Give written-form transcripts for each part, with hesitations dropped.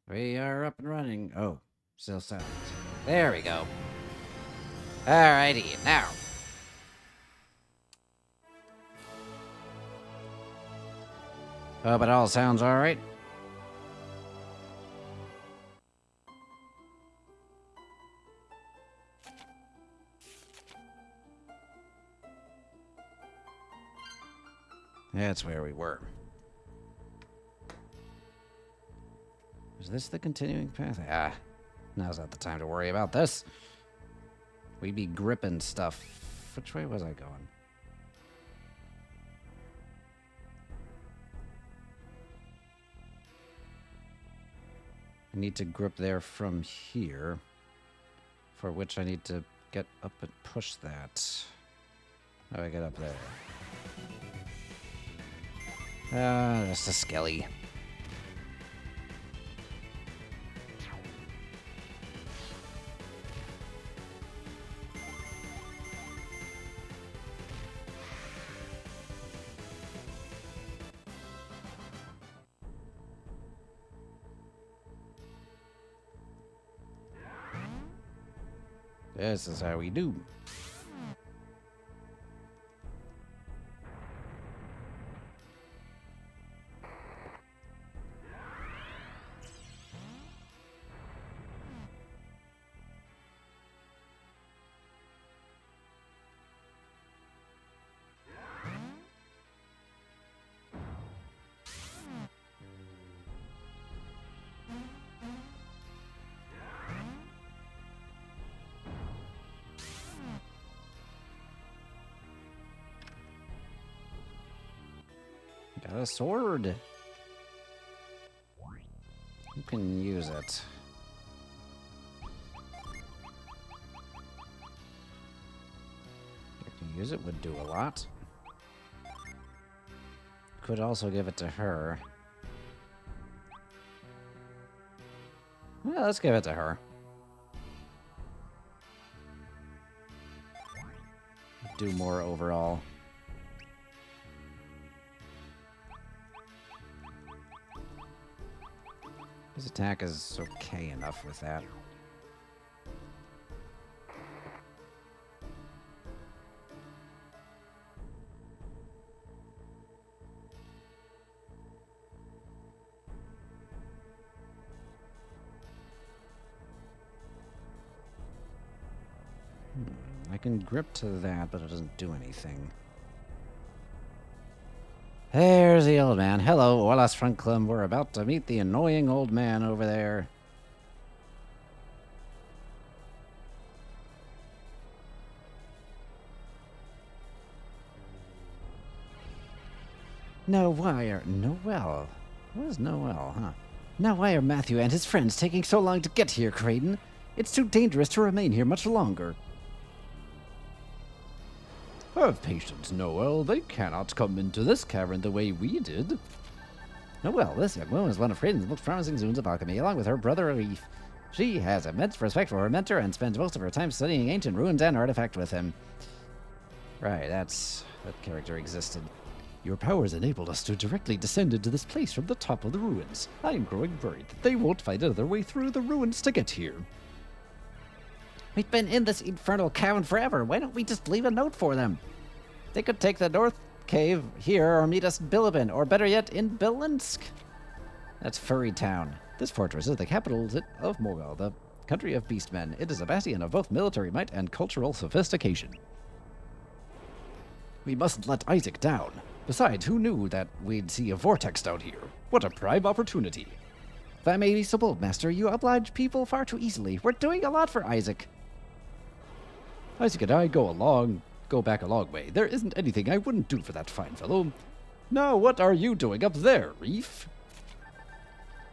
We are up and running. Oh, still silent. There we go. Alrighty, now. Hope it all sounds alright. That's where we were. Is this the continuing path? Ah, now's not the time to worry about this. We be gripping stuff. Which way was I going? I need to grip there from here, for which I need to get up and push that. How do I get up there? That's a skelly. This is how we do. Got a sword. You can use it. You can use it, would do a lot. Could also give it to her. Well, let's give it to her. Do more overall. His attack is okay enough with that. I can grip to that, but it doesn't do anything. There's the old man. Hello, Orlas Franklin. We're about to meet the annoying old man over there. No, why are Noel? What is Noel, huh? Now why are Matthew and his friends taking so long to get here, Creighton? It's too dangerous to remain here much longer. Have patience, Noel. They cannot come into this cavern the way we did. Noel, this young woman is one of Creighton's most promising zoons of alchemy, along with her brother Arif. She has immense respect for her mentor and spends most of her time studying ancient ruins and artifacts with him. Right, that character existed. Your powers enabled us to directly descend into this place from the top of the ruins. I am growing worried that they won't find another way through the ruins to get here. We've been in this infernal cavern forever. Why don't we just leave a note for them? They could take the North Cave here or meet us in Bilibin, or better yet, in Belinsk. That's Furry Town. This fortress is the capital of Morgul, the country of beastmen. It is a bastion of both military might and cultural sophistication. We mustn't let Isaac down. Besides, who knew that we'd see a vortex down here? What a prime opportunity. If I may be so bold, Master, you oblige people far too easily. We're doing a lot for Isaac. Isaac and I go back a long way. There isn't anything I wouldn't do for that fine fellow. Now, what are you doing up there, Reef?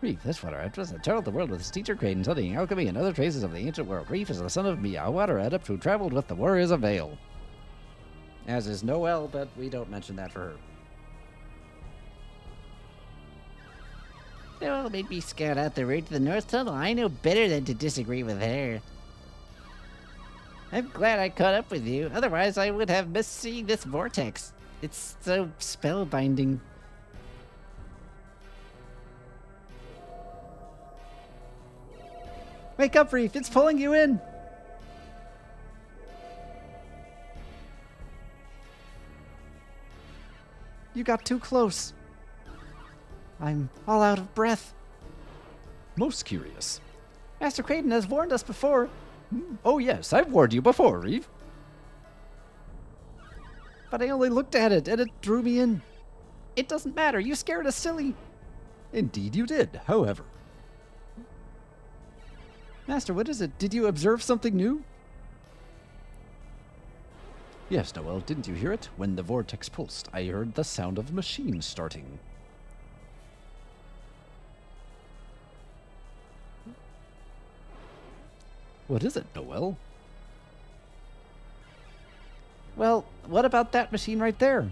Reef, this water has traveled the world with his teacher Kraden, studying alchemy and other traces of the ancient world. Reef is the son of Mia, a water adept who traveled with the warriors of Vale. As is Noelle, but we don't mention that for her. Noelle made me scout out the road to the North Tunnel. I know better than to disagree with her. I'm glad I caught up with you. Otherwise, I would have missed seeing this vortex. It's so spellbinding. Wake up, Reef! It's pulling you in! You got too close. I'm all out of breath. Most curious. Master Kraden has warned us before. Oh yes, I've warned you before, Reeve. But I only looked at it, and it drew me in. It doesn't matter, you scared us silly. Indeed you did, however. Master, what is it? Did you observe something new? Yes, Noelle, didn't you hear it? When the vortex pulsed, I heard the sound of machines starting. What is it, Noelle? Well, what about that machine right there?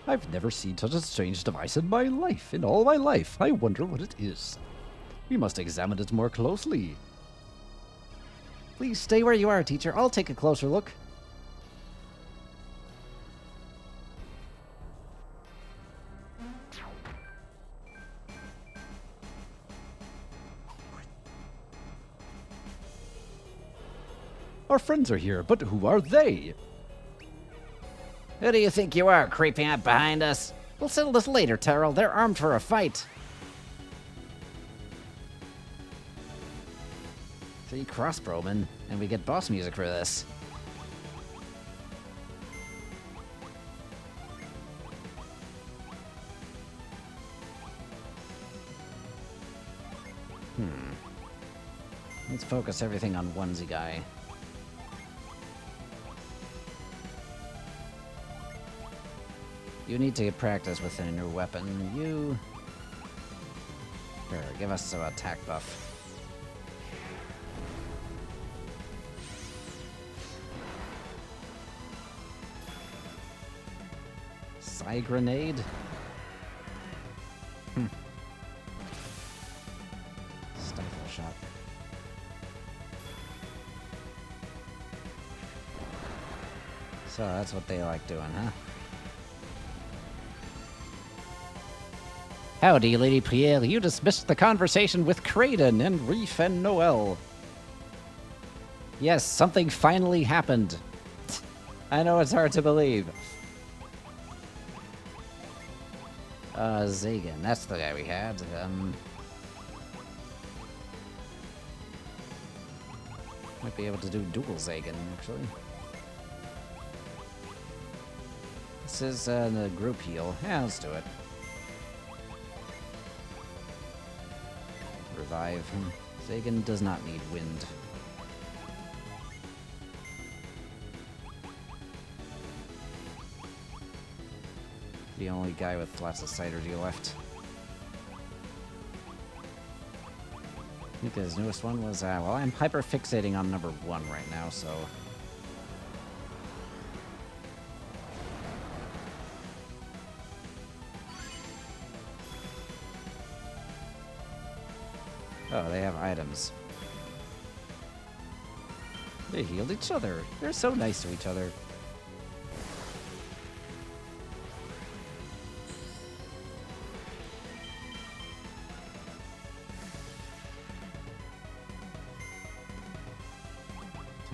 I've never seen such a strange device in my life. In all my life, I wonder what it is. We must examine it more closely. Please stay where you are, teacher. I'll take a closer look. Our friends are here, but who are they? Who do you think you are, creeping up behind us? We'll settle this later, Terrell. They're armed for a fight. 3 crossbowmen, and we get boss music for this. Let's focus everything on onesie guy. You need to get practice with a new weapon. You... Here, give us some attack buff. Psy grenade? Stifle shot. So that's what they like doing, huh? Howdy, Lady Pierre. You dismissed the conversation with Kraden and Reef and Noelle. Yes, something finally happened. I know it's hard to believe. Zagan, that's the guy we had. Might be able to do dual Zagan, actually. This is the group heal. Yeah, let's do it. Revive. Zagan does not need wind. The only guy with lots of Cytergy left. I think his newest one was, well, I'm hyper-fixating on number 1 right now, so... Oh, they have items. They healed each other. They're so nice to each other.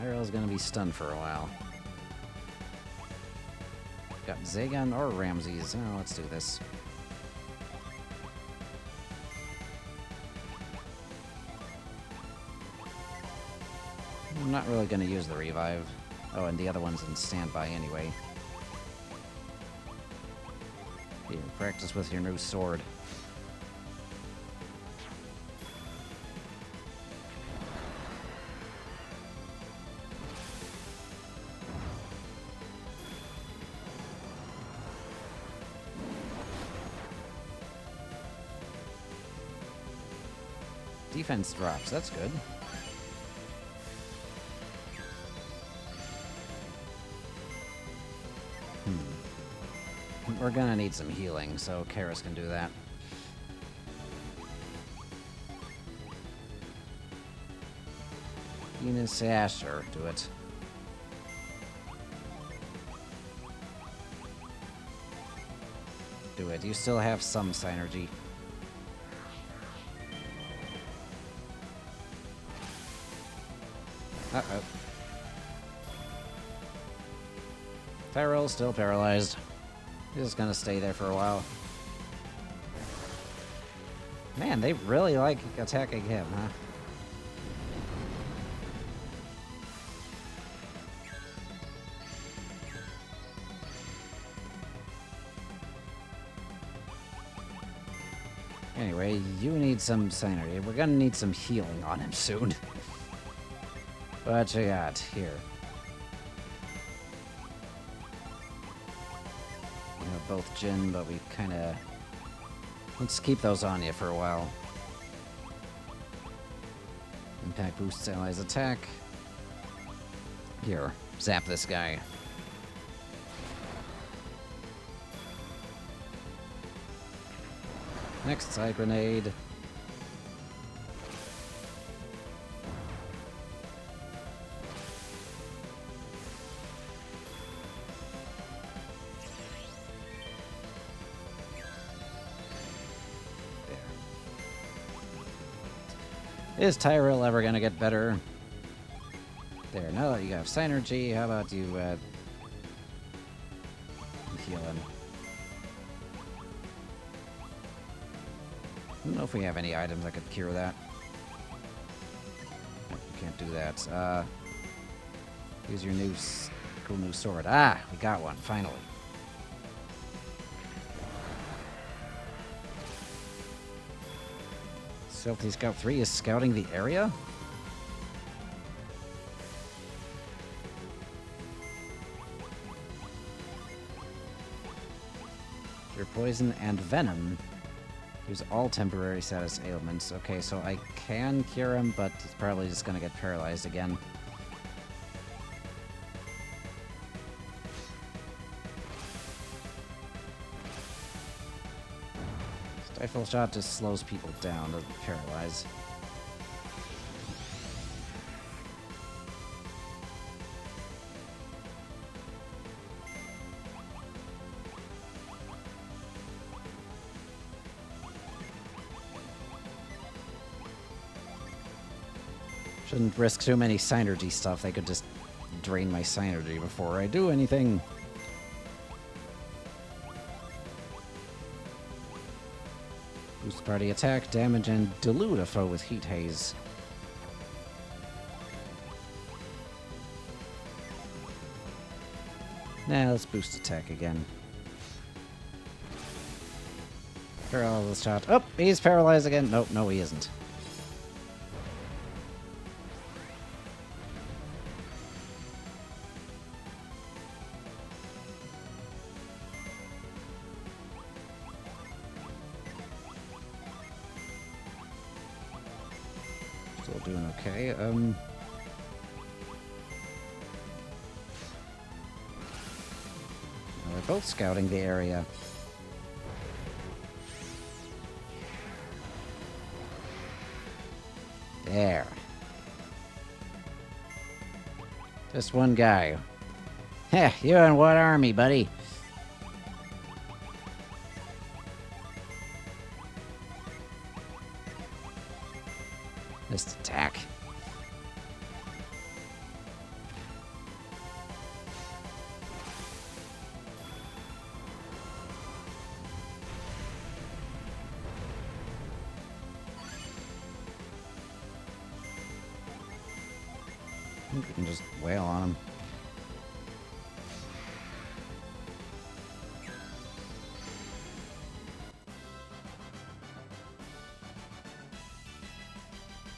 Tyrell's gonna be stunned for a while. Got Zagon or Ramses. Oh, let's do this. I'm not really gonna use the revive. Oh, and the other one's in standby anyway. Yeah, practice with your new sword. Defense drops, that's good. We're gonna need some healing, so Karis can do that. Venus, yeah, sure, do it. Do it. You still have some synergy. Uh-oh. Tyrell's still paralyzed. He's just gonna stay there for a while. Man, they really like attacking him, huh? Anyway, you need some synergy. We're gonna need some healing on him soon. What you got here? You know, both Jin, but we kind of... Let's keep those on you for a while. Impact boosts allies' attack. Here, zap this guy. Next side grenade. Is Tyrell ever gonna get better? There, now that you have synergy, how about you heal him? I don't know if we have any items that could cure that. No, we can't do that. Use your new cool new sword. Ah, we got one, finally. Stealthy Scout 3 is scouting the area? Cure poison and venom. Use all temporary status ailments. Okay, so I can cure him, but he's probably just gonna get paralyzed again. Stifle shot just slows people down, doesn't paralyze. Shouldn't risk too many synergy stuff. They could just drain my synergy before I do anything. Boost party attack, damage, and dilute a foe with heat haze. Nah, let's boost attack again. Paralysis shot. Oh, he's paralyzed again. Nope, no, he isn't. Still doing okay. We're both scouting the area. There. Just one guy. Heh, you're in what army, buddy? Just attack. I think we can just wail on him.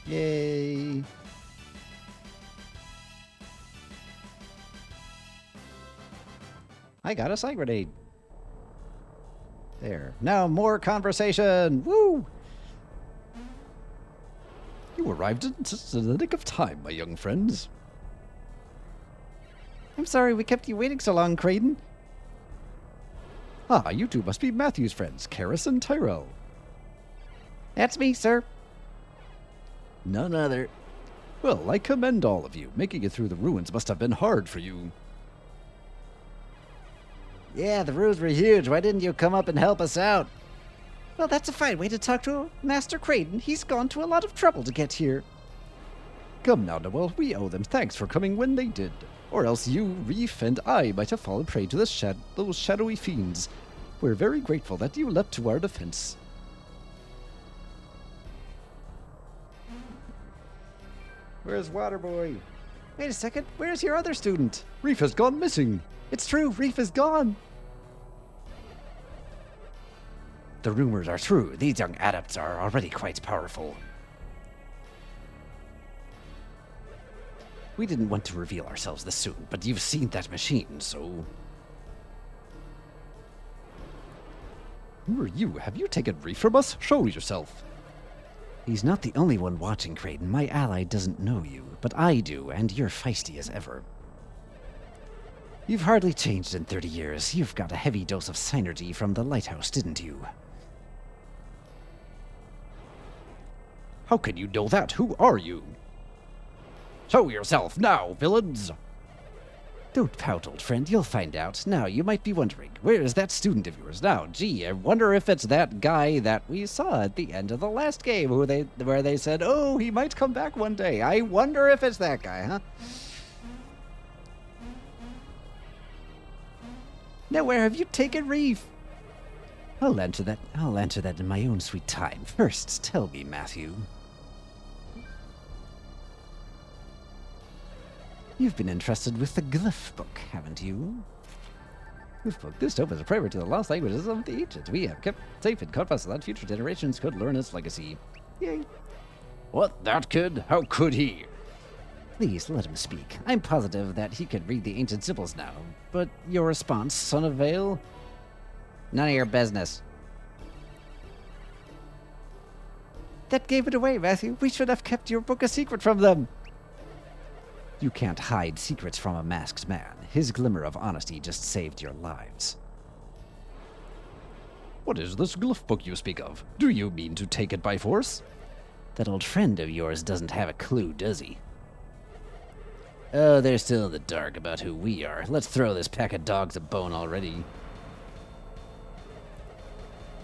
Yay! I got a sight grenade. There. Now more conversation! Woo! You arrived in just the nick of time, my young friends. I'm sorry we kept you waiting so long, Kraden. Ah, you two must be Matthew's friends, Karis and Tyrell. That's me, sir. None other. Well, I commend all of you. Making it through the ruins must have been hard for you. Yeah, the ruins were huge. Why didn't you come up and help us out? Well, that's a fine way to talk to Master Kraden. He's gone to a lot of trouble to get here. Come now, Noel. We owe them thanks for coming when they did. Or else you, Reef, and I might have fallen prey to those shadowy fiends. We're very grateful that you leapt to our defense. Where's Waterboy? Wait a second. Where's your other student? Reef has gone missing. It's true. Reef is gone. The rumors are true. These young adepts are already quite powerful. We didn't want to reveal ourselves this soon, but you've seen that machine, so... Who are you? Have you taken Reef from us? Show yourself. He's not the only one watching, Kraden. My ally doesn't know you, but I do, and you're feisty as ever. You've hardly changed in 30 years. You've got a heavy dose of synergy from the lighthouse, didn't you? How can you know that? Who are you? Show yourself now, villains! Don't pout, old friend. You'll find out. Now, you might be wondering, where is that student of yours now? Gee, I wonder if it's that guy that we saw at the end of the last game where they said, oh, he might come back one day. I wonder if it's that guy, huh? Now, where have you taken Reef? I'll answer that in my own sweet time. First, tell me, Matthew. You've been entrusted with the Glyph Book, haven't you? Glyph Book. This tome is a primer to the lost languages of the ancient. We have kept safe in Corpus so that future generations could learn its legacy. Yay. What? That kid? How could he? Please, let him speak. I'm positive that he could read the ancient symbols now. But your response, Son of Vale? None of your business. That gave it away, Matthew. We should have kept your book a secret from them. You can't hide secrets from a masked man. His glimmer of honesty just saved your lives. What is this Glyph Book you speak of? Do you mean to take it by force? That old friend of yours doesn't have a clue, does he? Oh, they're still in the dark about who we are. Let's throw this pack of dogs a bone already.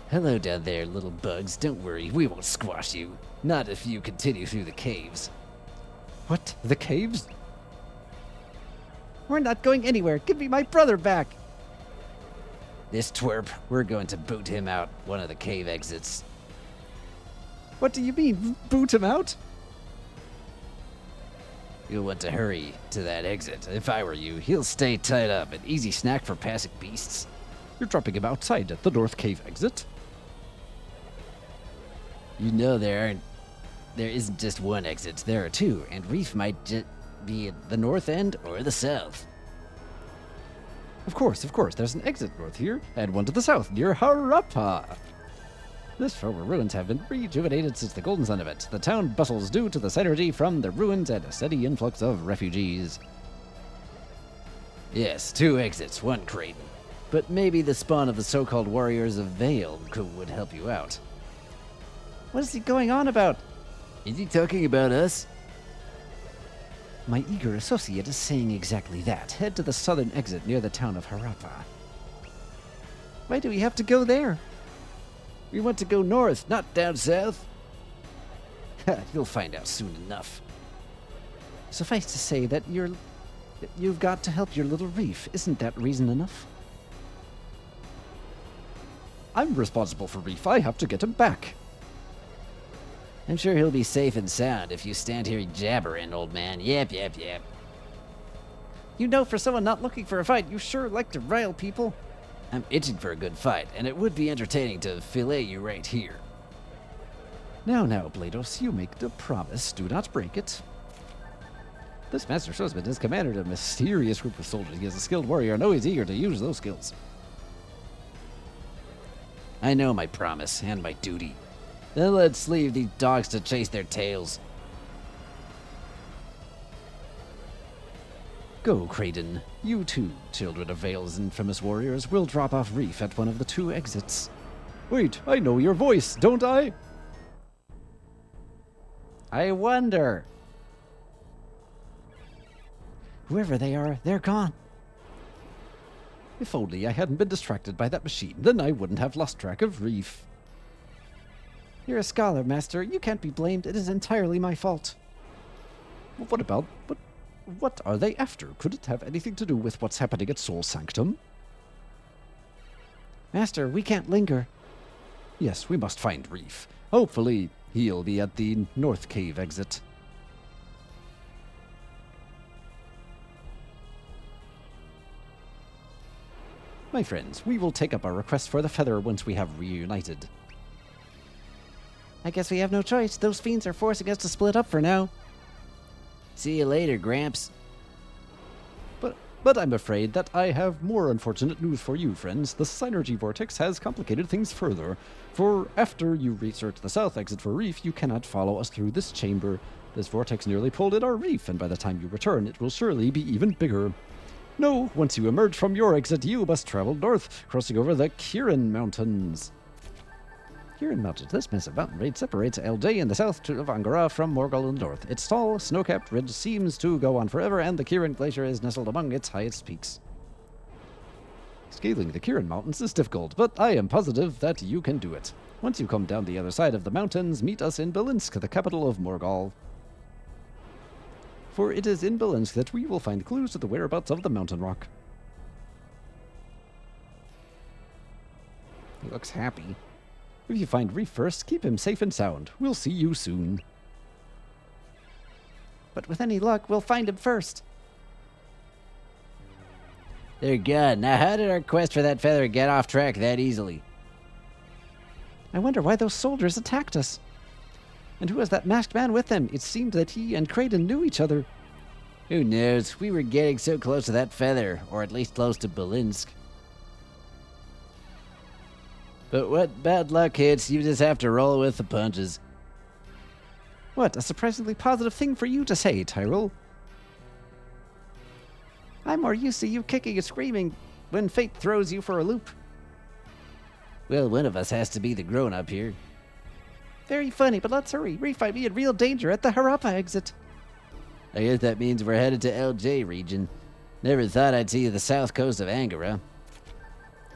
Hello down there, little bugs. Don't worry, we won't squash you. Not if you continue through the caves. What? The caves? We're not going anywhere. Give me my brother back. This twerp, we're going to boot him out one of the cave exits. What do you mean, boot him out? You'll want to hurry to that exit. If I were you, he'll stay tied up. An easy snack for passing beasts. You're dropping him outside at the North Cave exit? You know there isn't just one exit. There are two, and Reef might be at the north end or the south. Of course. There's an exit north here, and one to the south, near Harappa. This former ruins have been rejuvenated since the Golden Sun event. The town bustles due to the synergy from the ruins and a steady influx of refugees. Yes, two exits, one Kraden. But maybe the spawn of the so-called Warriors of Vale would help you out. What is he going on about? Is he talking about us? My eager associate is saying exactly that. Head to the southern exit near the town of Harappa. Why do we have to go there? We want to go north, not down south. You'll find out soon enough. Suffice to say that you've got to help your little Reef. Isn't that reason enough? I'm responsible for Reef. I have to get him back. I'm sure he'll be safe and sound if you stand here jabbering, old man. Yep. You know, for someone not looking for a fight, you sure like to rile people. I'm itching for a good fight, and it would be entertaining to fillet you right here. Now, Blados, you make the promise. Do not break it. This Master Swordsman has commanded a mysterious group of soldiers. He is a skilled warrior. I know he's eager to use those skills. I know my promise and my duty. Then let's leave these dogs to chase their tails. Go, Kraden. You too, children of Vale's infamous warriors, will drop off Reef at one of the 2 exits. Wait, I know your voice, don't I? I wonder. Whoever they are, they're gone. If only I hadn't been distracted by that machine, then I wouldn't have lost track of Reef. You're a scholar, Master. You can't be blamed. It is entirely my fault. What are they after? Could it have anything to do with what's happening at Soul Sanctum? Master, we can't linger. Yes, we must find Reef. Hopefully, he'll be at the North Cave exit. My friends, we will take up our request for the feather once we have reunited. I guess we have no choice. Those fiends are forcing us to split up for now. See you later, Gramps. But I'm afraid that I have more unfortunate news for you, friends. The Synergy Vortex has complicated things further. For after you research the south exit for Reef, you cannot follow us through this chamber. This vortex nearly pulled in our Reef, and by the time you return, it will surely be even bigger. No, once you emerge from your exit, you must travel north, crossing over the Kirin Mountains. Kirin Mountains. This massive mountain range separates LJ in the south of Angara from Morgul in the north. Its tall, snow-capped ridge seems to go on forever, and the Kirin Glacier is nestled among its highest peaks. Scaling the Kirin Mountains is difficult, but I am positive that you can do it. Once you come down the other side of the mountains, meet us in Belinsk, the capital of Morgul. For it is in Belinsk that we will find clues to the whereabouts of the mountain rock. He looks happy. If you find Reef first, keep him safe and sound. We'll see you soon. But with any luck, we'll find him first. They're gone. Now how did our quest for that feather get off track that easily? I wonder why those soldiers attacked us. And who was that masked man with them? It seemed that he and Kraden knew each other. Who knows? We were getting so close to that feather, or at least close to Belinsk. But what bad luck hits, you just have to roll with the punches. What a surprisingly positive thing for you to say, Tyrell. I'm more used to you kicking and screaming when fate throws you for a loop. Well, one of us has to be the grown-up here. Very funny, but let's hurry. Reef might be in real danger at the Harappa exit. I guess that means we're headed to LJ region. Never thought I'd see the south coast of Angara.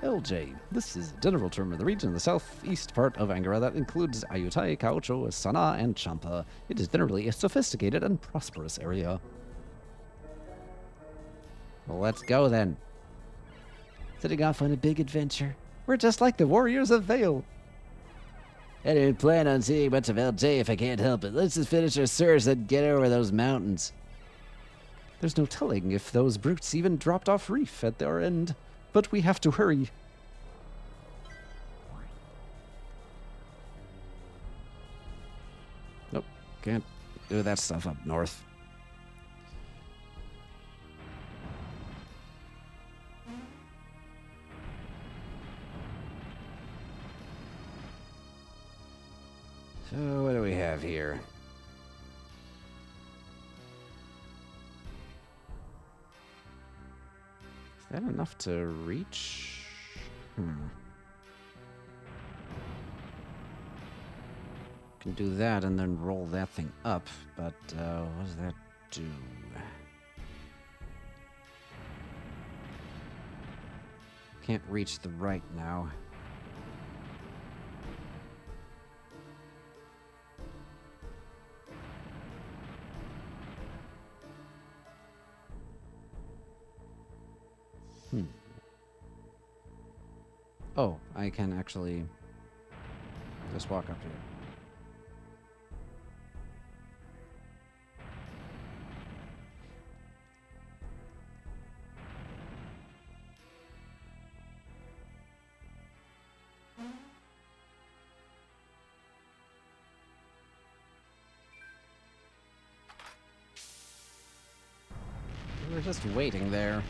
LJ. This is a general term of the region in the southeast part of Angara that includes Ayutthaya, Kaocho, Sana, and Champa. It is generally a sophisticated and prosperous area. Well, let's go then. Setting off on a big adventure. We're just like the warriors of Vale. I didn't plan on seeing much of LJ if I can't help it. Let's just finish our search and get over those mountains. There's no telling if those brutes even dropped off Reef at their end, but we have to hurry. Nope, can't do that stuff up north. So, what do we have here? Is that enough to reach? Can do that and then roll that thing up, but what does that do? Can't reach the right now. Oh, I can actually just walk up here. We're just waiting there.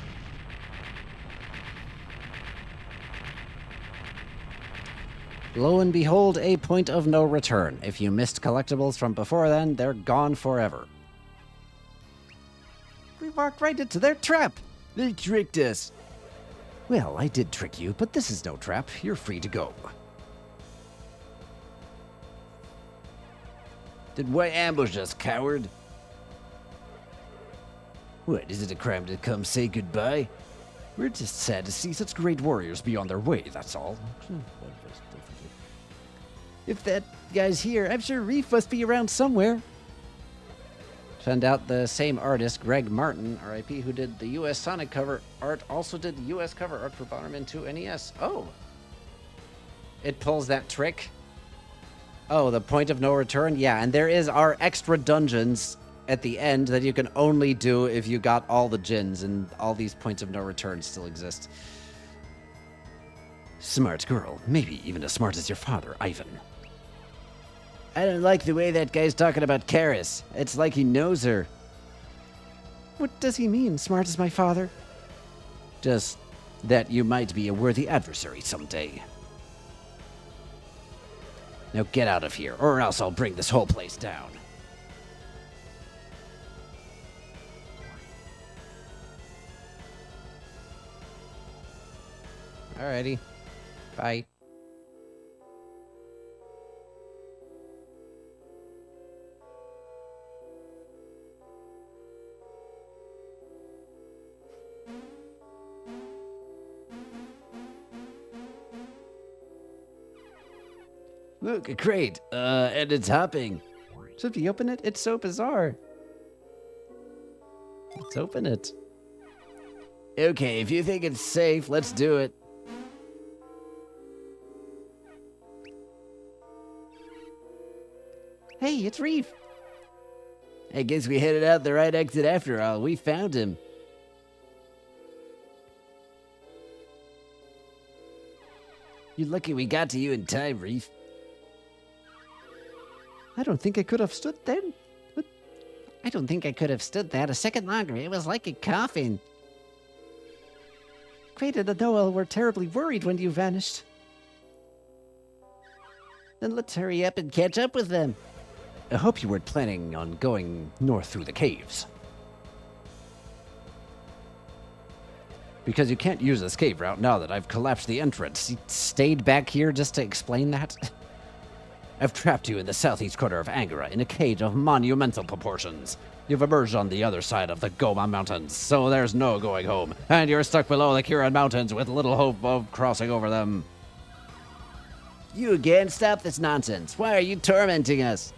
Lo and behold, a point of no return. If you missed collectibles from before then, they're gone forever. We walked right into their trap. They tricked us. Well, I did trick you, but this is no trap. You're free to go. Then why ambush us, coward? What, is it a crime to come say goodbye? We're just sad to see such great warriors be on their way, that's all. If that guy's here, I'm sure Reef must be around somewhere. Found out the same artist, Greg Martin, R.I.P., who did the U.S. Sonic cover art, also did the U.S. cover art for Bomberman 2 NES. Oh. It pulls that trick. Oh, the point of no return? Yeah, and there are extra dungeons at the end that you can only do if you got all the gins, and all these points of no return still exist. Smart girl. Maybe even as smart as your father, Ivan. I don't like the way that guy's talking about Karis. It's like he knows her. What does he mean, smart as my father? Just that you might be a worthy adversary someday. Now get out of here, or else I'll bring this whole place down. Alrighty. Bye. Look, a crate, and it's hopping. Should we open it? It's so bizarre. Let's open it. Okay, if you think it's safe, let's do it. Hey, it's Reef. I guess we headed out the right exit after all. We found him. You're lucky we got to you in time, Reef. I don't think I could have stood then. What? I don't think I could have stood that a second longer. It was like a coffin. Kraden and Noel were terribly worried when you vanished. Then let's hurry up and catch up with them. I hope you weren't planning on going north through the caves. Because you can't use this cave route now that I've collapsed the entrance. You stayed back here just to explain that? I've trapped you in the southeast corner of Angara in a cage of monumental proportions. You've emerged on the other side of the Goma Mountains, so there's no going home, and you're stuck below the Kirin Mountains with little hope of crossing over them. You again? Stop this nonsense. Why are you tormenting us?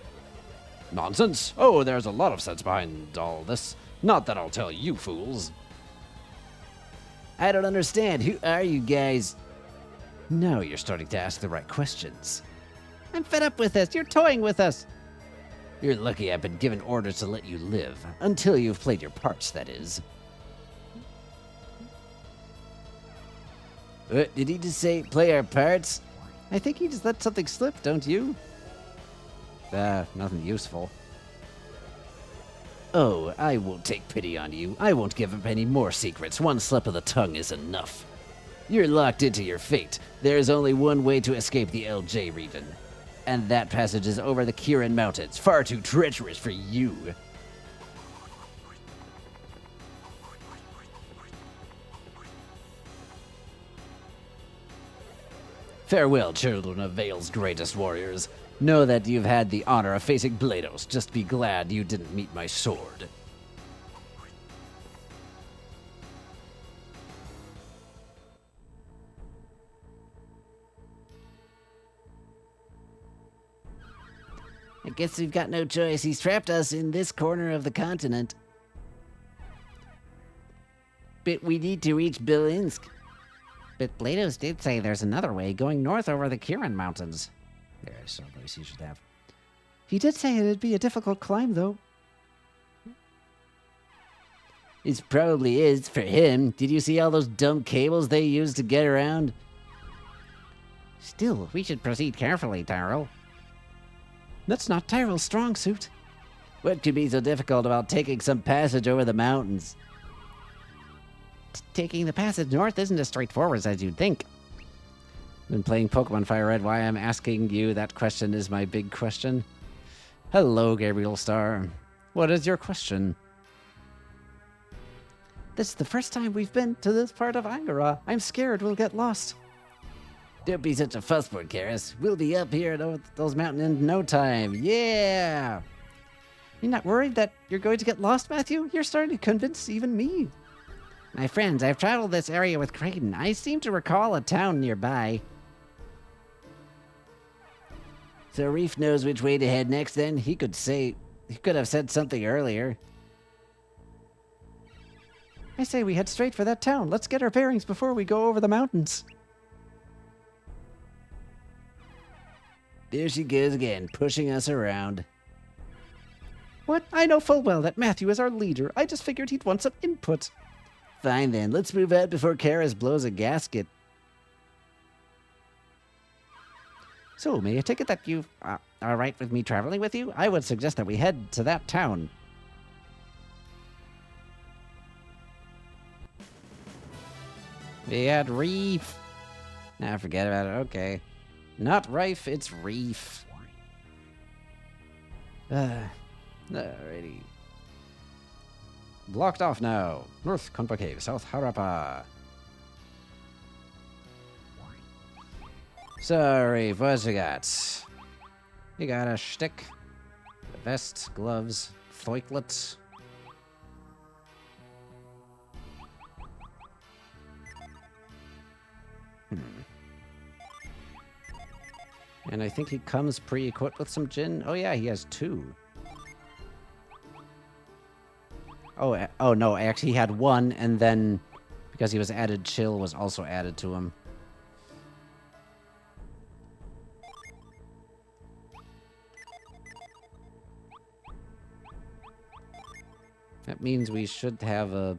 Nonsense? Oh, there's a lot of sense behind all this. Not that I'll tell you fools. I don't understand. Who are you guys? Now you're starting to ask the right questions. I'm fed up with this. You're toying with us. You're lucky I've been given orders to let you live. Until you've played your parts, that is. What, did he just say play our parts? I think he just let something slip, don't you? Nothing useful. Oh, I won't take pity on you. I won't give up any more secrets. One slip of the tongue is enough. You're locked into your fate. There is only one way to escape the LJ region. And that passage is over the Kirin Mountains. Far too treacherous for you. Farewell, children of Vale's greatest warriors. Know that you've had the honor of facing Blados. Just be glad you didn't meet my sword. I guess we've got no choice. He's trapped us in this corner of the continent. But we need to reach Belinsk. But Blados did say there's another way going north over the Kirin Mountains. There's some place he should have. He did say it'd be a difficult climb, though. It probably is for him. Did you see all those dumb cables they used to get around? Still, we should proceed carefully, Tyrell. That's not Tyrell's strong suit. What could be so difficult about taking some passage over the mountains? taking the passage north isn't as straightforward as you'd think. Been playing Pokemon Fire Red. Why I'm asking you that question is my big question. Hello, Gabriel Star. What is your question? This is the first time we've been to this part of Angara. I'm scared we'll get lost. Don't be such a fussboard, Karis. We'll be up here at those mountains in no time. Yeah! You're not worried that you're going to get lost, Matthew? You're starting to convince even me. My friends, I've traveled this area with Creighton. I seem to recall a town nearby. So Reef knows which way to head next, then? He could have said something earlier. I say we head straight for that town. Let's get our bearings before we go over the mountains. There she goes again, pushing us around. What? I know full well that Matthew is our leader. I just figured he'd want some input. Fine then, let's move out before Karis blows a gasket. So, may I take it that you are right with me traveling with you? I would suggest that we head to that town. We had Reef. Nah, forget about it. Okay. Not Rife, it's Reef. Alrighty. Blocked off now. North Konpa Cave, South Harappa. Sorry, what you got? You got a shtick, a vest, gloves, thoiklets. And I think he comes pre-equipped with some gin. Oh yeah, he has 2. Oh no, actually he had 1, and then because he was added, chill was also added to him. That means we should have a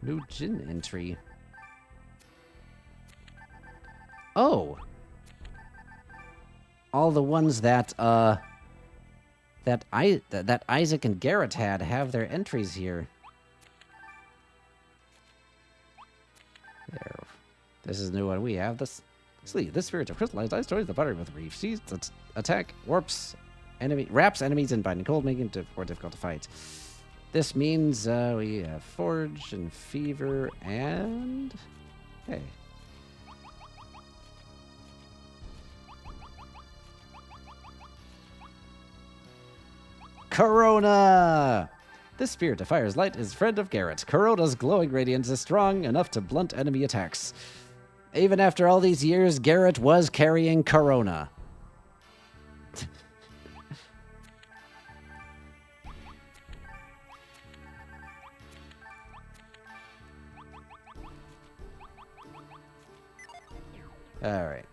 new gin entry. Oh! All the ones that Isaac and Garrett had have their entries here. There. This is a new one. We have this. Sleep. This spirit of crystallized ice destroys the battery with Reef. Sees its attack, wraps enemies in binding cold, making it more difficult to fight. This means we have Forge and Fever and... Hey. Corona! This spirit of fire's light is friend of Garrett. Corona's glowing radiance is strong enough to blunt enemy attacks. Even after all these years, Garrett was carrying Corona. Alright.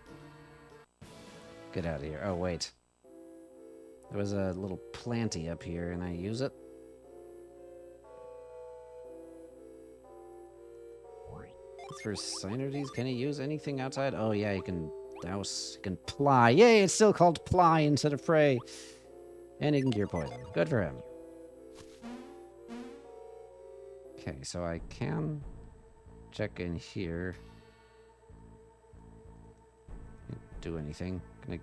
Get out of here. Oh, wait. There was a little planty up here, and I use it. For Synergies, can he use anything outside? Oh yeah, he can douse, he can ply. Yay, it's still called ply instead of pray. And he can cure poison. Good for him. Okay, so I can check in here. Do anything. Can I...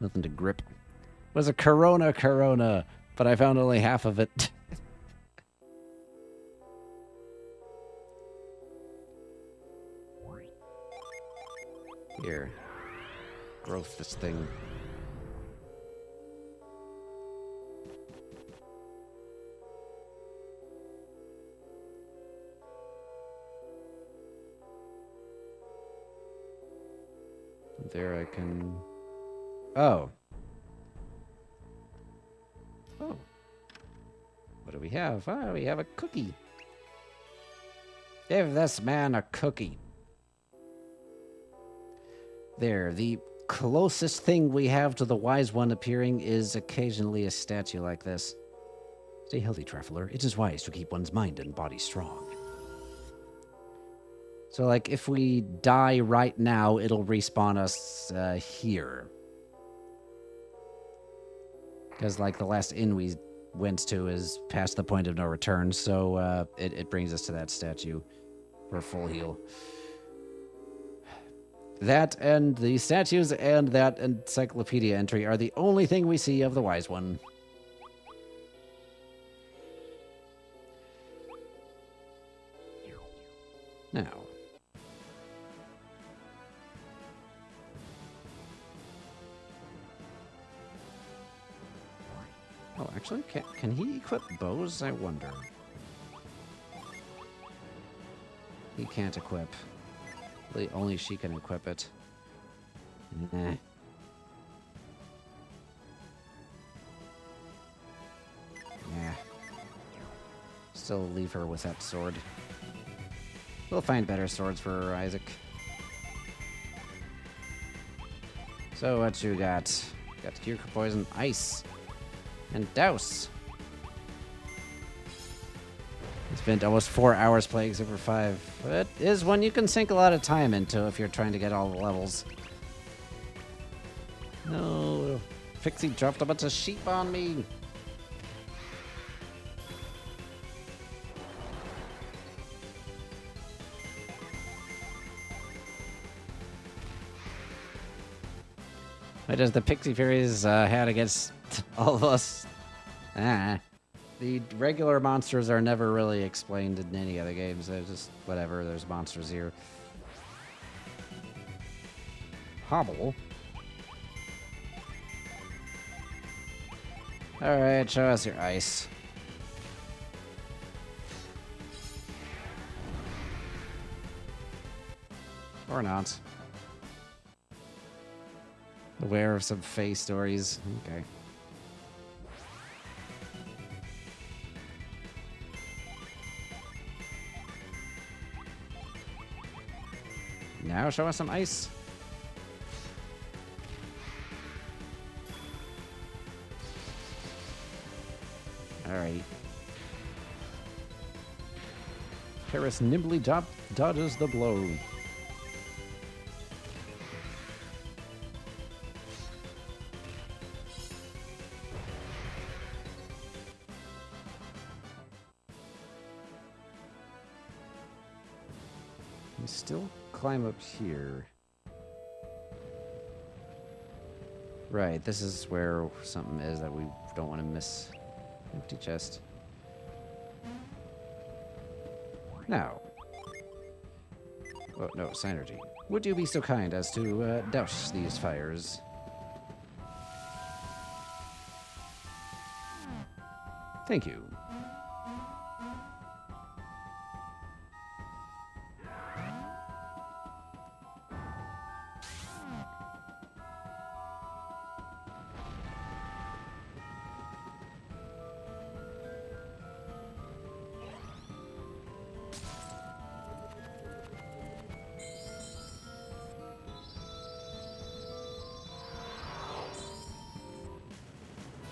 Nothing to grip. It was a Corona, but I found only half of it. Here. Growth this thing. There I can... Oh. Oh. What do we have? Oh, we have a cookie. Give this man a cookie. There, the closest thing we have to the Wise One appearing is occasionally a statue like this. Stay healthy, traveler. It is wise to keep one's mind and body strong. So, like, if we die right now, it'll respawn us here. Because, like, the last inn we went to is past the point of no return, so it brings us to that statue for full heal. That and the statues and that encyclopedia entry are the only thing we see of the Wise One. Now. Oh, actually, can he equip bows? I wonder. He can't equip. Only she can equip it. Nah. Yeah. Still leave her with that sword. We'll find better swords for Isaac. So what you got? Got cure poison, ice, and douse. Spent almost 4 hours playing Super 5. It is one you can sink a lot of time into if you're trying to get all the levels. No, Pixie dropped a bunch of sheep on me. What does the Pixie Fairies had against all of us? The regular monsters are never really explained in any other games. They're just whatever. There's monsters here. Hobble. Alright, show us your ice. Or not. Aware of some Fae stories. Okay. Now show us some ice. Alright. Paris nimbly dodges the blow. We still climb up here. Right, this is where something is that we don't want to miss. Empty chest. Now. Oh, no, Synergy. Would you be so kind as to douse these fires? Thank you.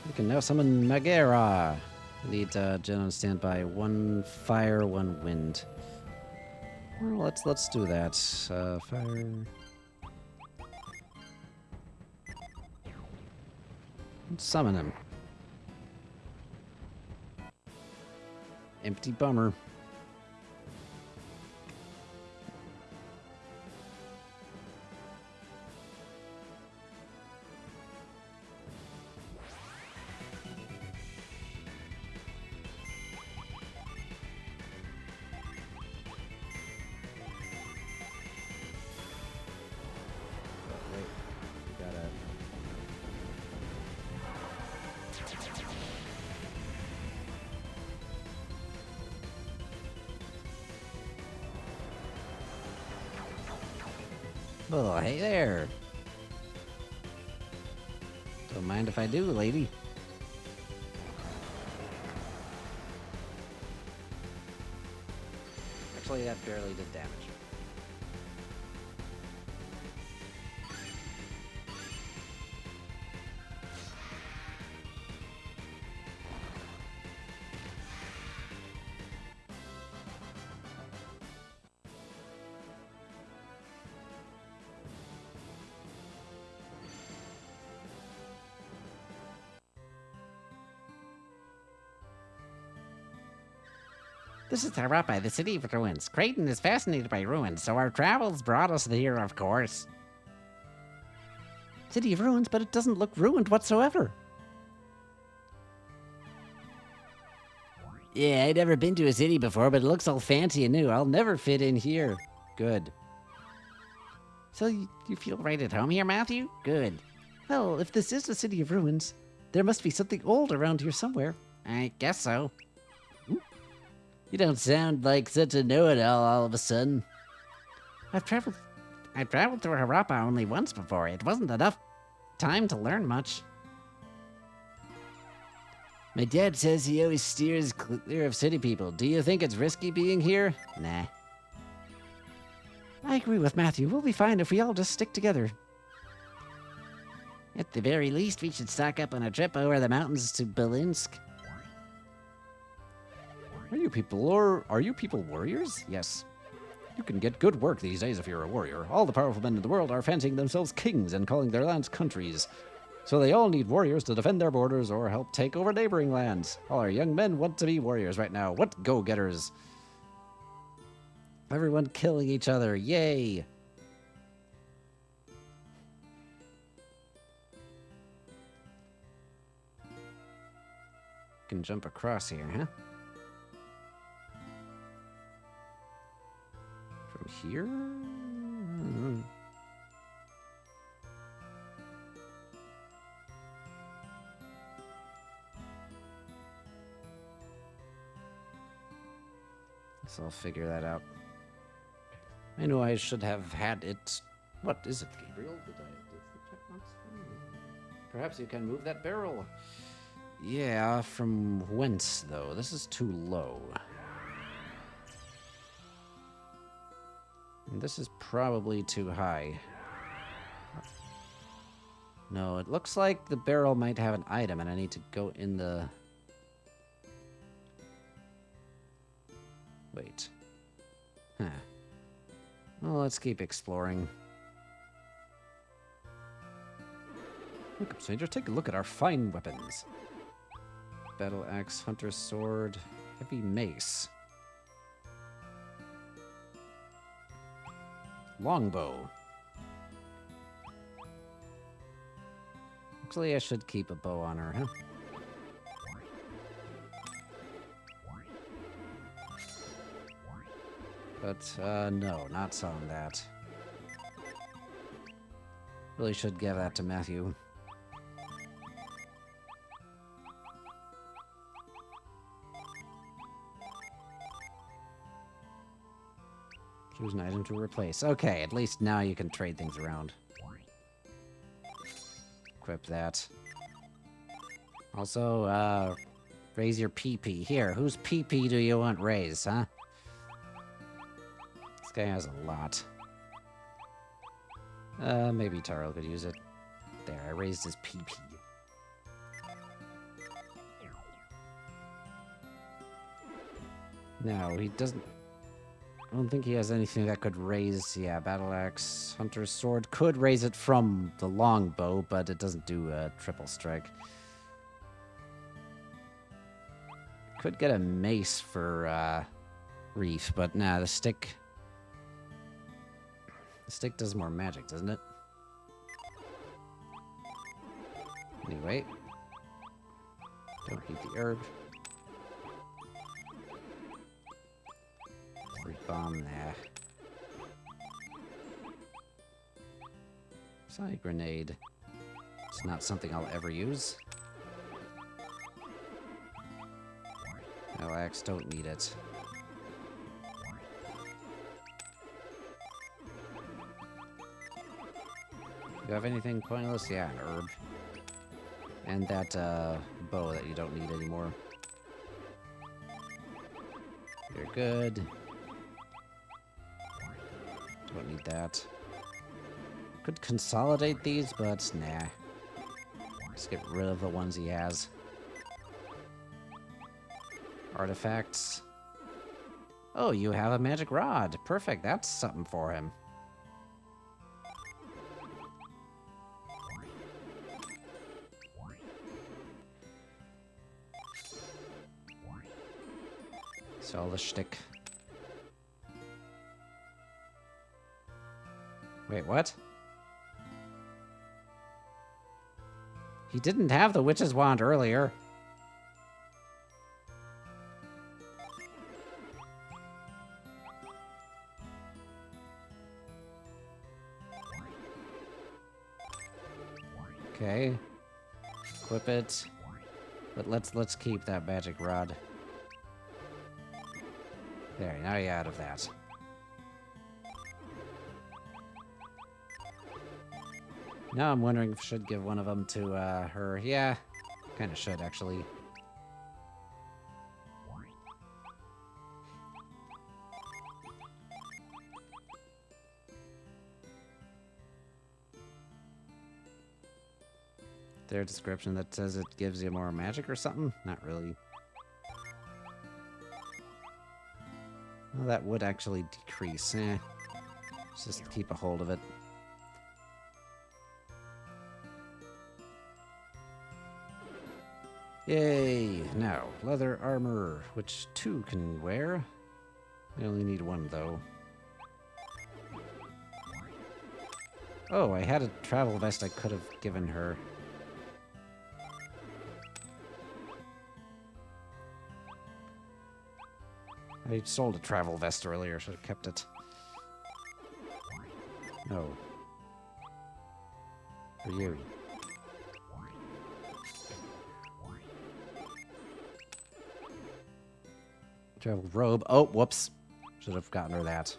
We can now summon Magera. Need Jen on standby. 1 fire, 1 wind. Well, let's do that. Fire. Let's summon him. Empty bummer. Oh, hey there. Don't mind if I do, lady. Actually, that barely did damage. This is Harappa, the city of ruins. Creighton is fascinated by ruins, so our travels brought us here, of course. City of ruins, but it doesn't look ruined whatsoever. Yeah, I'd never been to a city before, but it looks all fancy and new. I'll never fit in here. Good. So you feel right at home here, Matthew? Good. Well, if this is a city of ruins, there must be something old around here somewhere. I guess so. You don't sound like such a know-it-all all of a sudden. I've traveled through Harappa only once before. It wasn't enough time to learn much. My dad says he always steers clear of city people. Do you think it's risky being here? Nah. I agree with Matthew. We'll be fine if we all just stick together. At the very least, we should stock up on a trip over the mountains to Belinsk. Are you people warriors? Yes. You can get good work these days if you're a warrior. All the powerful men in the world are fancying themselves kings and calling their lands countries. So they all need warriors to defend their borders or help take over neighboring lands. All our young men want to be warriors right now. What go-getters! Everyone killing each other. Yay! Can jump across here, huh? From here? Guess I'll figure that out. I know I should have had it. What is it, Gabriel? Did the checkbox? Perhaps you can move that barrel. Yeah, from whence, though? This is too low. And this is probably too high. No, it looks like the barrel might have an item, and I need to go in the... Wait. Huh. Well, let's keep exploring. Look up, stranger. Take a look at our fine weapons. Battle axe, hunter's sword, heavy mace. Longbow. Actually, I should keep a bow on her, huh? But, no, not selling that. Really should give that to Matthew. Choose an item to replace. Okay, at least now you can trade things around. Equip that. Also, raise your PP. Here, whose PP do you want raised, huh? This guy has a lot. Maybe Taro could use it. There, I raised his PP. No, he doesn't... I don't think he has anything that could raise... Yeah, Battle Axe, Hunter's Sword could raise it from the longbow, but it doesn't do a triple strike. Could get a mace for, Reef, but nah, the stick... The stick does more magic, doesn't it? Anyway. Don't eat the herb. Bomb there. Side grenade. It's not something I'll ever use. No, axe, don't need it. You have anything pointless? Yeah, an herb. And that bow that you don't need anymore. You're good. Don't need that. Could consolidate these, but nah. Just get rid of the ones he has. Artifacts. Oh, you have a magic rod. Perfect. That's something for him. It's all the shtick. Wait, what? He didn't have the witch's wand earlier. Okay. Equip it. But let's keep that magic rod. There, now you're out of that. Now I'm wondering if I should give one of them to her. Yeah, kind of should actually. Their description that says it gives you more magic or something? Not really. Well, that would actually decrease. Let's just keep a hold of it. Yay! Now, leather armor, which 2 can wear. I only need 1, though. Oh, I had a travel vest I could have given her. I sold a travel vest earlier, should have kept it. No. For you. Travel robe. Oh, whoops. Should have gotten her that.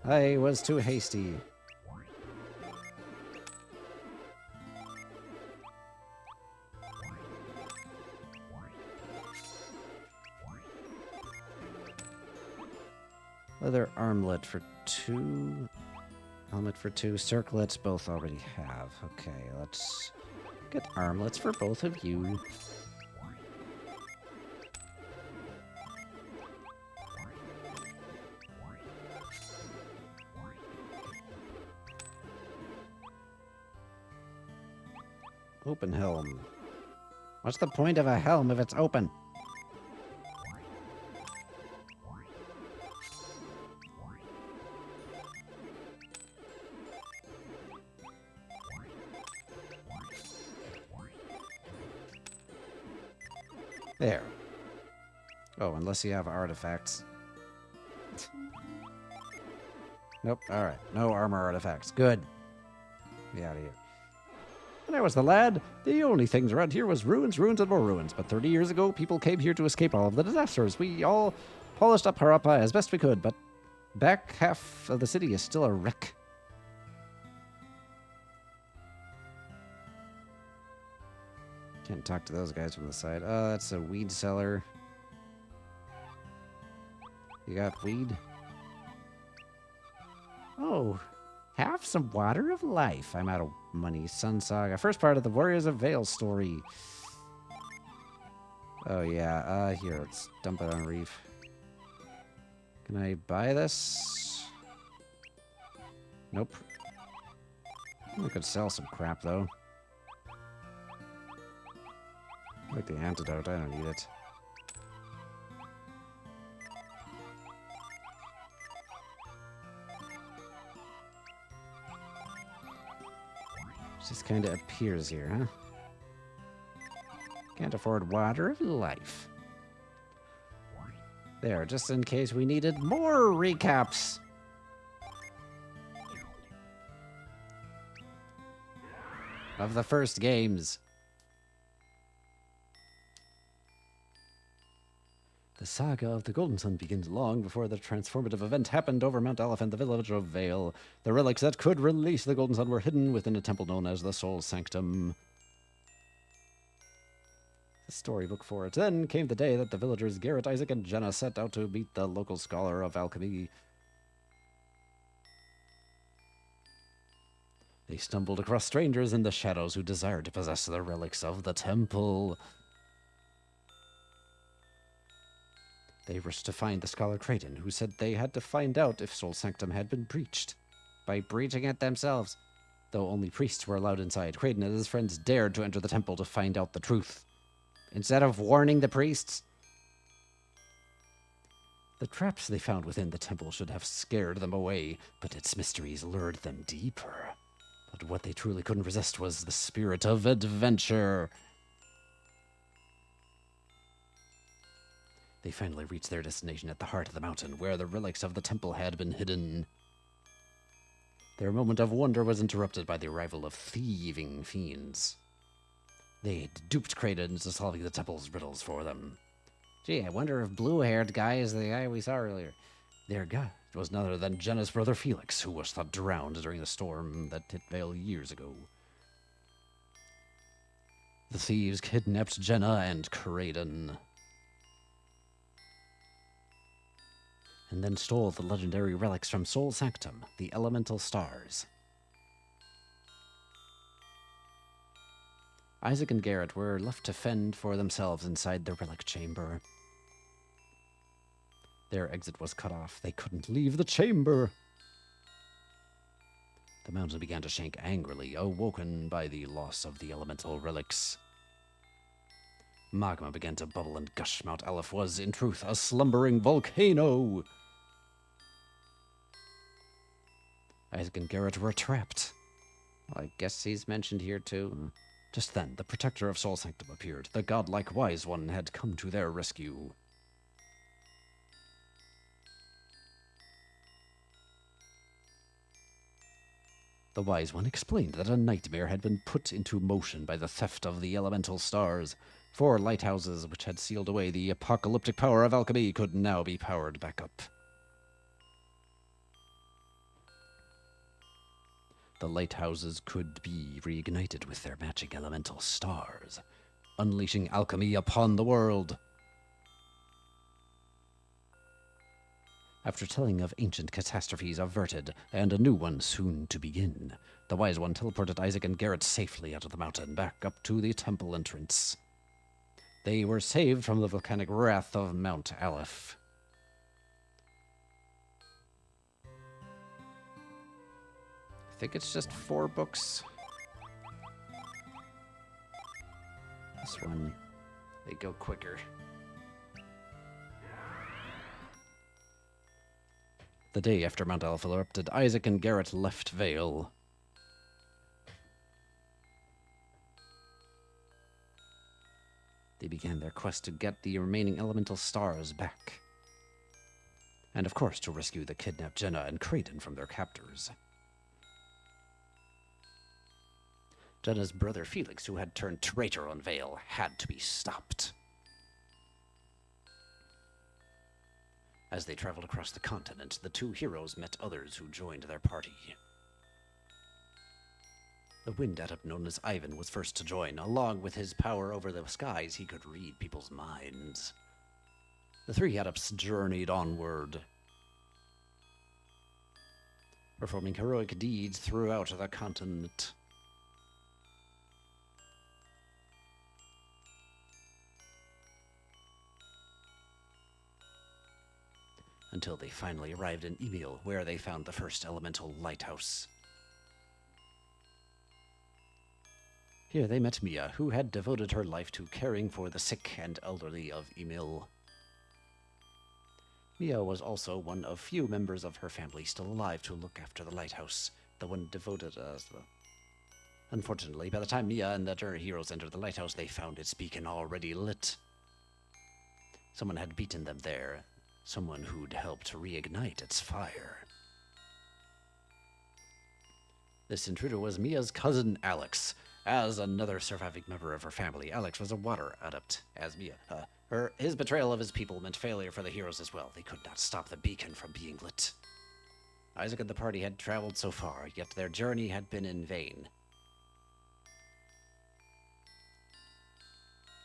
I was too hasty. Leather armlet for 2. Helmet for 2. Circlets both already have. Okay, let's get armlets for both of you. Open helm. What's the point of a helm if it's open? There. Oh, unless you have artifacts. Nope, alright. No armor artifacts. Good. Be out of here. And there was the lad. The only things around here was ruins, ruins, and more ruins. But 30 years ago, people came here to escape all of the disasters. We all polished up Harappa as best we could, but back half of the city is still a wreck. Can't talk to those guys from the side. Oh, that's a weed seller. You got weed? Oh, have some water of life. I'm out of money. Sun Saga. First part of the Warriors of Vale story. Oh, yeah. Here, let's dump it on Reef. Can I buy this? Nope. I could sell some crap, though. Like the antidote. I don't need it. Just kind of appears here, huh? Can't afford water of life. There, just in case we needed more recaps. Of the first games. The saga of the Golden Sun begins long before the transformative event happened over Mount Elephant, the village of Vale. The relics that could release the Golden Sun were hidden within a temple known as the Soul Sanctum. The storybook for it. Then came the day that the villagers Garrett, Isaac, and Jenna set out to meet the local scholar of alchemy. They stumbled across strangers in the shadows who desired to possess the relics of the temple. They rushed to find the scholar Creighton, who said they had to find out if Soul Sanctum had been breached. By breaching it themselves. Though only priests were allowed inside, Creighton and his friends dared to enter the temple to find out the truth. Instead of warning the priests, The traps they found within the temple should have scared them away, but its mysteries lured them deeper. But what they truly couldn't resist was the spirit of adventure. They finally reached their destination at the heart of the mountain, where the relics of the temple had been hidden. Their moment of wonder was interrupted by the arrival of thieving fiends. They duped Kraden into solving the temple's riddles for them. Gee, I wonder if blue-haired guy is the guy we saw earlier. Their guide was none other than Jenna's brother Felix, who was thought drowned during the storm that hit Vale years ago. The thieves kidnapped Jenna and Kraden, and then stole the legendary relics from Sol Sanctum, the elemental stars. Isaac and Garrett were left to fend for themselves inside the relic chamber. Their exit was cut off. They couldn't leave the chamber. The mountain began to shake angrily, awoken by the loss of the elemental relics. Magma began to bubble and gush. Mount Aleph was, in truth, a slumbering volcano. Isaac and Garrett were trapped. Well, I guess he's mentioned here too. Just then, the protector of Sol Sanctum appeared. The godlike wise one had come to their rescue. The wise one explained that a nightmare had been put into motion by the theft of the elemental stars. 4 lighthouses, which had sealed away the apocalyptic power of alchemy, could now be powered back up. The lighthouses could be reignited with their magic elemental stars, unleashing alchemy upon the world. After telling of ancient catastrophes averted and a new one soon to begin, the wise one teleported Isaac and Garrett safely out of the mountain, back up to the temple entrance. They were saved from the volcanic wrath of Mount Aleph. I think it's just 4 books. This one, they go quicker. The day after Mount Aleph erupted, Isaac and Garrett left Vale. They began their quest to get the remaining elemental stars back. And of course, to rescue the kidnapped Jenna and Kraden from their captors. Jenna's brother Felix, who had turned traitor on Vale, had to be stopped. As they traveled across the continent, the 2 heroes met others who joined their party. The wind adept known as Ivan was first to join. Along with his power over the skies, he could read people's minds. The 3 adepts journeyed onward, performing heroic deeds throughout the continent. Until they finally arrived in Emil, where they found the first elemental lighthouse. Here they met Mia, who had devoted her life to caring for the sick and elderly of Emil. Mia was also one of few members of her family still alive to look after the lighthouse, the one devoted as the... Unfortunately, by the time Mia and the other heroes entered the lighthouse, they found its beacon already lit. Someone had beaten them there. Someone who'd helped reignite its fire. This intruder was Mia's cousin Alex. As another surviving member of her family, Alex was a water adept, as Mia. His betrayal of his people meant failure for the heroes as well. They could not stop the beacon from being lit. Isaac and the party had traveled so far, yet their journey had been in vain.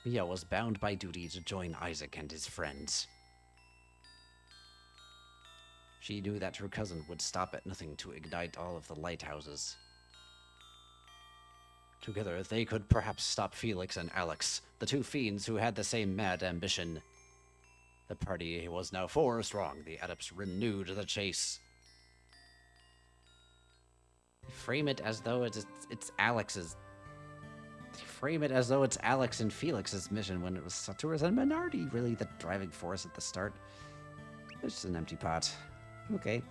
Mia was bound by duty to join Isaac and his friends. She knew that her cousin would stop at nothing to ignite all of the lighthouses. Together, they could perhaps stop Felix and Alex, the 2 fiends who had the same mad ambition. The party was now 4 strong. The adepts renewed the chase. Frame it as though it's Alex's. Frame it as though it's Alex and Felix's mission when it was Saturus and Minardi really the driving force at the start. It's just an empty pot. Okay.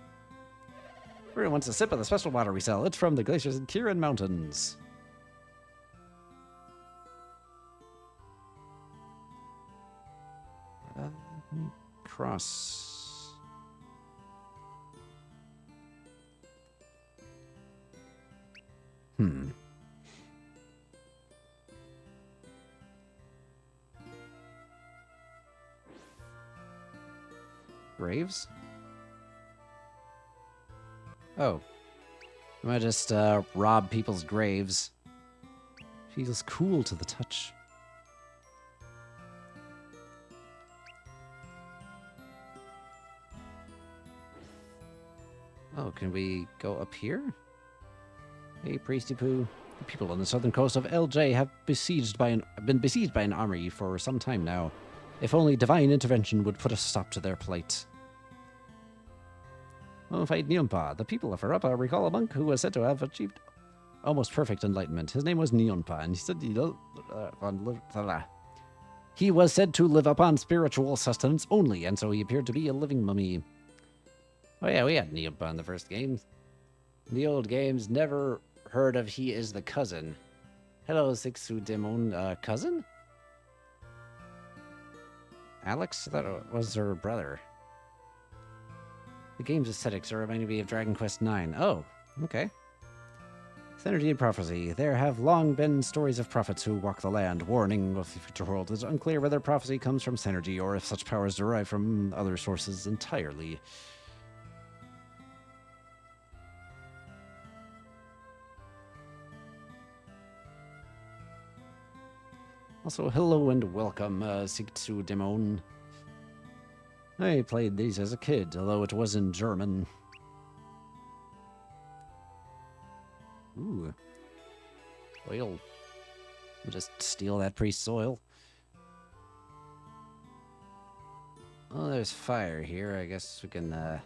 Everyone wants a sip of the special water we sell. It's from the glaciers in Kirin Mountains. Cross. Graves? Oh. I might just rob people's graves. Feels cool to the touch. Oh, can we go up here? Hey, Priesty Poo. The people on the southern coast of LJ have been besieged by an army for some time now. If only divine intervention would put a stop to their plight. Oh, fight Neonpa. The people of Harappa recall a monk who was said to have achieved almost perfect enlightenment. His name was Neonpa, and he was said to live upon spiritual sustenance only, and so he appeared to be a living mummy. Oh yeah, we had Neonpa in the first game. In the old games, never heard of he is the cousin. Hello, Sixu Demon, cousin? Alex? I thought it was her brother. The game's aesthetics are reminding me of Dragon Quest IX. Oh, okay. Synergy and prophecy. There have long been stories of prophets who walk the land, warning of the future world. It's unclear whether prophecy comes from synergy or if such powers derive from other sources entirely. Also, hello and welcome, Sigtsu Demon. I played these as a kid, although it was in German. Ooh. Oil. I'll just steal that priest's oil. Oh, there's fire here. I guess we can,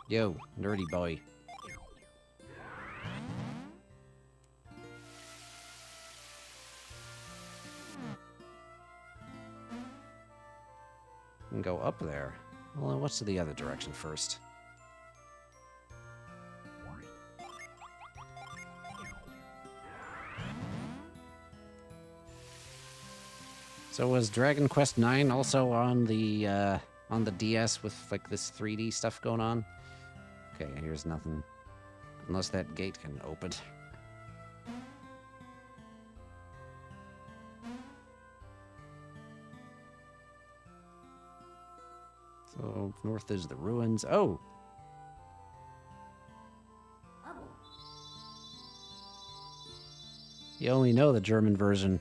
Yo, nerdy boy. And go up there. Well, what's to the other direction first? So was Dragon Quest IX also on the DS with like this 3D stuff going on? Okay, here's nothing. Unless that gate can open. So north is the ruins. Oh! You only know the German version.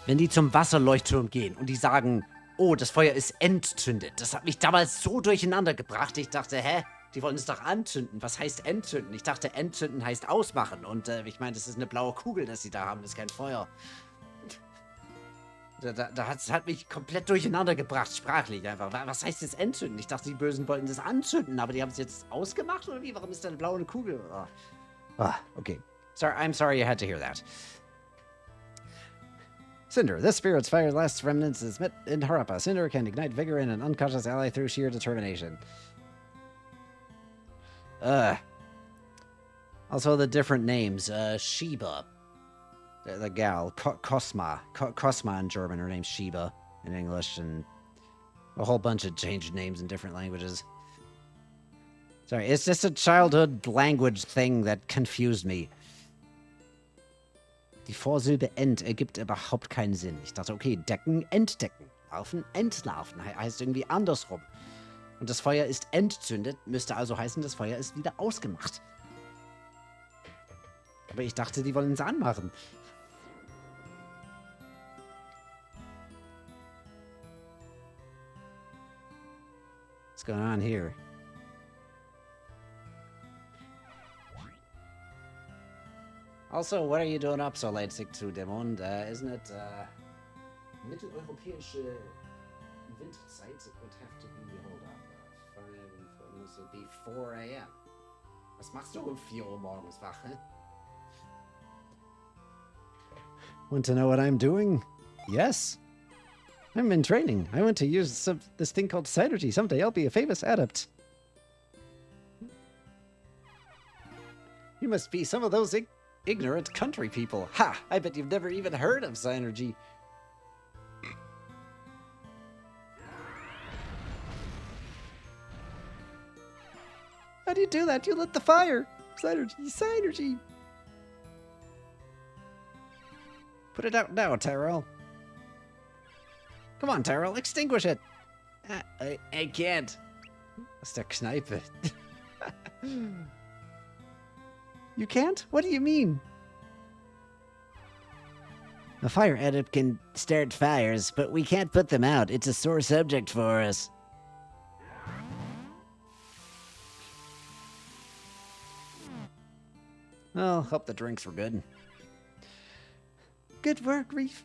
Wenn die zum Wasserleuchtturm gehen und die sagen, oh, das Feuer ist entzündet. Das hat mich damals so durcheinander gebracht. Ich dachte, hä? Die wollen es doch anzünden. Was heißt entzünden? Ich dachte, entzünden heißt ausmachen. Und ich meine, das ist eine blaue Kugel, das sie da haben. Das ist kein Feuer. Das hat mich komplett durcheinander gebracht, sprachlich einfach. Was heißt jetzt entzünden? Ich dachte, die Bösen wollten das anzünden, aber die haben es jetzt ausgemacht, oder wie? Warum ist da eine blaue Kugel? Okay. I'm sorry you had to hear that. Cinder. This spirit's fire's last remnants is met in Harappa. Cinder can ignite vigor in an unconscious ally through sheer determination. Also the different names. Sheba. The gal. Cosma. Cosma in German. Her name's Sheba in English. And a whole bunch of changed names in different languages. Sorry, it's just a childhood language thing that confused me. Die Vorsilbe Ent ergibt überhaupt keinen Sinn. Ich dachte, okay, decken, entdecken. Laufen, entlaufen. Heißt irgendwie andersrum. Und das Feuer ist entzündet, müsste also heißen, das Feuer ist wieder ausgemacht. Aber ich dachte, die wollen es anmachen. What's going on here? Also, what are you doing up so late, Sigtsu Demon? Isn't it, mitteleuropäische Winterzeit? It would have to be, hold up, this would be 4 a.m. Was machst du um 4 Uhr morgens wach, hä? Want to know what I'm doing? Yes. I'm in training. I want to use this thing called Synergy. Someday I'll be a famous adept. You must be some of those ignorant country people. Ha! I bet you've never even heard of Synergy. How do you do that? You lit the fire. Synergy, Synergy. Put it out now, Tyrell. Come on, Tyrell, extinguish it. I can't. That's der Kneipe. You can't? What do you mean? A fire adept can start fires, but we can't put them out. It's a sore subject for us. Well, hope the drinks were good. Good work, Reef.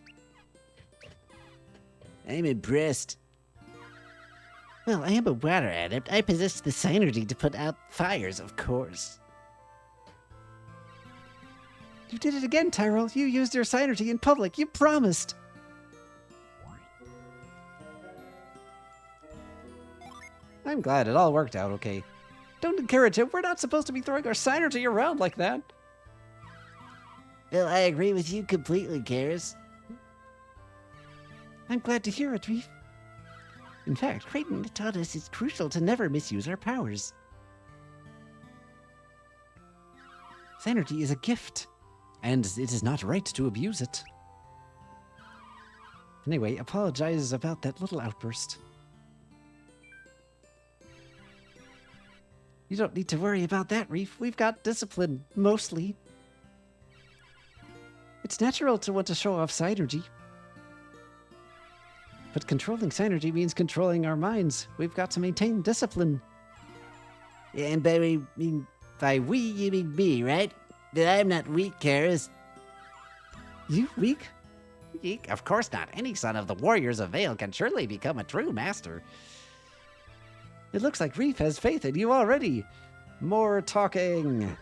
I'm impressed. Well, I am a water adept. I possess the synergy to put out fires, of course. You did it again, Tyrell. You used your synergy in public. You promised. I'm glad it all worked out okay. Don't encourage it. We're not supposed to be throwing our synergy around like that. Well, I agree with you completely, Karis. I'm glad to hear it, Reef. In fact, Creighton taught us it's crucial to never misuse our powers. Synergy is a gift, and it is not right to abuse it. Anyway, apologize about that little outburst. You don't need to worry about that, Reef. We've got discipline, mostly. It's natural to want to show off synergy. But controlling synergy means controlling our minds. We've got to maintain discipline. Yeah, and by we, you mean me, right? That I'm not weak, Karis. You weak? Weak? Of course not. Any son of the warriors of Vale can surely become a true master. It looks like Reef has faith in you already. More talking.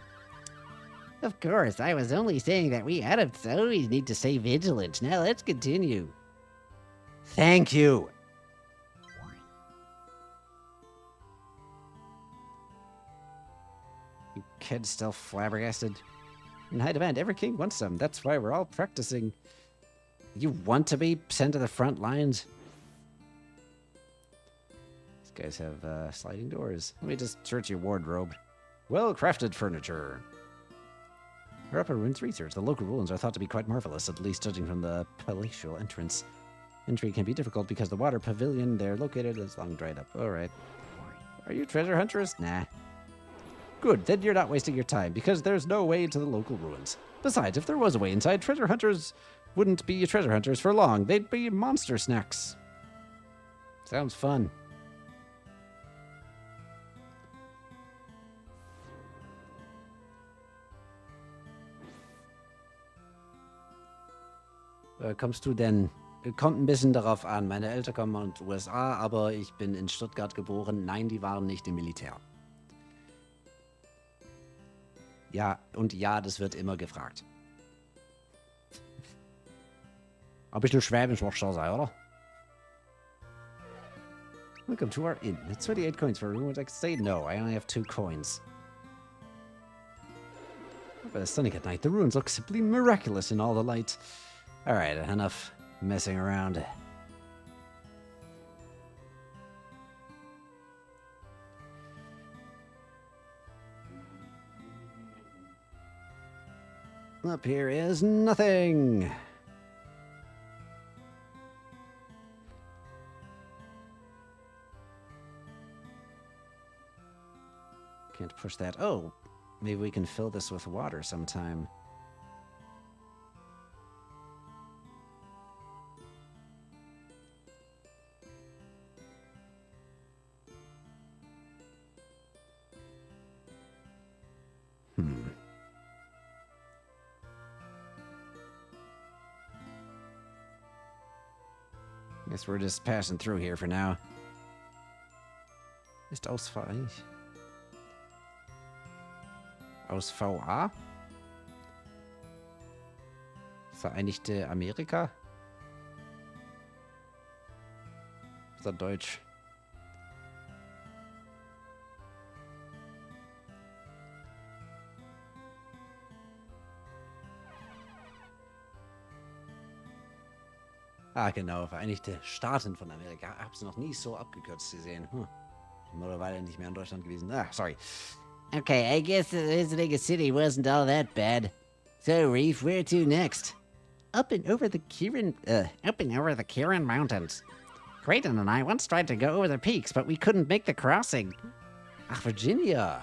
Of course, I was only saying that we adepts always need to stay vigilant. Now let's continue. Thank you. You kids still flabbergasted? In high demand, every king wants some. That's why we're all practicing. You want to be sent to the front lines? These guys have sliding doors. Let me just search your wardrobe. Well-crafted furniture. Our upper ruins research. The local ruins are thought to be quite marvelous, at least judging from the palatial entrance. Entry can be difficult because the water pavilion they're located is long dried up. Alright. Are you treasure hunters? Nah. Good, then you're not wasting your time, because there's no way to the local ruins. Besides, if there was a way inside, treasure hunters wouldn't be treasure hunters for long. They'd be monster snacks. Sounds fun. Kommst du denn? Kommt ein bisschen darauf an. Meine Eltern kommen aus den USA, aber ich bin in Stuttgart geboren. Nein, die waren nicht im Militär. Ja, und ja, das wird immer gefragt. Ein bisschen Schwäbisch muss schon sein, oder? Welcome to our inn. It's 28 coins for a room. Would I stay? No, I only have 2 coins. But it's stunning at night. The ruins look simply miraculous in all the light. Alright, enough messing around. Up here is nothing. Can't push that. Oh, maybe we can fill this with water sometime. Guess we're just passing through here for now. Ist aus VA? Vereinigte Amerika? Schweizerdeutsch. Ah, genau, Vereinigte Staaten von Amerika. Hab's noch nie so abgekürzt gesehen. Bin eine Weile nicht mehr in Deutschland gewesen. Ah, sorry. Okay, I guess visiting a city wasn't all that bad. So, Reef, where to next? Up and over the Kirin Mountains. Creighton and I once tried to go over the peaks, but we couldn't make the crossing. Ach, Virginia.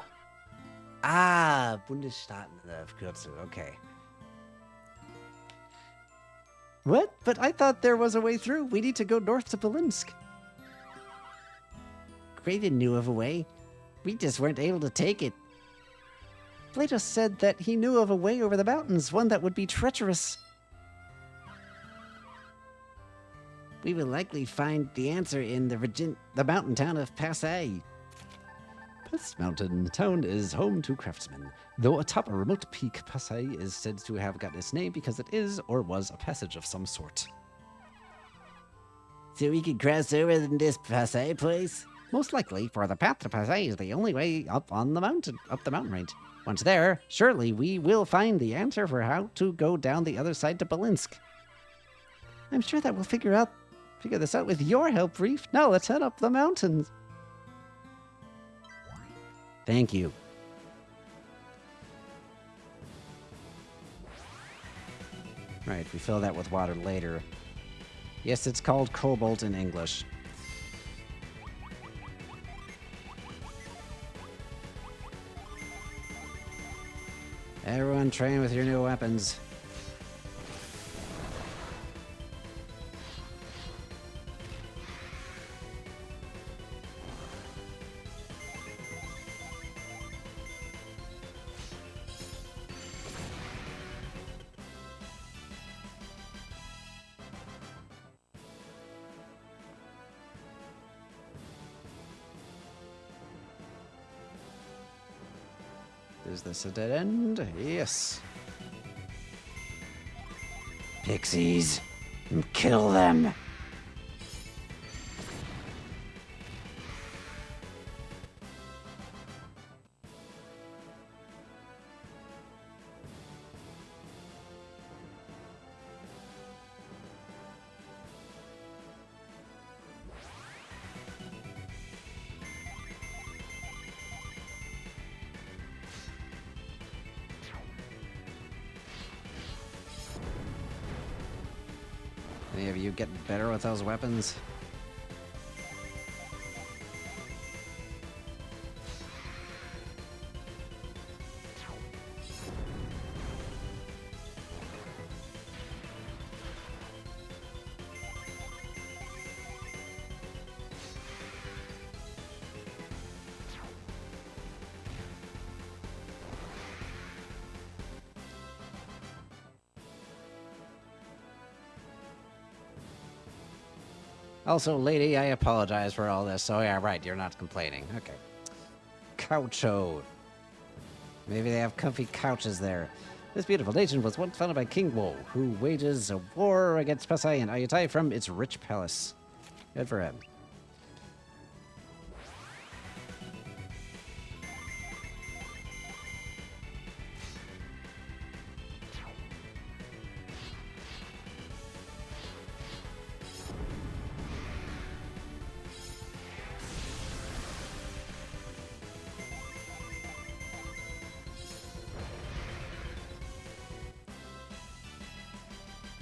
Ah, Bundesstaaten, Kürzel, okay. What? But I thought there was a way through. We need to go north to Belinsk. Creighton knew of a way. We just weren't able to take it. Plato said that he knew of a way over the mountains, one that would be treacherous. We will likely find the answer in the mountain town of Passai. This mountain town is home to craftsmen. Though atop a remote peak, Passai is said to have gotten its name because it is or was a passage of some sort. So we could cross over in this Passai place? Most likely, for the path to Passai is the only way up the mountain range. Once there, surely we will find the answer for how to go down the other side to Belinsk. I'm sure that we'll figure this out with your help, Reef. Now let's head up the mountains. Thank you. Right, we fill that with water later. Yes, it's called cobalt in English. Everyone train with your new weapons. Is this a dead end? Yes. Pixies, kill them. Any of you get better with those weapons? Also, lady, I apologize for all this. Oh, yeah, right, you're not complaining. Okay. Coucho. Maybe they have comfy couches there. This beautiful nation was once founded by King Wo, who wages a war against Pasai and Ayutthaya from its rich palace. Good for him.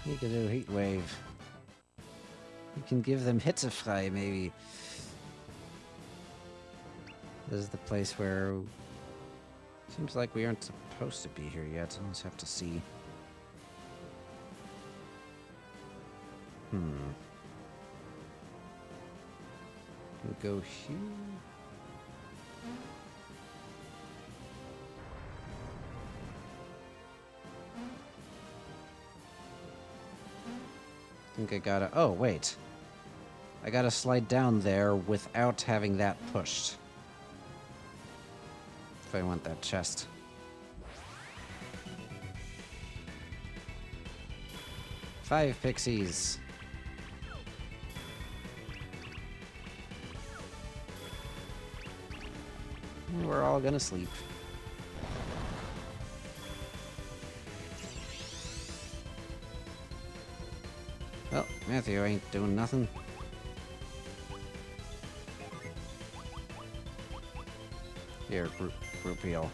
You can do Heat Wave. You can give them Hitzefrei, maybe. This is the place where... Seems like we aren't supposed to be here yet. I'll just have to see. We'll go here. I think I gotta... Oh, wait. I gotta slide down there without having that pushed. If I want that chest. Five pixies. we're all gonna sleep. Well, Matthew ain't doing nothing. Here, group heal.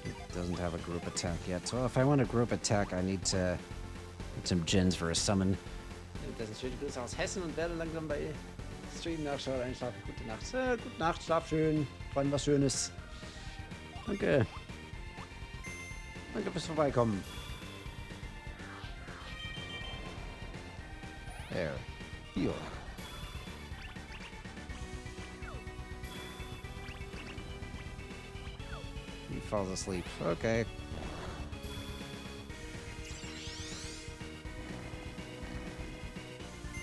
It doesn't have a group attack yet, so if I want a group attack, I need to get some gens for a summon. Das ist ein schönes Grüße aus Hessen und werde langsam bei Stream nachschauen, einschlafen. Gute Nacht. Gute Nacht, schlaf schön. Träum was Schönes. Danke. Danke fürs Vorbeikommen. There. Heal. He falls asleep. Okay.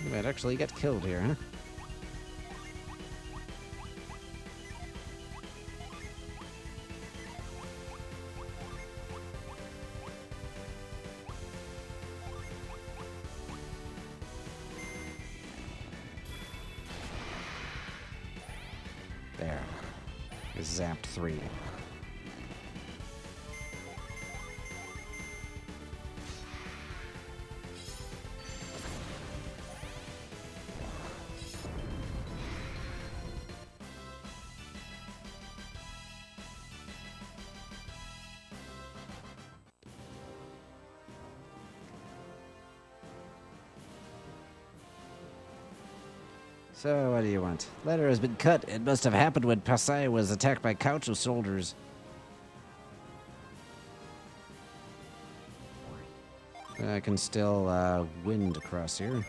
You might actually get killed here, huh? There. Zapped 3. So, what do you want? Letter has been cut. It must have happened when Pasai was attacked by Coucho soldiers. I can still wind across here.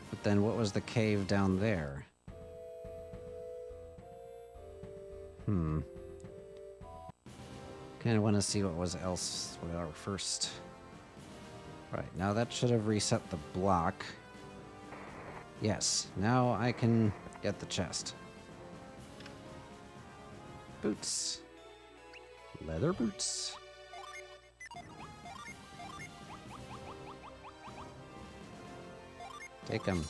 But then what was the cave down there? Kind of want to see what was elsewhere first. Right, now that should have reset the block. Yes, now I can get the chest. Boots. Leather boots. Take them.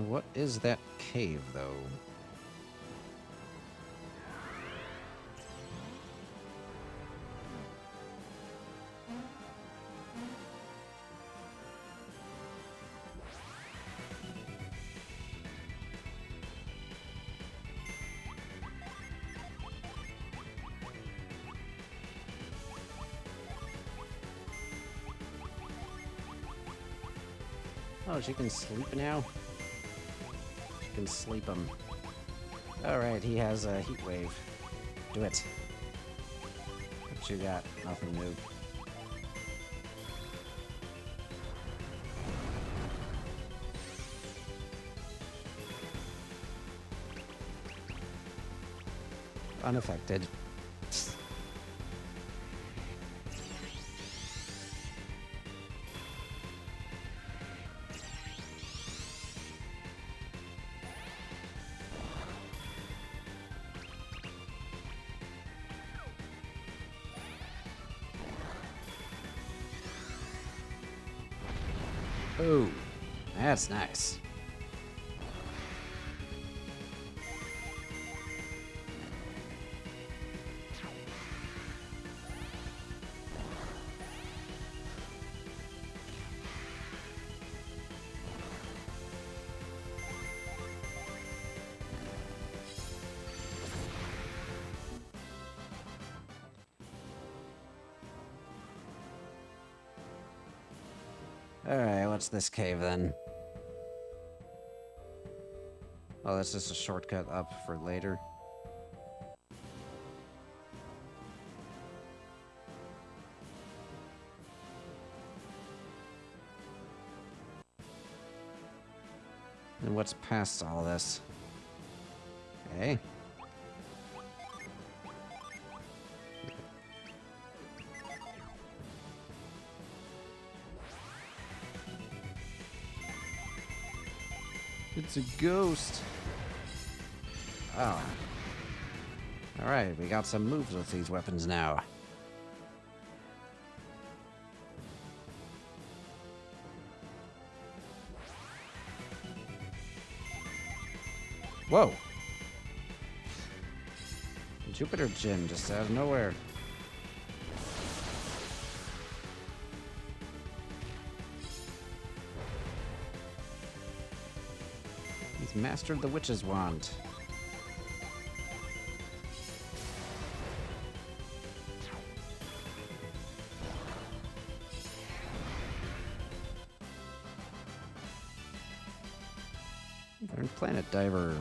What is that cave, though? Oh, she can sleep now? She can sleep him. Alright, he has a heat wave. Do it. What you got? Nothing new. Unaffected. Ooh, that's nice. Alright, what's this cave then? Oh, that's just a shortcut up for later. And what's past all this? Okay. It's a ghost. Oh. Alright, we got some moves with these weapons now. Whoa! Jupiter Gym just out of nowhere. He's mastered the witch's wand. Learn Planet Diver.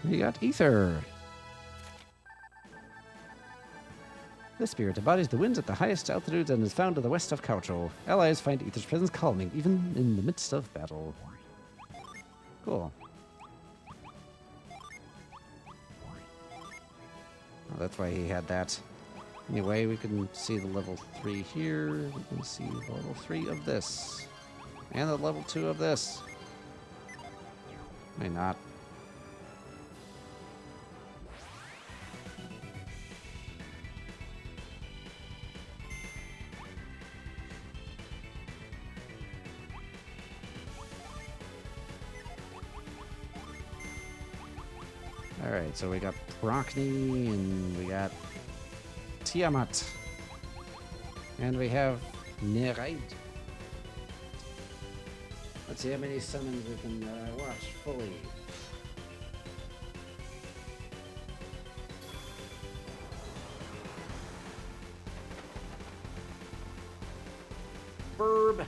We got Ether. This spirit embodies the winds at the highest altitudes and is found to the west of Caucho. Allies find Ether's presence calming, even in the midst of battle. Cool. Oh, that's why he had that. Anyway, we can see the level 3 here. We can see the level 3 of this. And the level 2 of this. May not. Alright, so we got Procne, and we got Tiamat. And we have Nereid. Let's see how many summons we can watch fully. Burb.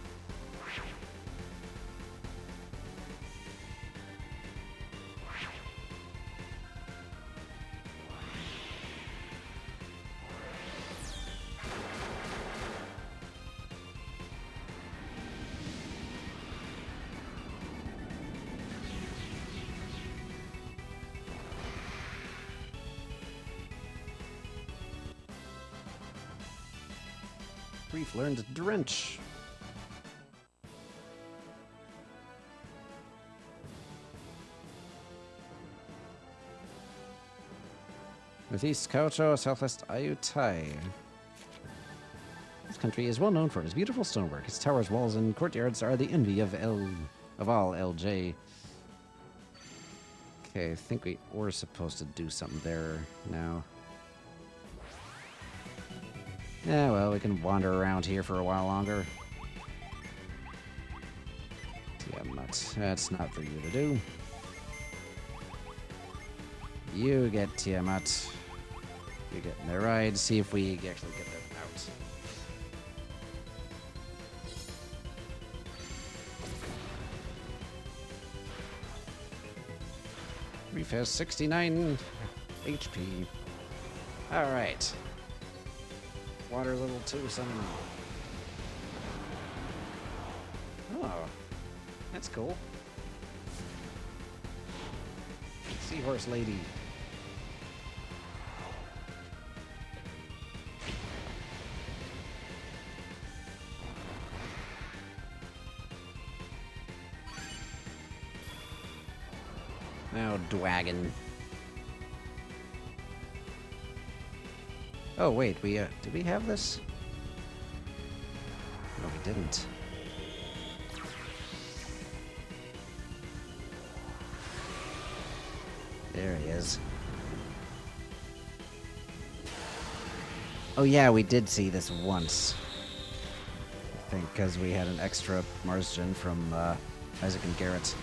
Brief learned Drench. Northeast Caucho, southwest Ayutthaya. This country is well known for its beautiful stonework. Its towers, walls, and courtyards are the envy of all LJ. Okay, I think we were supposed to do something there now. Yeah, well, we can wander around here for a while longer. Tiamat, that's not for you to do. You get Tiamat. You get Nereid. See if we actually get them out. Reef has 69 HP. Alright. Water level 2 summon. Oh, that's cool. Seahorse lady. Now, Dwagon. Oh wait, we did we have this? No, we didn't. There he is. Oh yeah, we did see this once. I think because we had an extra Mars Gen from Isaac and Garrett.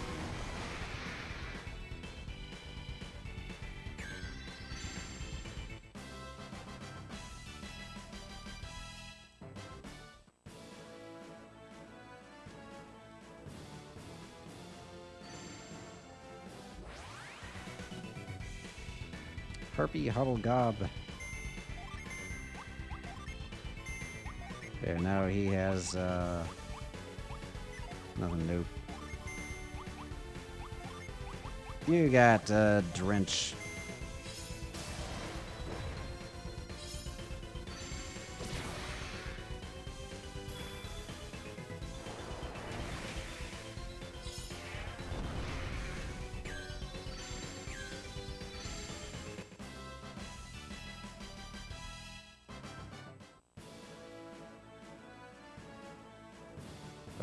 Harpy Huddle Gob. There, now he has nothing new. You got Drench.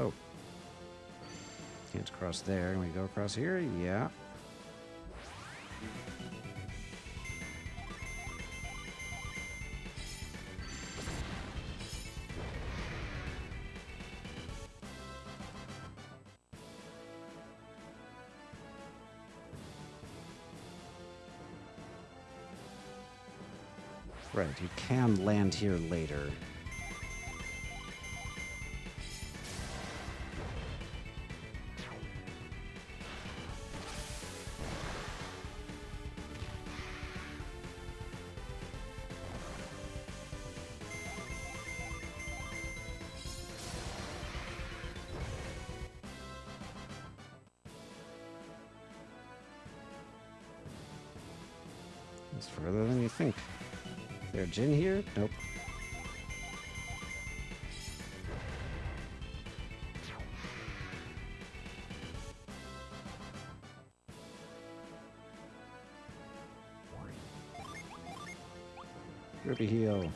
Oh. Can't cross there. Can we go across here? Yeah. Right, you can land here later. It's further than you think. Is there a gin here? Nope. Ruby Heel.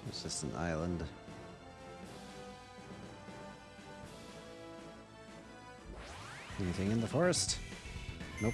It's just an island. Anything in the forest? Nope.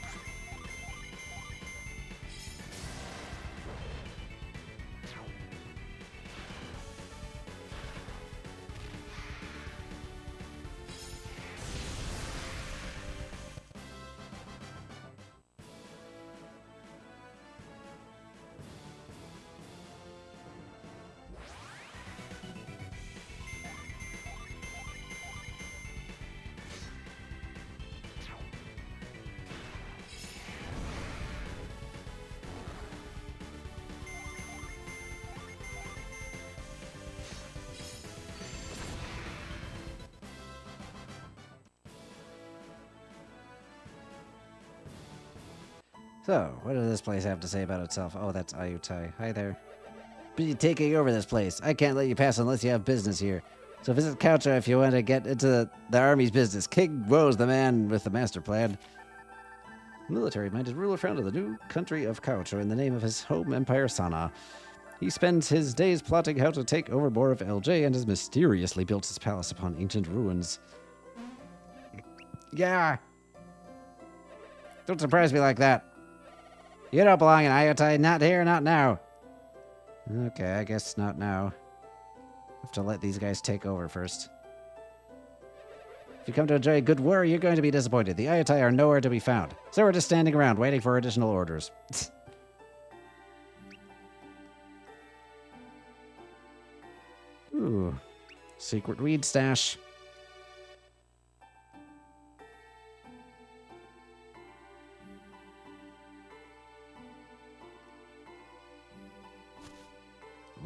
So, what does this place have to say about itself? Oh, that's Ayutai. Hi there. Be taking over this place. I can't let you pass unless you have business here. So visit Kaucha if you want to get into the army's business. King Woe's the man with the master plan. Military-minded ruler founded the new country of Kaucha in the name of his home empire, Sana. He spends his days plotting how to take over more of LJ and has mysteriously built his palace upon ancient ruins. Yeah. Don't surprise me like that. You don't belong in Ayutai. Not here, not now. Okay, I guess not now. Have to let these guys take over first. If you come to enjoy a good war, you're going to be disappointed. The Ayutai are nowhere to be found. So we're just standing around waiting for additional orders. Ooh. Secret weed stash.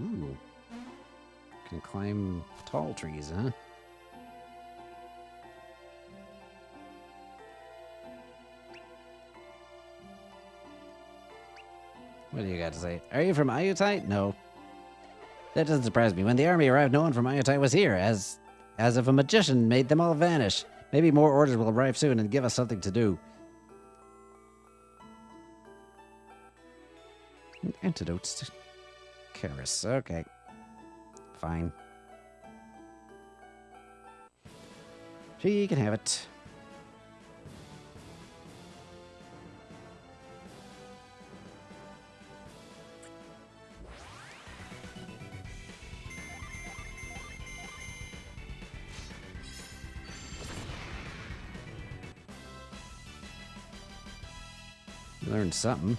Ooh. Can climb tall trees, huh? What do you got to say? Are you from Ayutai? No. That doesn't surprise me. When the army arrived, no one from Ayutai was here, as if a magician made them all vanish. Maybe more orders will arrive soon and give us something to do. Antidotes to Karis. Okay. Fine. She can have it. Learned something.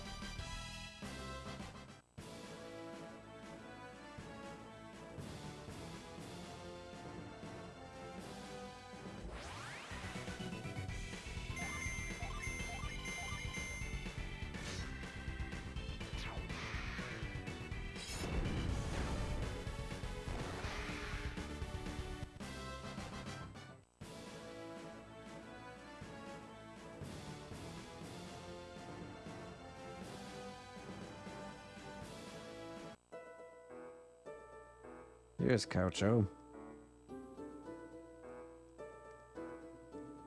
Here's Coucho.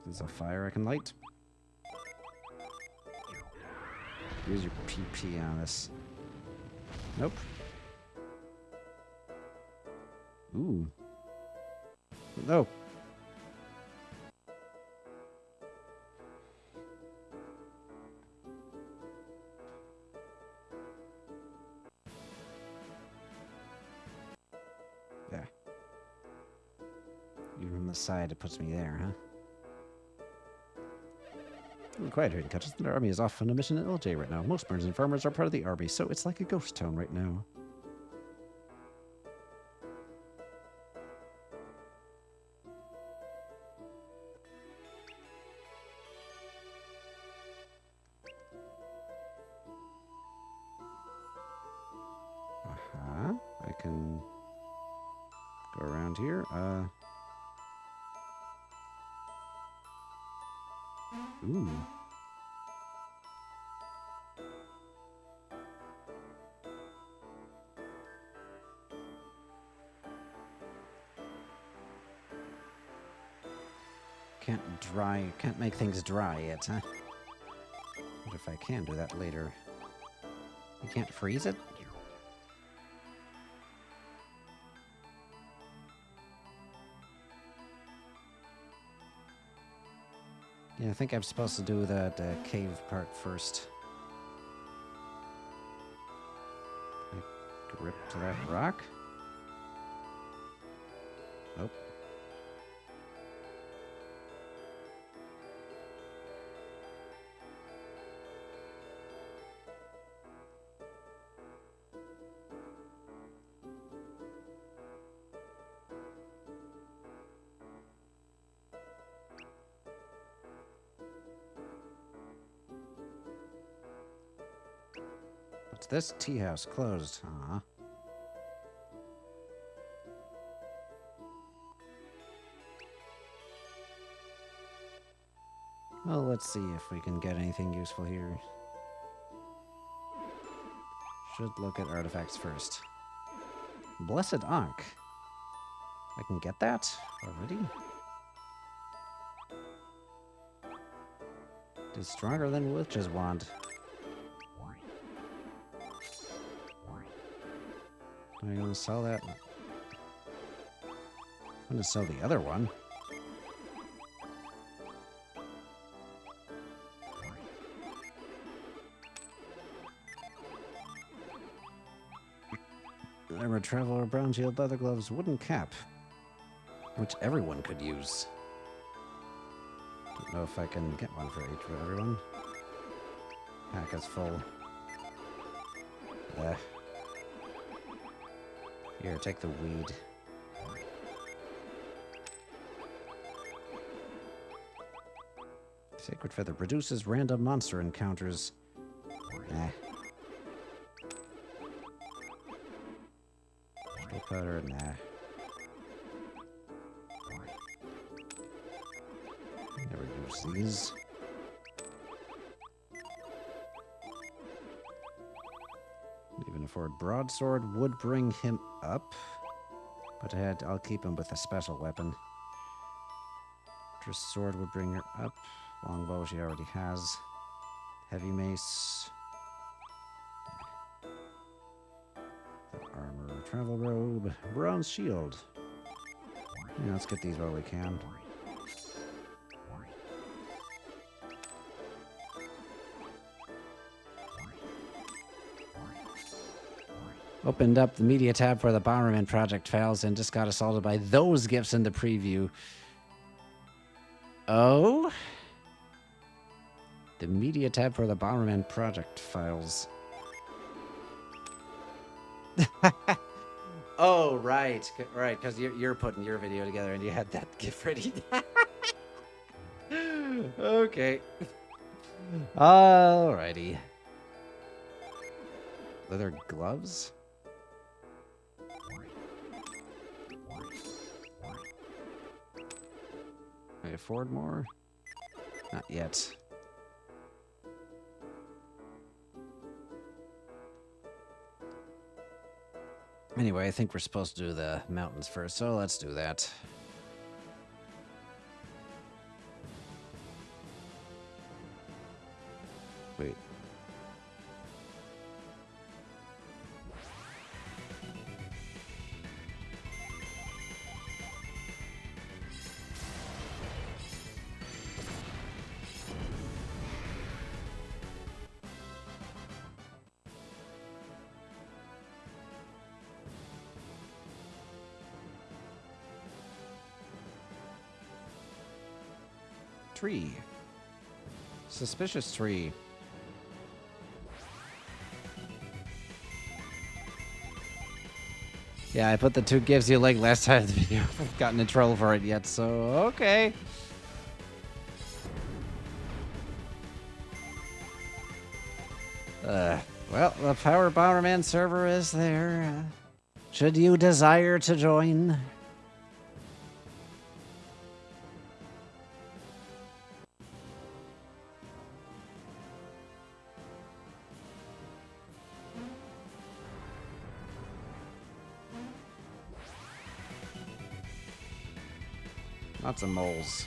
There's a fire I can light. Use your PP on this. Nope. Ooh. No. There. Even from the side, it puts me there, huh? Quiet here in Catches. The army is off on a mission at LJ right now. Most burns and farmers are part of the army, so it's like a ghost town right now. I can go around here. Ooh. Can't make things dry yet, huh? What if I can do that later? You can't freeze it? Yeah, I think I'm supposed to do that cave part first. I grip to that rock. Nope. What's this? Tea house closed. Aw. Well, let's see if we can get anything useful here. Should look at artifacts first. Blessed Ankh. I can get that already? It is stronger than Witch's Wand. Am I going to sell that? I'm going to sell the other one. Armored Traveler, Brown Shield, Leather Gloves, Wooden Cap. Which everyone could use. Don't know if I can get one for each of everyone. Pack is full. Here, take the weed. Sacred Feather produces random monster encounters. Steel powder, Never use these. Even afford broadsword would bring him up, but I'll keep him with a special weapon. Just sword would bring her up. Longbow she already has. Heavy mace. The armor, travel robe, bronze shield. Yeah, let's get these while we can. Opened up the media tab for the Bomberman Project files and just got assaulted by those gifts in the preview. Oh? The media tab for the Bomberman Project files. Oh, right. Right, because you're putting your video together and you had that gift ready. Okay. Alrighty. Leather gloves? Can I afford more? Not yet. Anyway, I think we're supposed to do the mountains first, so let's do that. Wait. Tree. Suspicious tree. Yeah, I put the 2 gives you like last time in the video. I haven't gotten in trouble for it yet, so okay. Well, the Power Bomberman server is there. Should you desire to join? Lots of moles.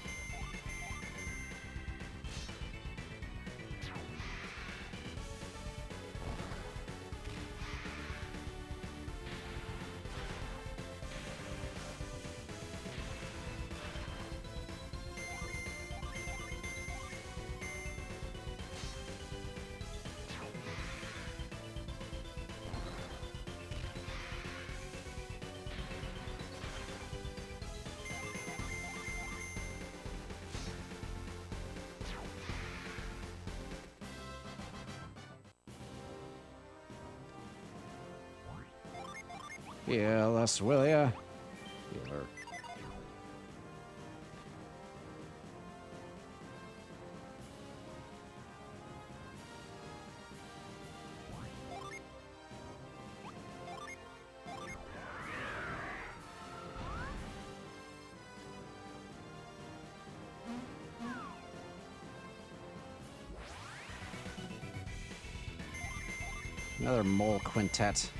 Heal us, will ya? Healer. Another mole quintet.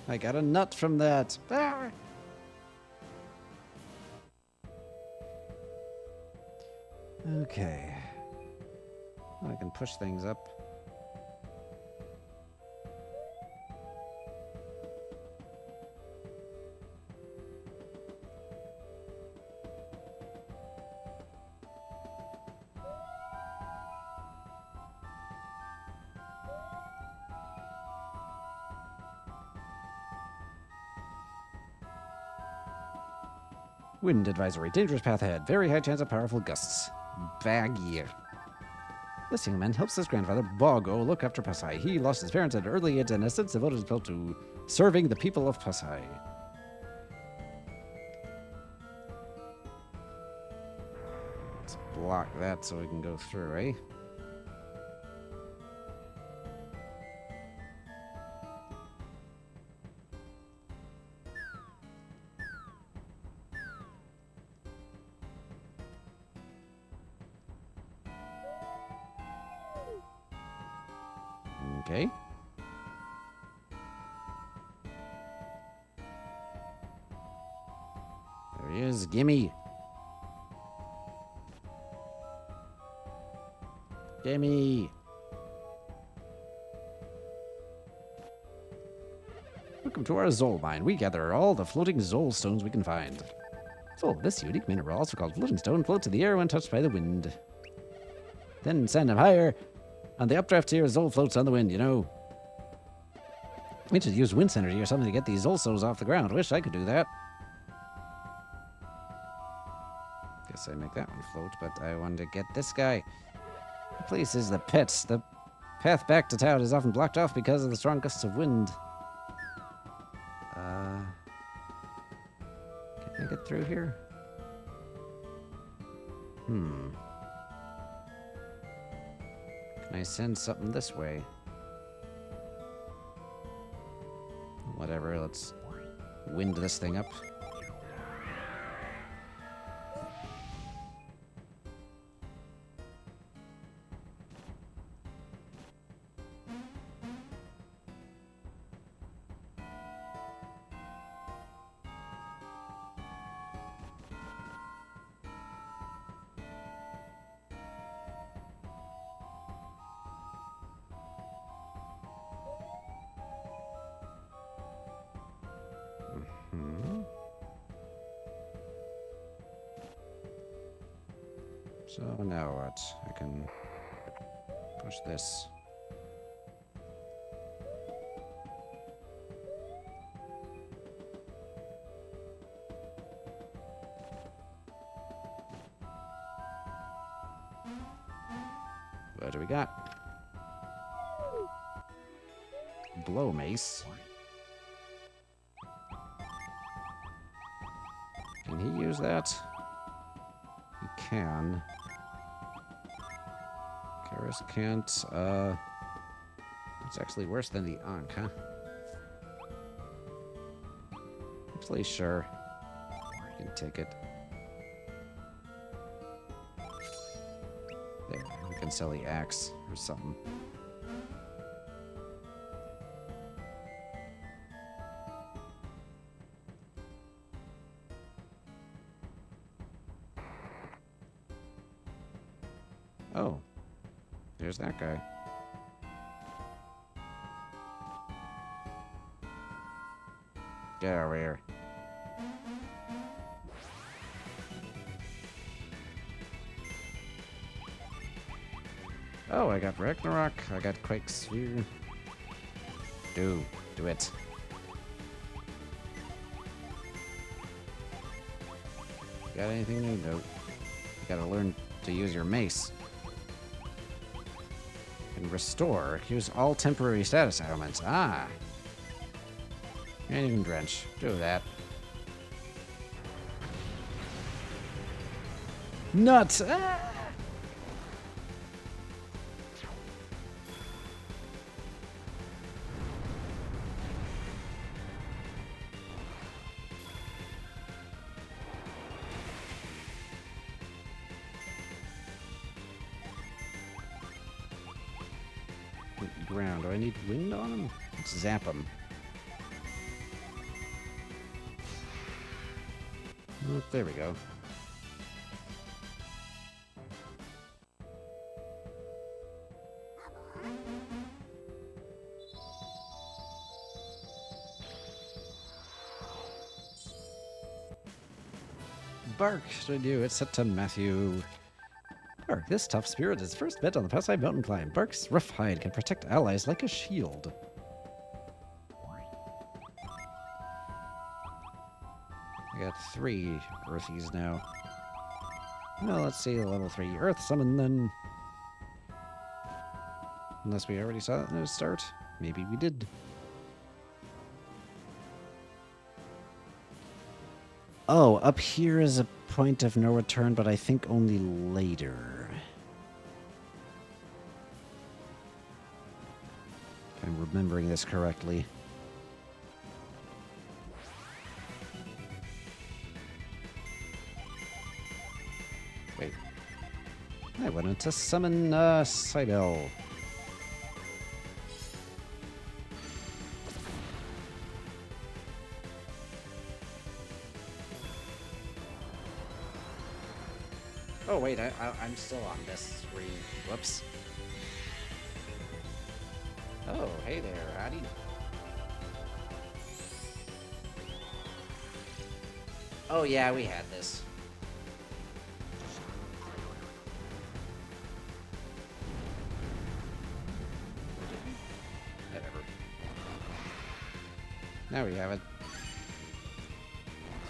I got a nut from that. Ah! Okay. I can push things up. Wind advisory. Dangerous path ahead. Very high chance of powerful gusts. Baggy. This young man helps his grandfather, Bogo, look after Pasai. He lost his parents at an early age and has since devoted himself to serving the people of Pasai. Let's block that so we can go through, eh? Okay. There he is. Gimme. Gimme. Welcome to our Zol mine. We gather all the floating Zol stones we can find. Zol, this unique mineral, also called floating stone, floats in the air when touched by the wind. Then send them higher. On the updraft here, Zol floats on the wind, you know. We should use wind energy or something to get these Zolsos off the ground. Wish I could do that. Guess I make that one float, but I wanted to get this guy. The place is the pits. The path back to town is often blocked off because of the strong gusts of wind. Can I get through here? Can I send something this way? Whatever, let's wind this thing up. So now what? I can push this. What do we got? Blow mace. Can he use that? He can. Karis can't, it's actually worse than the Ankh, huh? Actually, sure. I can take it. There, we can sell the axe or something. Oh. There's that guy. Get over here. Oh, I got Ragnarok. I got Quake Sphere. Do it. Got anything new? Nope. You gotta learn to use your mace. And restore. Use all temporary status elements. Ah. And you can drench. Do that. Nuts! Ah! Ground. Do I need wind on him? Let's zap him. Oh, there we go. Bark, should you? It's set to Matthew. Bark, this tough spirit is first met on the Passai mountain climb. Bark's rough hide can protect allies like a shield. I got 3 earthies now. Well, let's see, level 3 earth summon then. Unless we already saw that in the start. Maybe we did. Oh, up here is a point of no return, but I think only later. If I'm remembering this correctly. Wait. I wanted to summon Cybele. Oh wait, I'm still on this screen. Whoops. Oh, hey there, howdy. Oh yeah, we had this. Whatever. Now we have it.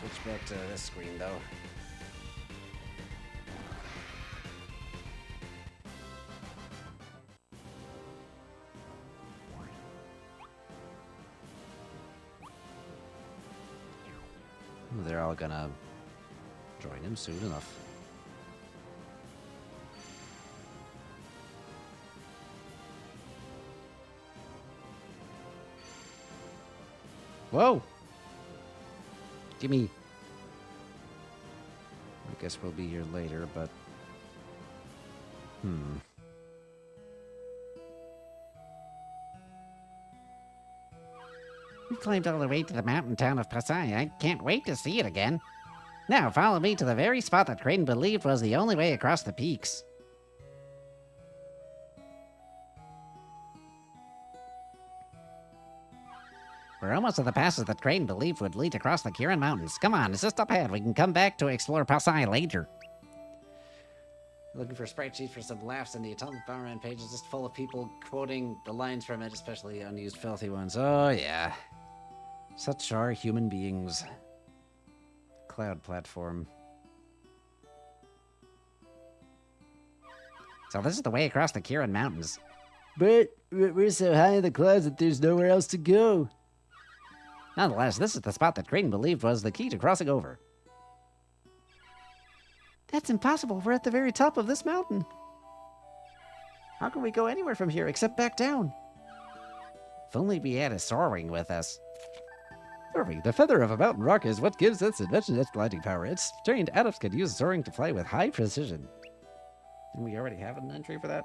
Switch back to this screen though. They're all gonna join him soon enough. Whoa! Gimme. I guess we'll be here later, but... We climbed all the way to the mountain town of Pasai. I can't wait to see it again. Now, follow me to the very spot that Kraden believed was the only way across the peaks. We're almost at the passes that Kraden believed would lead across the Kirin Mountains. Come on, it's just up ahead. We can come back to explore Pasai later. Looking for sprite sheets for some laughs, and the Atomic Bomberman page is just full of people quoting the lines from it, especially unused filthy ones. Oh, yeah. Such are human beings. Cloud platform. So this is the way across the Kirin Mountains. But we're so high in the clouds that there's nowhere else to go. Nonetheless, this is the spot that Kraden believed was the key to crossing over. That's impossible. We're at the very top of this mountain. How can we go anywhere from here except back down? If only we had a soaring with us. Soaring, the feather of a mountain rock, is what gives its invention its gliding power. Its trained adepts can use soaring to fly with high precision. And we already have an entry for that?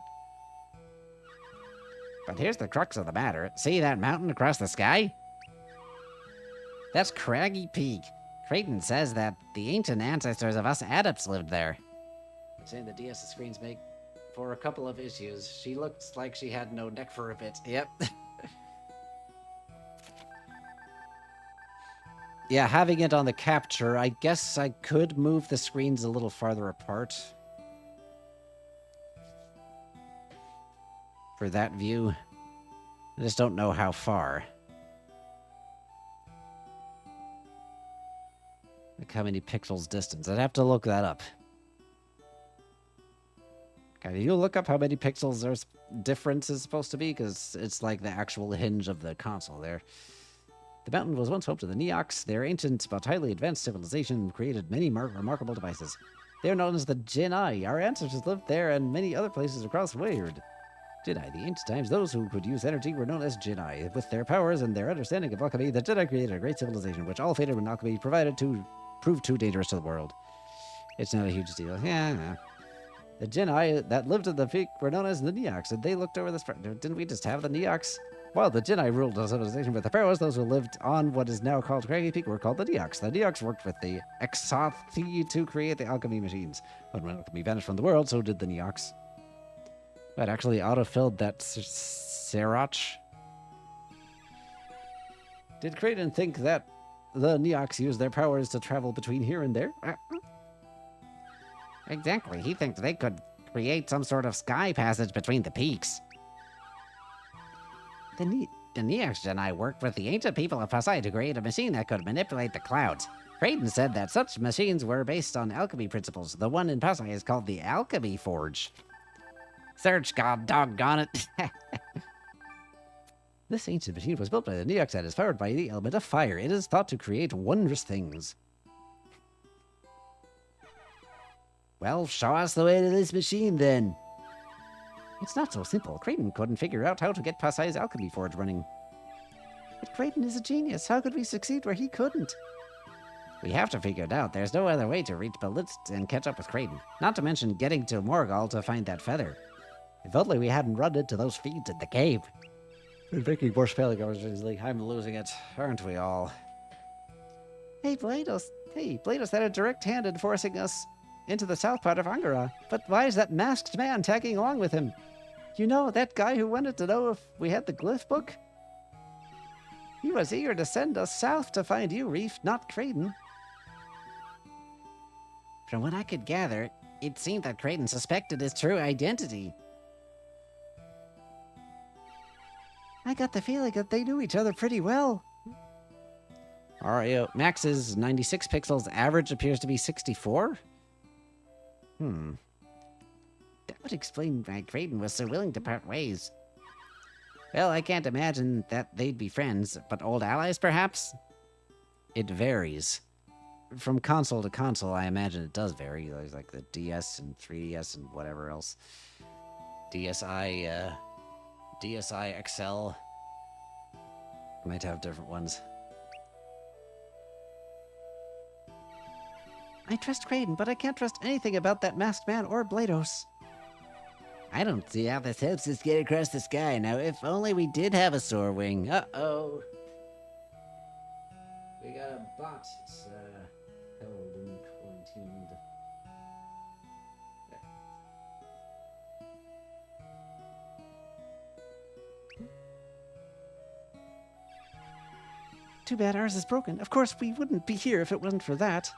But here's the crux of the matter. See that mountain across the sky? That's Craggy Peak. Kraden says that the ancient ancestors of us adepts lived there. I'm saying the DS screens make for a couple of issues. She looks like she had no neck for a bit. Yep. Yeah, having it on the capture, I guess I could move the screens a little farther apart. For that view. I just don't know how far. Like how many pixels distance? I'd have to look that up. Can you look up how many pixels there's difference is supposed to be? Because it's like the actual hinge of the console there. The mountain was once home to the Neox. Their ancient but highly advanced civilization created many remarkable devices. They are known as the Jinai. Our ancestors lived there and many other places across Weird. Jinai, the ancient times, those who could use energy were known as Jinai. With their powers and their understanding of alchemy, the Jinai created a great civilization, which all fated when alchemy provided to prove too dangerous to the world. It's not a huge deal. Yeah. The Jinai that lived in the peak were known as the Neox, and they looked over this... Didn't we just have the Neox? While the Jinai ruled the civilization with the pharaohs, those who lived on what is now called Craggy Peak were called the Neox. The Neox worked with the Exothi to create the alchemy machines. But when alchemy vanished from the world, so did the Neox. But actually autofilled that Sirach. Did Kraden think that the Neox used their powers to travel between here and there? Exactly. He thinks they could create some sort of sky passage between the peaks. The Neox Jinai worked with the ancient people of Pasai to create a machine that could manipulate the clouds. Kraden said that such machines were based on alchemy principles. The one in Pasai is called the Alchemy Forge. Search, god doggone it. This ancient machine was built by the Neox and is powered by the element of fire. It is thought to create wondrous things. Well, show us the way to this machine, then. It's not so simple. Kraden couldn't figure out how to get Pasai's alchemy forge running. But Kraden is a genius. How could we succeed where he couldn't? We have to figure it out. There's no other way to reach Belitz and catch up with Kraden. Not to mention getting to Morgul to find that feather. If only we hadn't run into those feeds in the cave. We're making more spelling errors easily. I'm losing it. Aren't we all? Hey, Blados. Blados had a direct hand in forcing us into the south part of Angara. But why is that masked man tagging along with him? You know, that guy who wanted to know if we had the glyph book? He was eager to send us south to find you, Reef, not Kraden. From what I could gather, it seemed that Kraden suspected his true identity. I got the feeling that they knew each other pretty well. Alright, max is 96 pixels, average appears to be 64? That would explain why Kraden was so willing to part ways. Well, I can't imagine that they'd be friends, but old allies, perhaps? It varies. From console to console, I imagine it does vary. There's like the DS and 3DS and whatever else. DSi XL might have different ones. I trust Kraden, but I can't trust anything about that masked man or Blados. I don't see how this helps us get across the sky. Now, if only we did have a Soar Wing. Uh-oh. We got a bot. It's, held and quarantined. Too bad ours is broken. Of course, we wouldn't be here if it wasn't for that.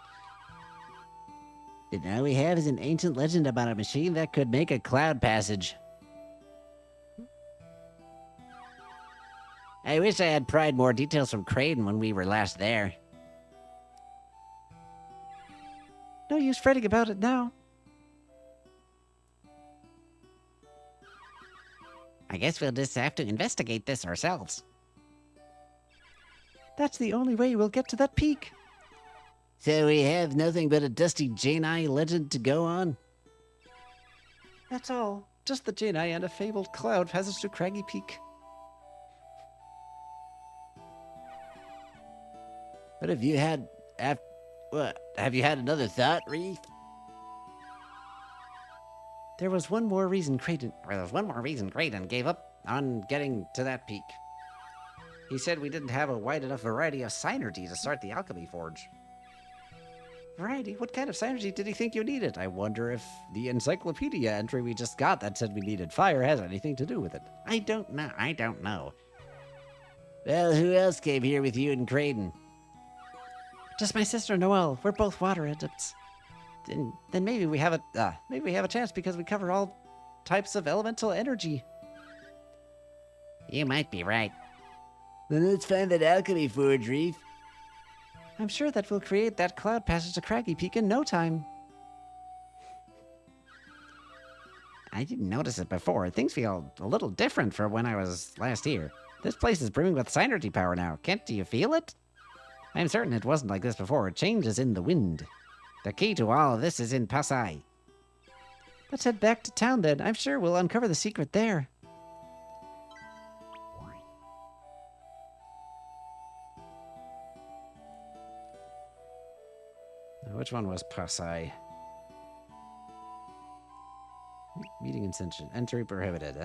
And all we have is an ancient legend about a machine that could make a cloud passage. I wish I had pried more details from Kraden when we were last there. No use fretting about it now. I guess we'll just have to investigate this ourselves. That's the only way we'll get to that peak. So we have nothing but a dusty Janai legend to go on? That's all. Just the Janai and a fabled cloud passage to Craggy Peak. What have you had what? Have you had another thought, Reef? There was one more reason Kraden gave up on getting to that peak. He said we didn't have a wide enough variety of synergy to start the Alchemy Forge. Variety? What kind of synergy did he think you needed? I wonder if the encyclopedia entry we just got that said we needed fire has anything to do with it. I don't know. Well, who else came here with you and Kraden? Just my sister Noelle. We're both water adepts. Then maybe we have a chance because we cover all types of elemental energy. You might be right. Then let's find that Alchemy Forge, Reef. I'm sure that we'll create that cloud passage to Craggy Peak in no time. I didn't notice it before. Things feel a little different from when I was last here. This place is brimming with synergy power now. Do you feel it? I'm certain it wasn't like this before. Change is in the wind. The key to all of this is in Pasai. Let's head back to town then. I'm sure we'll uncover the secret there. Which one was Pasai? Meeting intention. Entry prohibited.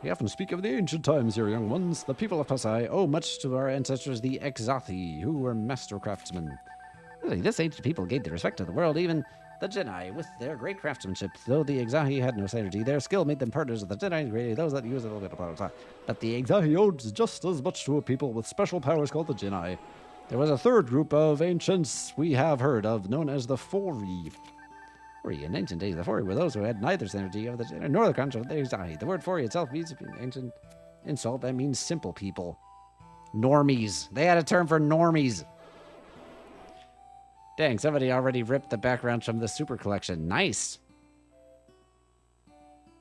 We often speak of the ancient times here, young ones. The people of Pasai owe much to our ancestors, the Exathi, who were master craftsmen. Really, this ancient people gave the respect of the world, even the Jedi, with their great craftsmanship. Though the Exahi had no synergy, their skill made them partners of the Jedi, creating those that use a little bit of power. But the Exahi owed just as much to a people with special powers called the Jedi. There was a third group of ancients we have heard of, known as the Fori. In ancient days, the Fori were those who had neither synergy of the Jedi nor the concept of the Exahi. The word Fori itself means an ancient insult that means simple people. Normies. They had a term for normies. Dang, somebody already ripped the backgrounds from the Super Collection. Nice.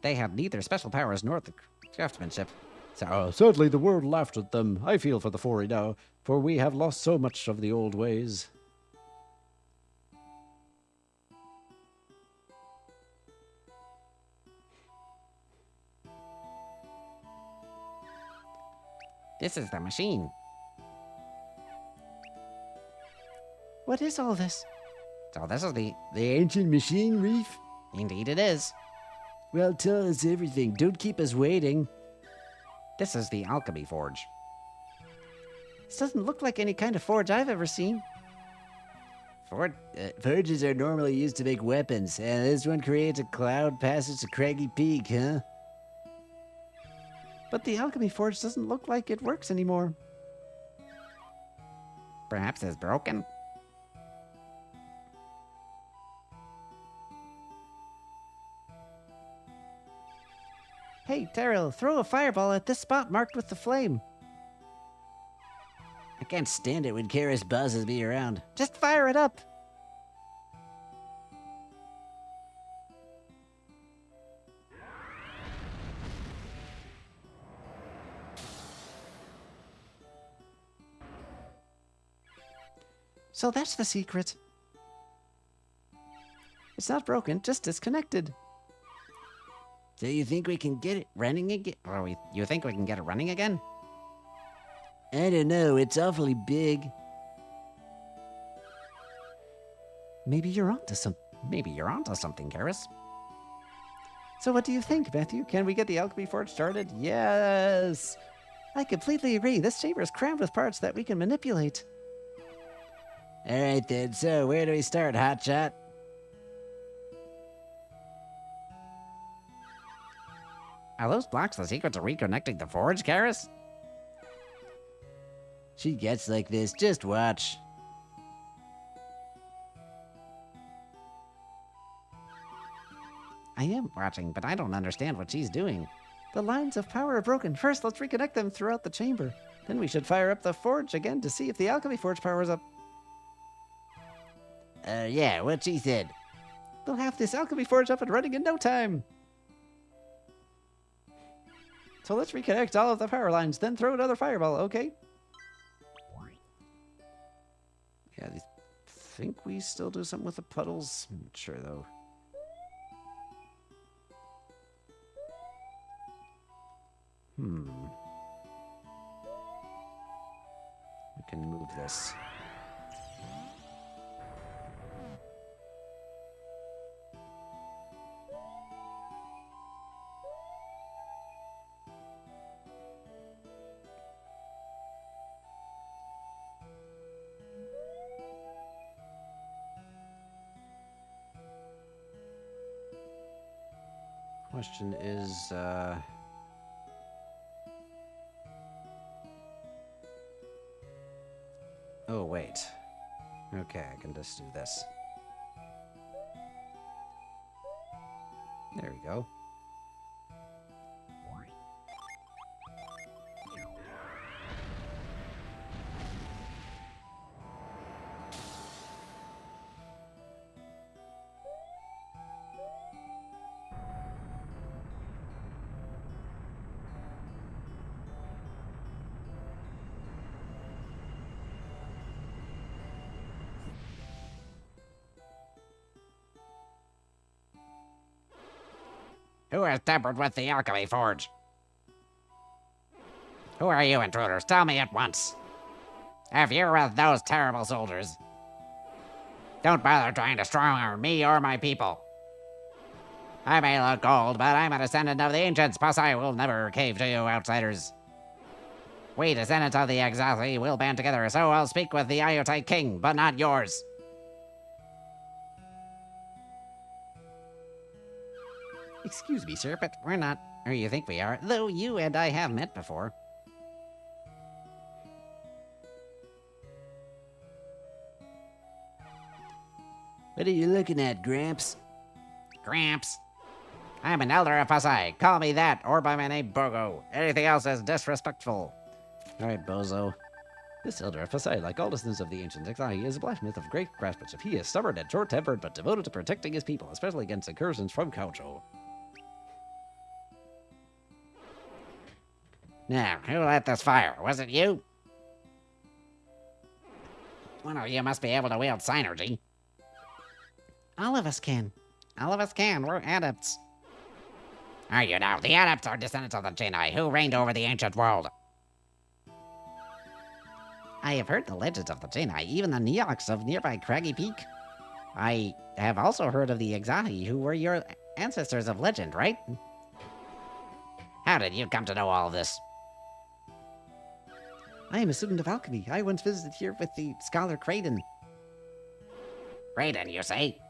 They had neither special powers nor the craftsmanship. So certainly the world laughed at them. I feel for the Fori now, for we have lost so much of the old ways. This is the machine. What is all this? So this is the ancient machine, Reef? Indeed it is. Well, tell us everything. Don't keep us waiting. This is the Alchemy Forge. This doesn't look like any kind of forge I've ever seen. Forges are normally used to make weapons, and this one creates a cloud passage to Craggy Peak, huh? But the Alchemy Forge doesn't look like it works anymore. Perhaps it's broken? Hey, Terrell, throw a fireball at this spot marked with the flame. I can't stand it when Karis buzzes me around. Just fire it up. So that's the secret. It's not broken, just disconnected. So you think we can get it running again? You think we can get it running again? I don't know, it's awfully big. Maybe you're onto something, Garrus. So what do you think, Matthew? Can we get the alchemy forge started? Yes! I completely agree. This chamber is crammed with parts that we can manipulate. Alright then, so where do we start, Hotshot? Are those blocks the secret to reconnecting the forge, Garrus? She gets like this, just watch. I am watching, but I don't understand what she's doing. The lines of power are broken. First, let's reconnect them throughout the chamber. Then we should fire up the forge again to see if the alchemy forge powers up. Yeah, what she said. We'll have this alchemy forge up and running in no time. So let's reconnect all of the power lines, then throw another fireball, okay? Yeah, I think we still do something with the puddles. I'm not sure, though. We can move this. Question is, oh, wait. Okay, I can just do this. There we go. Who has tampered with the alchemy forge? Who are you, intruders? Tell me at once. If you're with those terrible soldiers, don't bother trying to strong-arm me or my people. I may look old, but I'm a descendant of the ancients, plus I will never cave to you outsiders. We descendants of the Exathi will band together, so I'll speak with the Iotite king, but not yours. Excuse me, sir, but we're not, or you think we are, though you and I have met before. What are you looking at, Gramps? Gramps. I'm an elder of Fasai. Call me that, or by my name Bogo. Anything else is disrespectful. Alright, bozo. This elder of Fasai, like all descendants of the ancient Exai, is a blacksmith of great craftsmanship. He is stubborn and short-tempered, but devoted to protecting his people, especially against incursions from Kaucho. Now, who lit this fire? Was it you? One of you must be able to wield synergy. All of us can. All of us can. We're adepts. Are you now? The adepts are descendants of the Genii, who reigned over the ancient world. I have heard the legends of the Genii, even the Neox of nearby Craggy Peak. I have also heard of the Exahi, who were your ancestors of legend, right? How did you come to know all this? I am a student of alchemy. I once visited here with the scholar Kraden. Raiden, you say?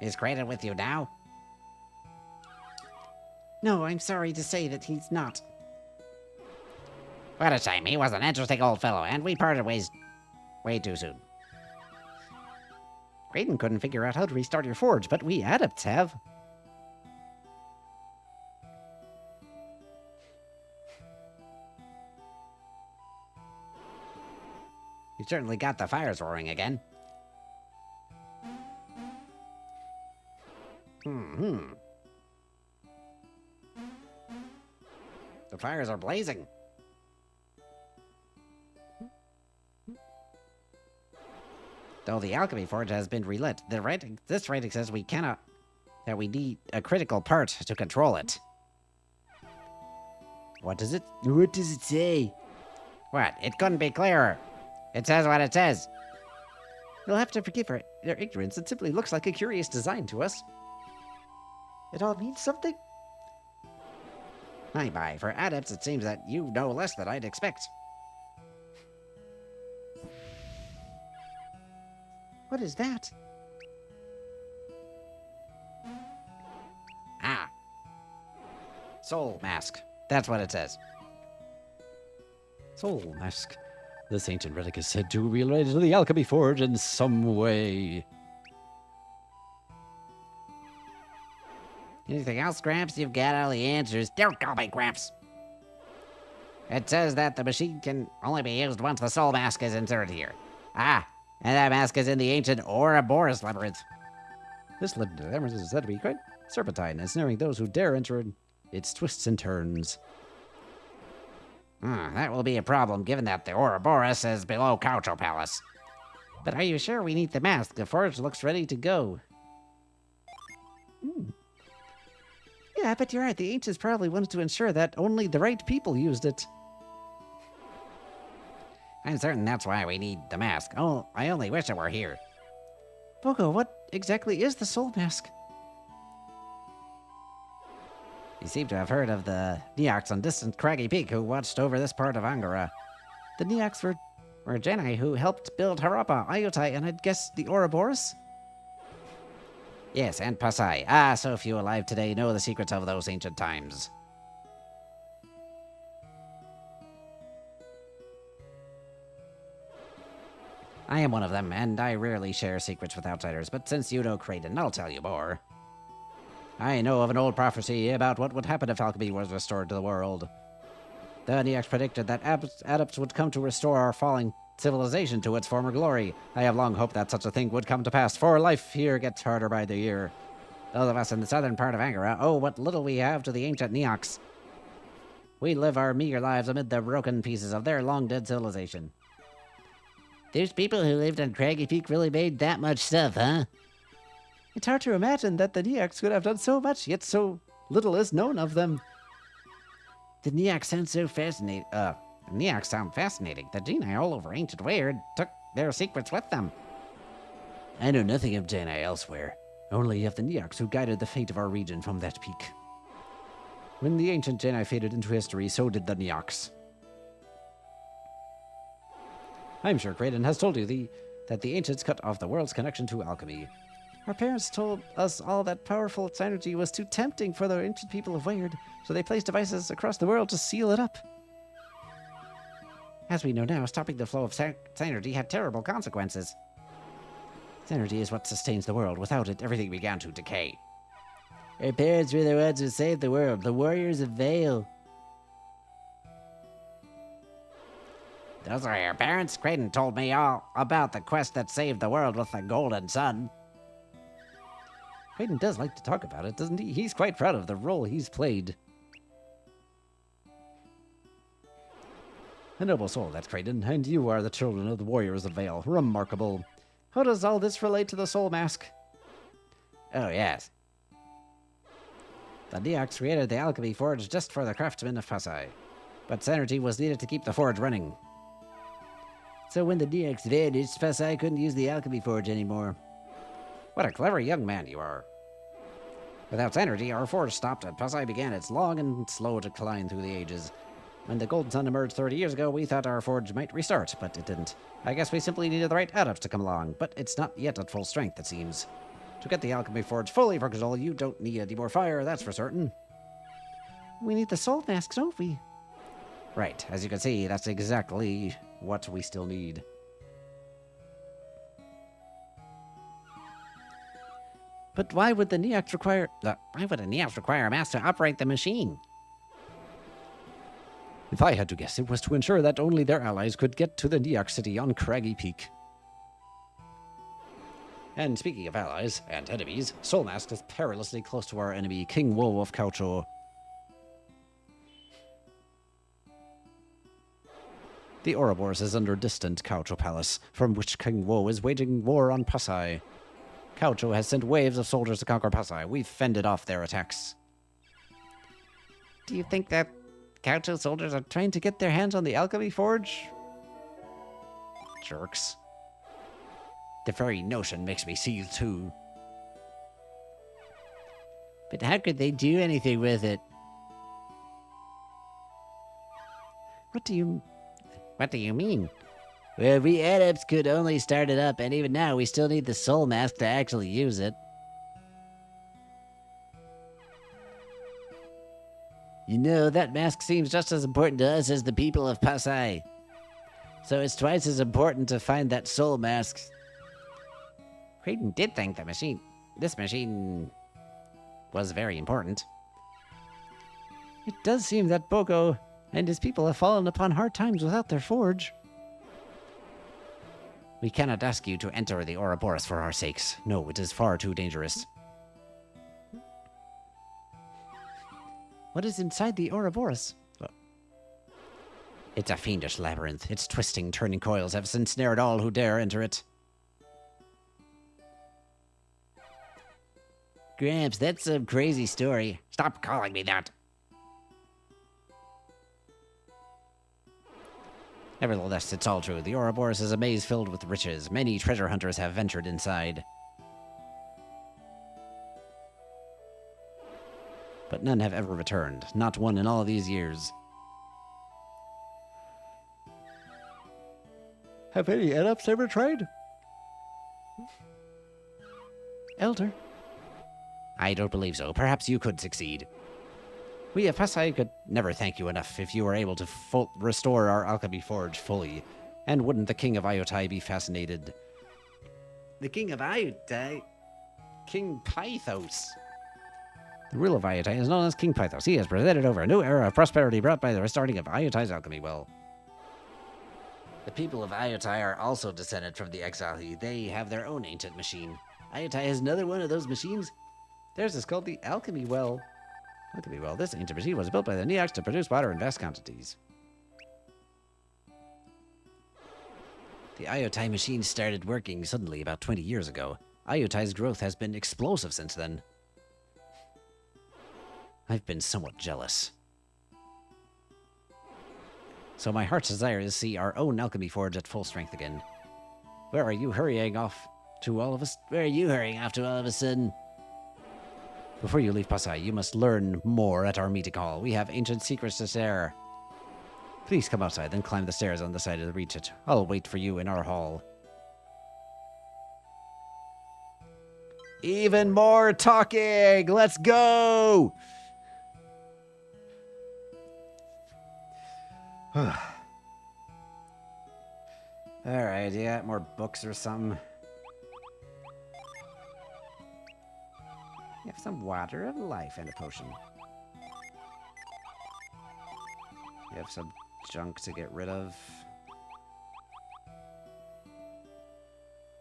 Is Kraden with you now? No, I'm sorry to say that he's not. What a shame. He was an interesting old fellow, and we parted ways way too soon. Kraden couldn't figure out how to restart your forge, but we adepts have. You certainly got the fires roaring again. The fires are blazing. Though the alchemy forge has been relit, this writing says we cannot, that we need a critical part to control it. What does it say? What? It couldn't be clearer. It says what it says. You'll have to forgive their ignorance. It simply looks like a curious design to us. It all means something? My, for adepts, it seems that you know less than I'd expect. What is that? Ah. Soul mask. That's what it says. Soul mask. This ancient relic is said to be related to the Alchemy Forge in some way. Anything else, Gramps? You've got all the answers. Don't call me Gramps. It says that the machine can only be used once the soul mask is inserted here. Ah, and that mask is in the ancient Ouroboros labyrinth. This labyrinth is said to be quite serpentine, ensnaring those who dare enter its twists and turns. That will be a problem, given that the Ouroboros is below Caucho Palace. But are you sure we need the mask? The forge looks ready to go. Yeah, but you're right. The ancients probably wanted to ensure that only the right people used it. I'm certain that's why we need the mask. Oh, I only wish it were here. Bogo, what exactly is the soul mask? You seem to have heard of the Neox on distant Craggy Peak who watched over this part of Angara. The Neox Were Jedi who helped build Harappa, Ayutai, and I'd guess the Ouroboros? Yes, and Pasai. Ah, so few alive today know the secrets of those ancient times. I am one of them, and I rarely share secrets with outsiders, but since you know Kraden, I'll tell you more. I know of an old prophecy about what would happen if alchemy was restored to the world. The Neox predicted that adepts would come to restore our falling civilization to its former glory. I have long hoped that such a thing would come to pass, for life here gets harder by the year. Those of us in the southern part of Angara owe what little we have to the ancient Neox. We live our meager lives amid the broken pieces of their long-dead civilization. Those people who lived on Craggy Peak really made that much stuff, huh? It's hard to imagine that the Neox could have done so much, yet so little is known of them. The Neox sound so fascinating. Neox sound fascinating. The Genii all over ancient Weird took their secrets with them. I know nothing of Genii elsewhere, only of the Neox who guided the fate of our region from that peak. When the ancient Genii faded into history, so did the Neox. I'm sure Kraden has told you that the ancients cut off the world's connection to alchemy. Our parents told us all that powerful synergy was too tempting for the ancient people of Weird, so they placed devices across the world to seal it up. As we know now, stopping the flow of synergy had terrible consequences. Synergy is what sustains the world. Without it, everything began to decay. Our parents were the ones who saved the world, the warriors of Vale. Those are your parents? Kraden told me all about the quest that saved the world with the Golden Sun. Kraden does like to talk about it, doesn't he? He's quite proud of the role he's played. A noble soul, that Kraden, and you are the children of the warriors of Vale. Remarkable. How does all this relate to the soul mask? Oh, yes. The Neox created the alchemy forge just for the craftsmen of Pasai, but synergy was needed to keep the forge running. So when the Neox vanished, Pasai couldn't use the alchemy forge anymore. What a clever young man you are. Without synergy, our forge stopped and Pasai began its long and slow decline through the ages. When the Golden Sun emerged 30 years ago, we thought our forge might restart, but it didn't. I guess we simply needed the right adepts to come along, but it's not yet at full strength, it seems. To get the alchemy forge fully functional, you don't need any more fire, that's for certain. We need the soul mask, don't we? Right, as you can see, that's exactly what we still need. But why would the Neox require... Why would a Neox require a mask to operate the machine? If I had to guess, it was to ensure that only their allies could get to the Neox city on Craggy Peak. And speaking of allies and enemies, Soul Mask is perilously close to our enemy, King Woe of Caucho. The Ouroboros is under distant Caucho Palace, from which King Woe is waging war on Pasai. Caucho has sent waves of soldiers to conquer Pasai. We've fended off their attacks. Do you think that Caucho soldiers are Trying to get their hands on the alchemy forge? Jerks. The very notion makes me seethe too. But how could they do anything with it? What do you mean? Well, we adepts could only start it up, and even now we still need the soul mask to actually use it. You know, that mask seems just as important to us as the people of Pasai. So it's twice as important to find that soul mask. Creighton did think this machine was very important. It does seem that Boko and his people have fallen upon hard times without their forge. We cannot ask you to enter the Ouroboros for our sakes. No, it is far too dangerous. What is inside the Ouroboros? It's a fiendish labyrinth. Its twisting, turning coils have ensnared all who dare enter it. Gramps, that's a crazy story. Stop calling me that. Nevertheless, it's all true. The Ouroboros is a maze filled with riches. Many treasure hunters have ventured inside. But none have ever returned. Not one in all these years. Have any adepts ever tried? Elder? I don't believe so. Perhaps you could succeed. We of Pasai could never thank you enough if you were able to restore our alchemy forge fully. And wouldn't the King of Iotai be fascinated? The King of Iotai? King Pythos. The ruler of Iotai is known as King Pythos. He has presided over a new era of prosperity brought by the restoring of Iotai's alchemy well. The people of Iotai are also descended from the Exali. They have their own ancient machine. Iotai has another one of those machines. Theirs is called the Alchemy Well. Alchemy Well. This ancient machine was built by the Neox to produce water in vast quantities. The Iotai machine started working suddenly about 20 years ago. Iotai's growth has been explosive since then. I've been somewhat jealous. So my heart's desire is to see our own alchemy forge at full strength again. Where are you hurrying off to all of us? Where are you hurrying off to all of a sudden? Before you leave Pasai, you must learn more at our meeting hall. We have ancient secrets to share. Please come outside, then climb the stairs on the side of the reach it. I'll wait for you in our hall. Even more talking! Let's go! Alright, you got more books or something? You have some water of life and a potion. You have some junk to get rid of.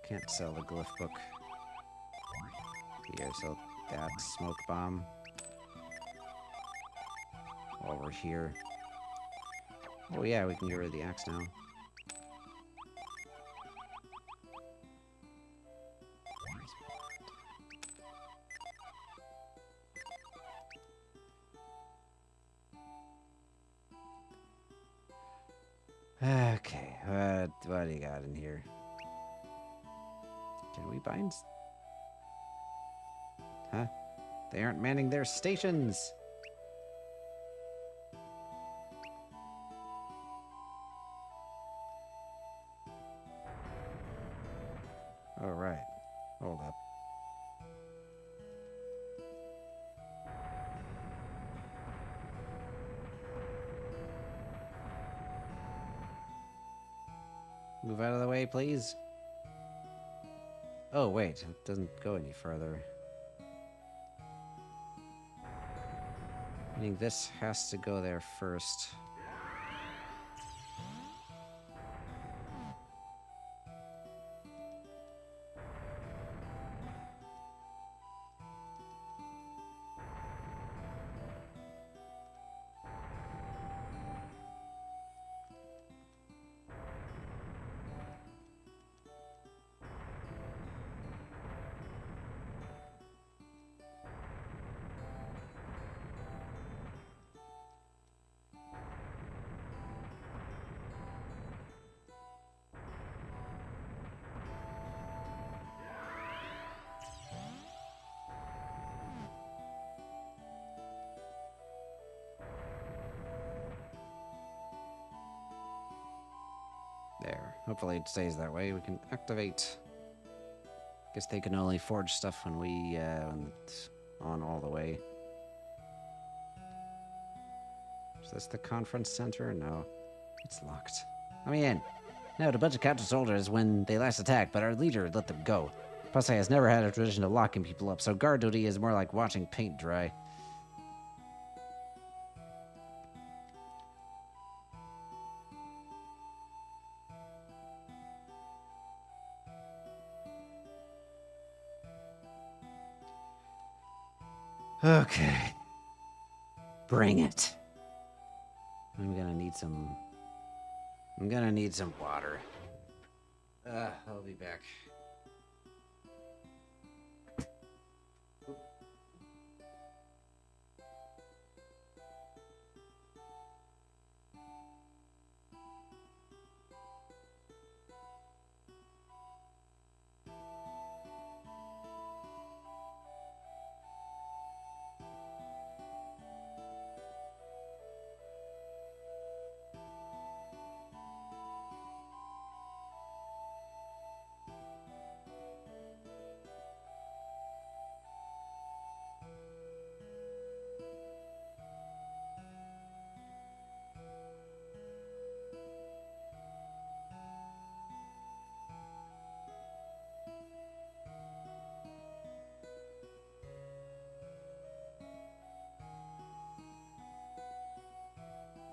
Can't sell the glyph book. Here, so that smoke bomb. While we're here. Oh yeah, we can get rid of the axe now. Okay, what do you got in here? Can we bind? Huh? They aren't manning their stations! Alright, hold up. Move out of the way, please. Oh, wait. It doesn't go any further. Meaning this has to go there first. There. Hopefully it stays that way. We can activate. Guess they can only forge stuff when when it's on all the way. Is this the conference center? No. It's locked. Let me in. Now, a bunch of counter soldiers when they last attacked, but our leader let them go. Plus, I has never had a tradition of locking people up, so guard duty is more like watching paint dry. Okay. Bring it. I'm gonna need some water. I'll be back.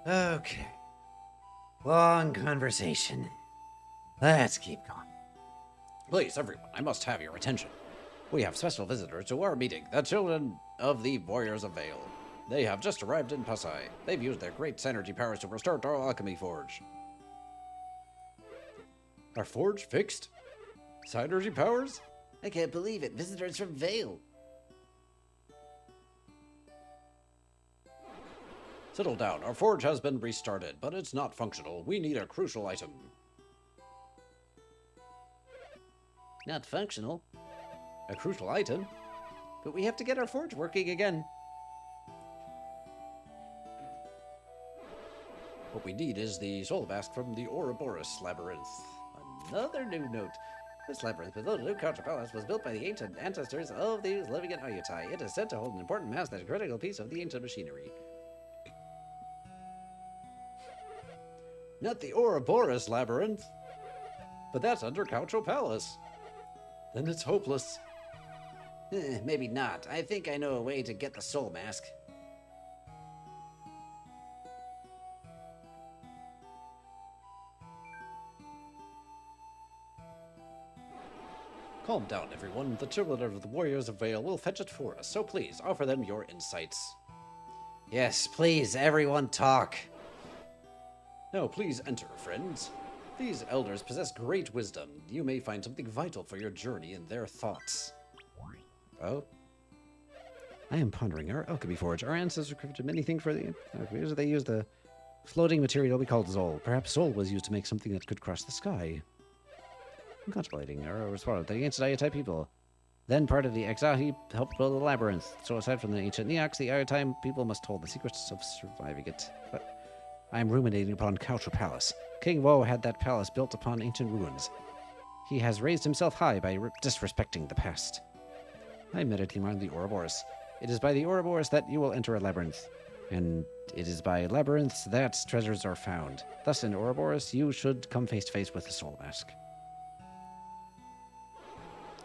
Okay. Long conversation. Let's keep going. Please, everyone, I must have your attention. We have special visitors to our meeting, the children of the Warriors of Vale. They have just arrived in Pasai. They've used their great synergy powers to restore our alchemy forge. Our forge fixed? Synergy powers? I can't believe it. Visitors from Vale. Settle down. Our forge has been restarted, but it's not functional. We need a crucial item. Not functional. A crucial item? But we have to get our forge working again. What we need is the soul mask from the Ouroboros Labyrinth. Another new note. This labyrinth with the Couch Palace was built by the ancient ancestors of these living in Ayutai. It is said to hold an important mask that is a critical piece of the ancient machinery. Not the Ouroboros Labyrinth, but that's under Coucho Palace. Then it's hopeless. Maybe not. I think I know a way to get the soul mask. Calm down, everyone. The children of the Warriors of Vale will fetch it for us, so please offer them your insights. Yes, please, everyone talk. Now, please enter, friends. These elders possess great wisdom. You may find something vital for your journey in their thoughts. Oh? I am pondering our alchemy forge. Our ancestors crafted many things for the alchemy. They used a floating material we called Zol. Perhaps Zol was used to make something that could cross the sky. I'm contemplating our response. The ancient Ayatai people. Then part of the Exahi helped build the labyrinth. So aside from the ancient Neox, the Ayatai people must hold the secrets of surviving it. But I am ruminating upon Coucher Palace. King Woe had that palace built upon ancient ruins. He has raised himself high by disrespecting the past. I am meditating on the Ouroboros. It is by the Ouroboros that you will enter a labyrinth. And it is by labyrinths that treasures are found. Thus in Ouroboros, you should come face to face with the soul mask.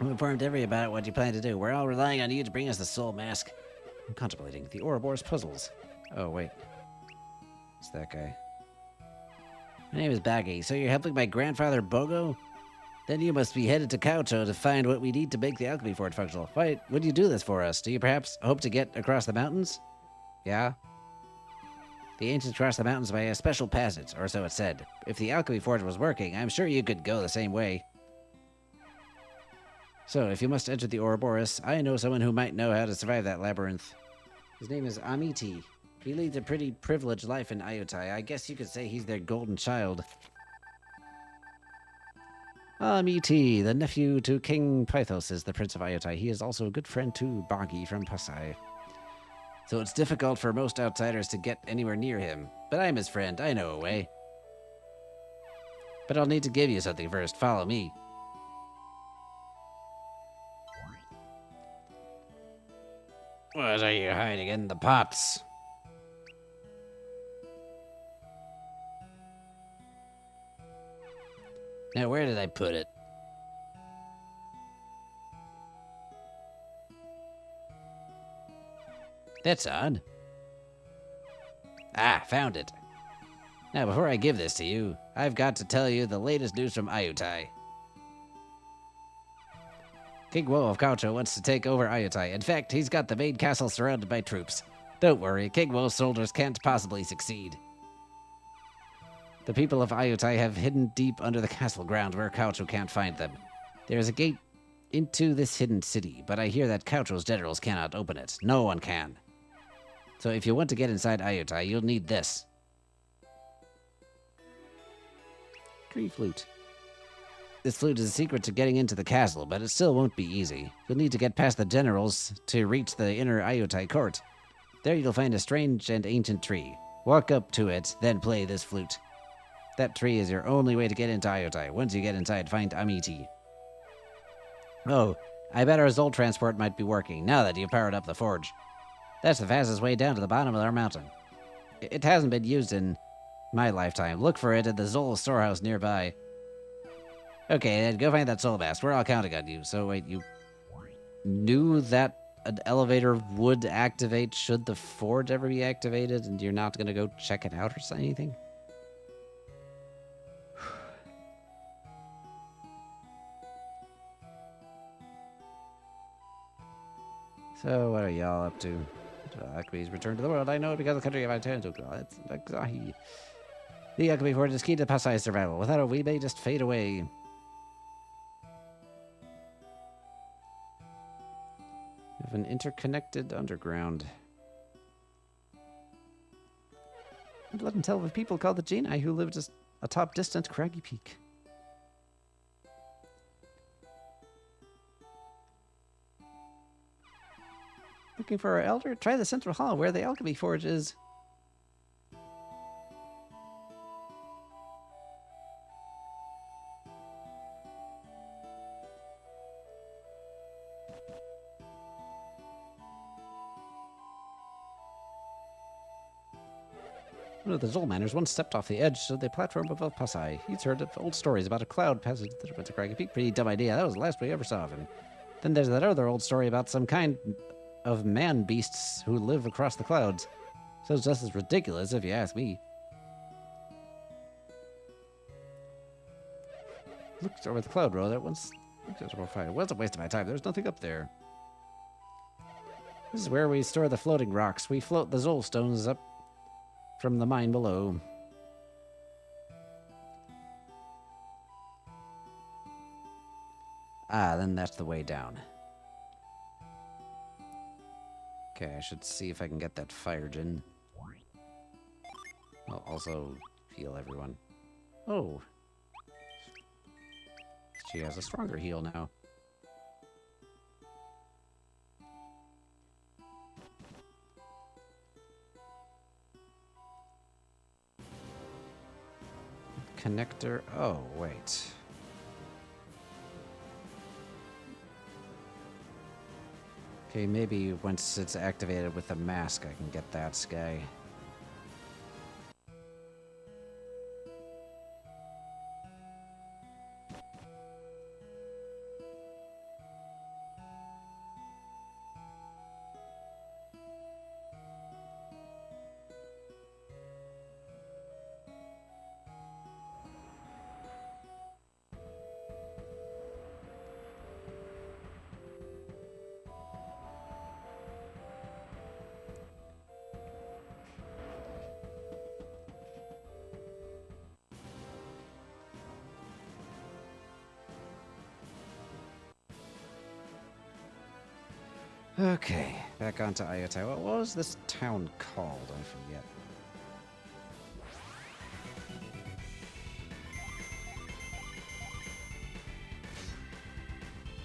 I'm informed every about what you plan to do. We're all relying on you to bring us the soul mask. I'm contemplating the Ouroboros puzzles. Oh, wait. It's that guy. My name is Baggy. So you're helping my grandfather Bogo? Then you must be headed to Kaucho to find what we need to make the alchemy forge functional. Why would you do this for us? Do you perhaps hope to get across the mountains? Yeah? The ancients crossed the mountains by a special passage, or so it said. If the alchemy forge was working, I'm sure you could go the same way. So, if you must enter the Ouroboros, I know someone who might know how to survive that labyrinth. His name is Amiti. He leads a pretty privileged life in Ayutai. I guess you could say he's their golden child. Amiti, the nephew to King Pythos, is the Prince of Ayutai. He is also a good friend to Bagi from Pasai. So it's difficult for most outsiders to get anywhere near him. But I'm his friend. I know a way. But I'll need to give you something first. Follow me. What are you hiding in the pots? Now, where did I put it? That's odd. Ah, found it. Now, before I give this to you, I've got to tell you the latest news from Ayutai. King Woe of Kaucho wants to take over Ayutai. In fact, he's got the main castle surrounded by troops. Don't worry, King Woe's soldiers can't possibly succeed. The people of Ayutai have hidden deep under the castle ground where Kaucho can't find them. There is a gate into this hidden city, but I hear that Kaucho's generals cannot open it. No one can. So if you want to get inside Ayutai, you'll need this. Tree flute. This flute is a secret to getting into the castle, but it still won't be easy. You'll need to get past the generals to reach the inner Ayutai court. There you'll find a strange and ancient tree. Walk up to it, then play this flute. That tree is your only way to get into Ayutai. Once you get inside, find Amiti. Oh, I bet our Zol transport might be working, now that you've powered up the forge. That's the fastest way down to the bottom of our mountain. It hasn't been used in my lifetime. Look for it at the Zol storehouse nearby. Okay, then go find that soul mask. We're all counting on you. So wait, you knew that an elevator would activate should the forge ever be activated, and you're not gonna go check it out or anything? So what are y'all up to? Alchemy's return to the world. I know it because the country of Itanzo. It's Akzahi. The alchemy forge is key to Pasai's survival. Without it, we may just fade away. We have an interconnected underground. Blood and tell of people called the Genii who lived just atop distant craggy peak. Looking for our elder? Try the central hall where the alchemy forge is. One of the Zolmanners once stepped off the edge of the platform above Pasai. He's heard of old stories about a cloud passing through the craggy peak. Pretty dumb idea. That was the last we ever saw of him. Then there's that other old story about some kind of man beasts who live across the clouds. Sounds just as ridiculous if you ask me. Looked over the cloud row. That once it was a waste of my time. There's nothing up there. This is where we store the floating rocks. We float the Zol stones up from the mine below. Ah, then that's the way down. Okay, I should see if I can get that fire gin. I'll also heal everyone. Oh. She has a stronger heal now. Connector. Oh, wait. Okay, maybe once it's activated with the mask, I can get that guy. Okay, back onto Ayutai. What was this town called? I forget.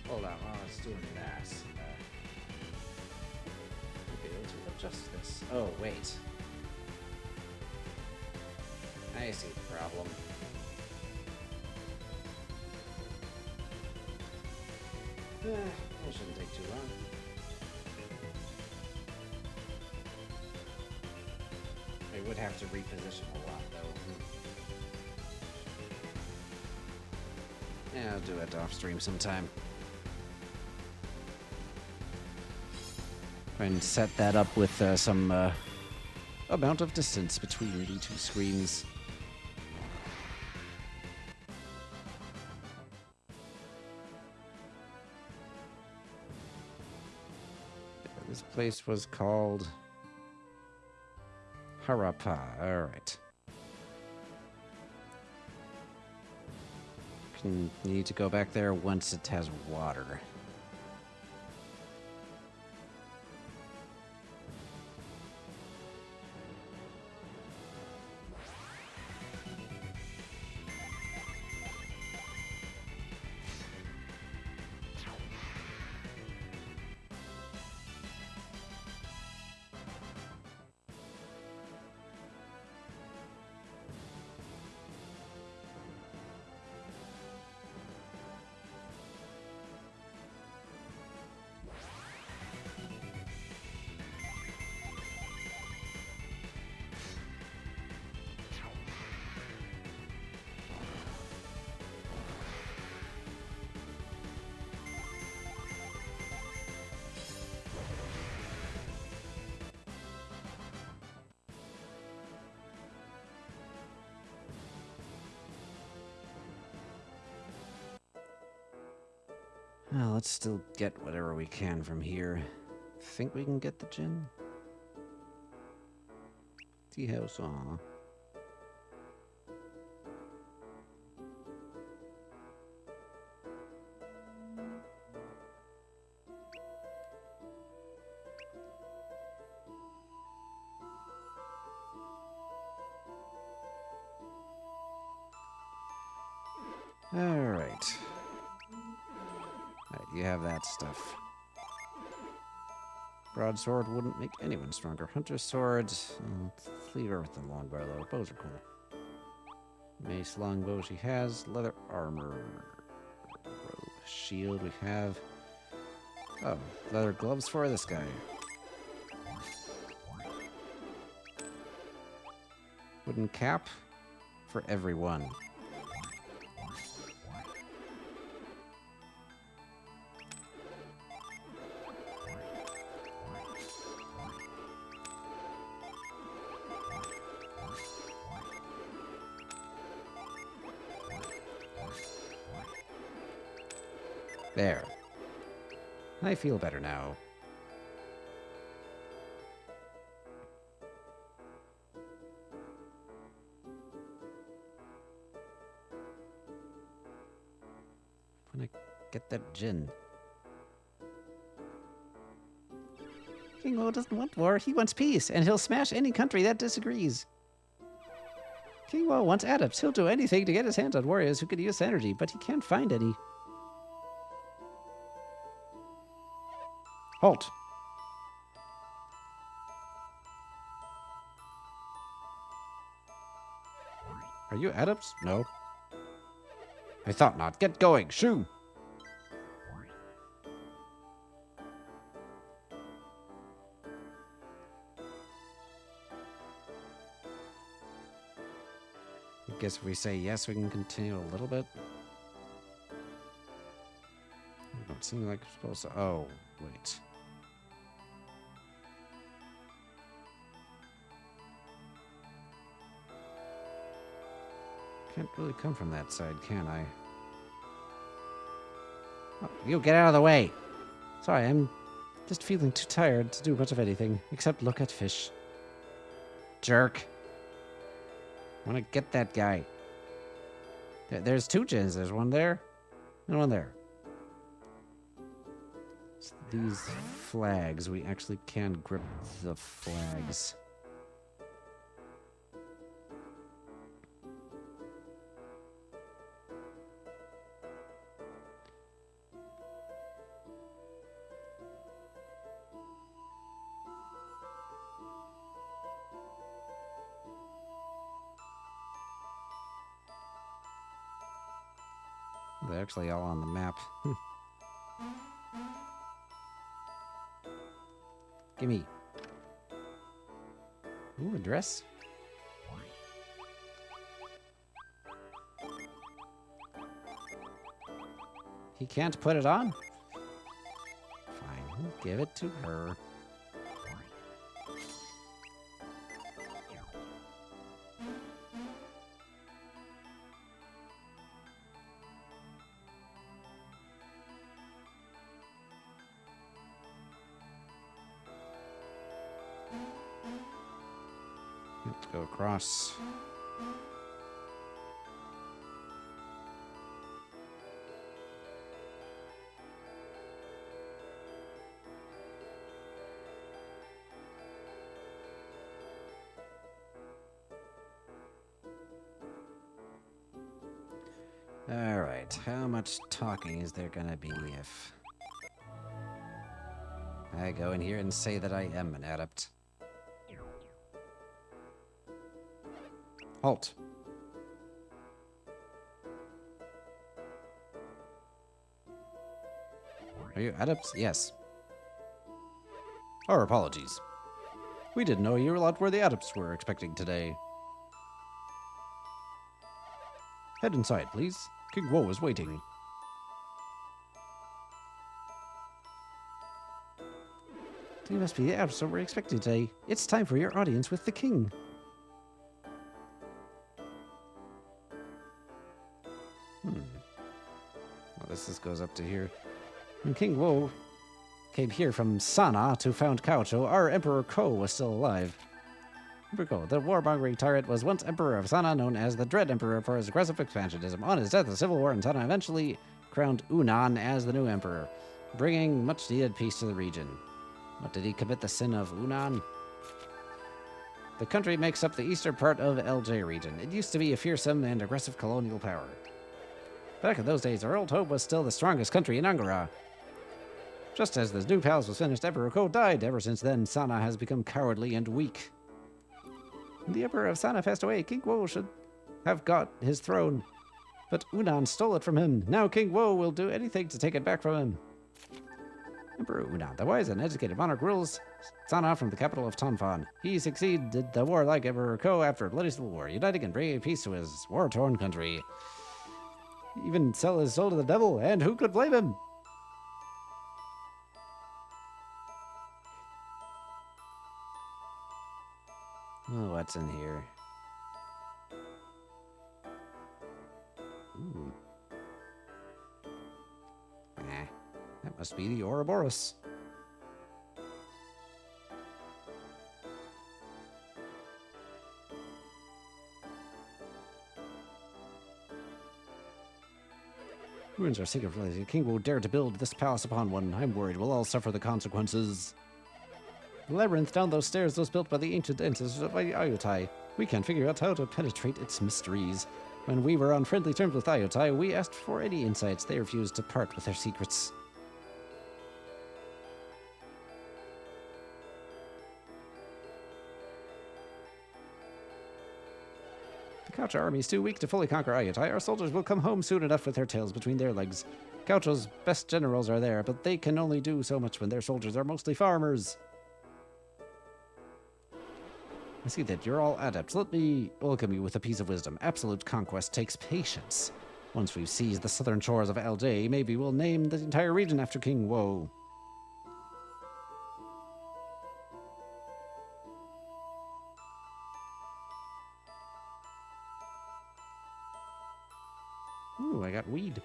Hold on, while I was doing that, we'll be able to adjust this. Oh, wait. I see the problem. That shouldn't take too long. I would have to reposition a lot, though. Yeah, I'll do it off stream sometime. Try and set that up with some amount of distance between the two screens. This place was called Harappa. Alright. Need to go back there once it has water. Well, let's still get whatever we can from here. Think we can get the gin? Tea house, aw. Alright. You have that stuff. Broadsword wouldn't make anyone stronger. Hunter's sword. Let's leave her with the longbow, though. Bows are cool. Mace, longbow she has. Leather armor. Robe. Shield we have. Oh, leather gloves for this guy. Wooden cap for everyone. There. I feel better now. When I get that gin. King Wo doesn't want war, he wants peace, and he'll smash any country that disagrees. King Wo wants adepts. He'll do anything to get his hands on warriors who could use energy, but he can't find any. Halt! Are you adepts? No. I thought not. Get going. Shoo! I guess if we say yes, we can continue a little bit. It don't seem like we're supposed to. Oh, wait. Can't really come from that side, can I? Oh, you get out of the way! Sorry, I'm just feeling too tired to do much of anything, except look at fish. Jerk. Wanna get that guy. There's two gins. There's one there and one there. So these flags, we actually can grip the flags. They're actually all on the map. Gimme. Ooh, a dress. He can't put it on? Fine, we'll give it to her. Let's go across. Alright, how much talking is there gonna be if I go in here and say that I am an adept? Halt. Are you adepts? Yes. Our apologies. We didn't know you were lot where the adepts were expecting today. Head inside, please. King Woe is waiting. You must be the adepts that we're expecting today. It's time for your audience with the king. Well, this goes up to here. When King Woe came here from Sana to found Kaocho, our Emperor Ko was still alive. Emperor Ko, the warmongering tyrant, was once Emperor of Sana, known as the Dread Emperor for his aggressive expansionism. On his death, the civil war in Sana eventually crowned Unan as the new emperor, bringing much-needed peace to the region. What, did he commit the sin of Unan? The country makes up the eastern part of LJ region. It used to be a fearsome and aggressive colonial power. Back in those days, our old home was still the strongest country in Angara. Just as the new palace was finished, Emperor Ko died. Ever since then, Sana has become cowardly and weak. When the Emperor of Sana passed away, King Woe should have got his throne. But Unan stole it from him. Now King Woe will do anything to take it back from him. Emperor Unan, the wise and educated monarch, rules Sana from the capital of Tanfan. He succeeded the warlike Emperor Ko after a bloody civil war, uniting and bringing peace to his war-torn country. Even sell his soul to the devil, and who could blame him? Oh, what's in here? Ooh. That must be the Ouroboros. Ruins are secret place. The king will dare to build this palace upon one. I'm worried we'll all suffer the consequences. The labyrinth down those stairs was built by the ancient ancestors by Ayotai. We can't figure out how to penetrate its mysteries. When we were on friendly terms with Ayotai, we asked for any insights. They refused to part with their secrets. The Gaucho army is too weak to fully conquer Ayotai. Our soldiers will come home soon enough with their tails between their legs. Gaucho's best generals are there, but they can only do so much when their soldiers are mostly farmers. I see that you're all adepts. Let me welcome you with a piece of wisdom. Absolute conquest takes patience. Once we've seized the southern shores of LJ, maybe we'll name the entire region after King Woe. Ooh, I got weed.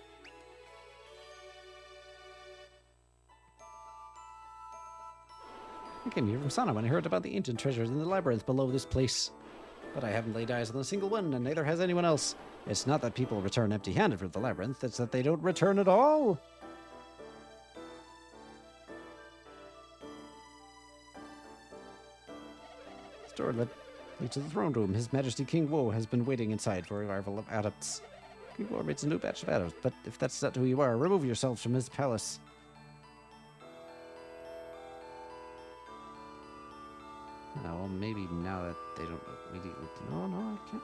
I came here from Sana when I heard about the ancient treasures in the labyrinth below this place. But I haven't laid eyes on a single one, and neither has anyone else. It's not that people return empty-handed from the labyrinth, it's that they don't return at all. This door led me to the throne room. His Majesty King Woe has been waiting inside for arrival of adepts. King Woe meets a new batch of adepts, but if that's not who you are, remove yourselves from his palace. Well, maybe now that they don't immediately... No, I can't.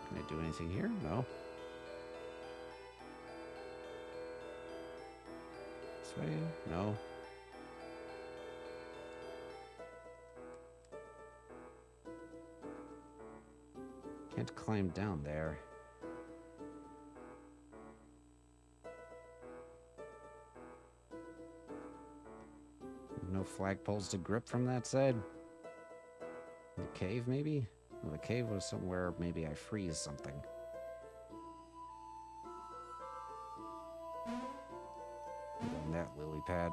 Can I do anything here? No. This way? No. Can't climb down there. No flagpoles to grip from that side. The cave, maybe? Well, the cave was somewhere maybe I freeze something. On that lily pad.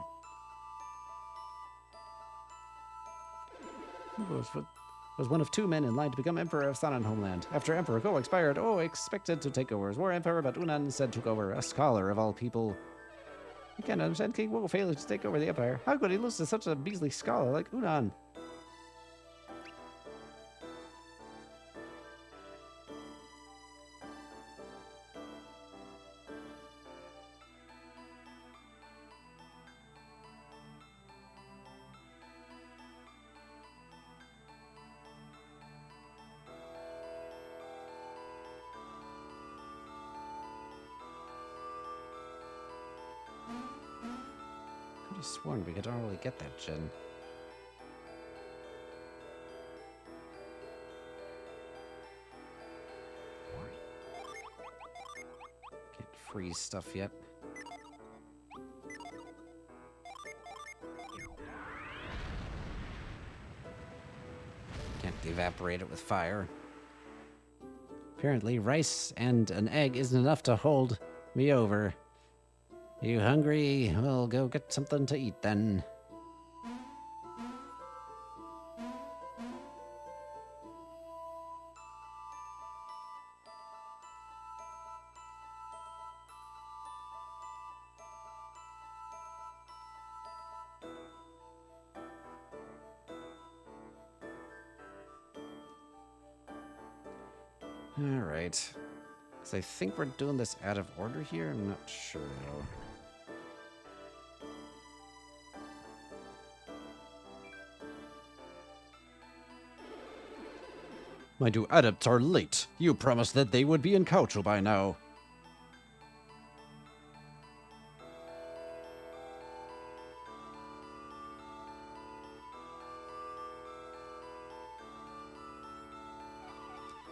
Was one of 2 men in line to become Emperor of Sanan homeland. After Emperor Go expired, expected to take over as war emperor, but Unan instead took over, a scholar of all people. I can't understand King Wo failing to take over the empire. How could he lose to such a measly scholar like Unan? Could have sworn we could already get that gen. Can't freeze stuff yet. Can't evaporate it with fire. Apparently, rice and an egg isn't enough to hold me over. You hungry? We'll go get something to eat then. Alright. Because I think we're doing this out of order here. I'm not sure though. My two adepts are late. You promised that they would be in Kaochu by now.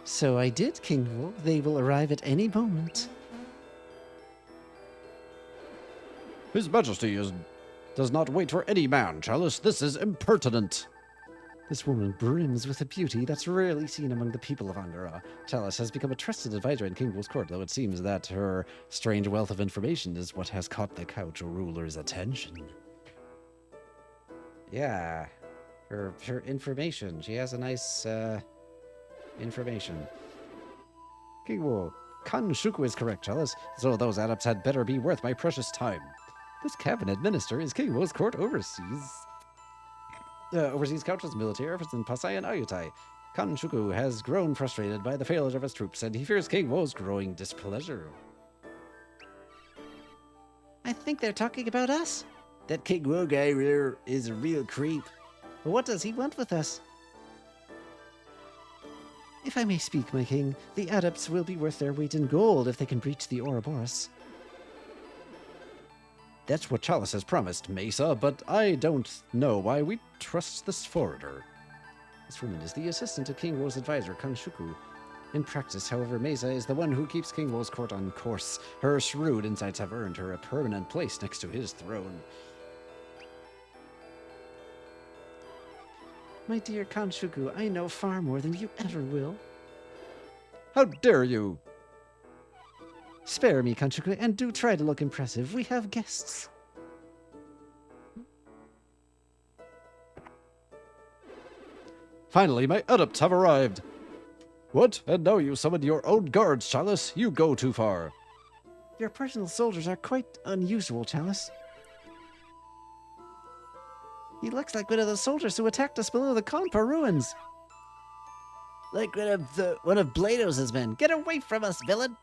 So I did, King Wu. They will arrive at any moment. His Majesty does not wait for any man, Chalice. This is impertinent. This woman brims with a beauty that's rarely seen among the people of Angara. Chalice has become a trusted advisor in King Wu's court, though it seems that her strange wealth of information is what has caught the Kaochu ruler's attention. Yeah, her information. She has a nice, information. King Wu, Kanshuku is correct, Chalice, so those adepts had better be worth my precious time. This cabinet minister is King Wu's court overseas Kaochu's military efforts in Pasai and Ayutai. Kanshuku has grown frustrated by the failure of his troops, and he fears King Wu's growing displeasure. I think they're talking about us. That King Wu guy is a real creep. What does he want with us? If I may speak, my king, the adepts will be worth their weight in gold if they can breach the Ouroboros. That's what Chalice has promised, Mesa, but I don't know why we trust this foreigner. This woman is the assistant to King Wu's advisor, Kanshuku. In practice, however, Mesa is the one who keeps King Wu's court on course. Her shrewd insights have earned her a permanent place next to his throne. My dear Kanshuku, I know far more than you ever will. How dare you! Spare me, Kanshuku, and do try to look impressive. We have guests. Finally, my adepts have arrived. What? And now you summon your own guards, Chalice? You go too far. Your personal soldiers are quite unusual, Chalice. He looks like one of the soldiers who attacked us below the Konpa ruins. Like one of Blados' men. Get away from us, villain!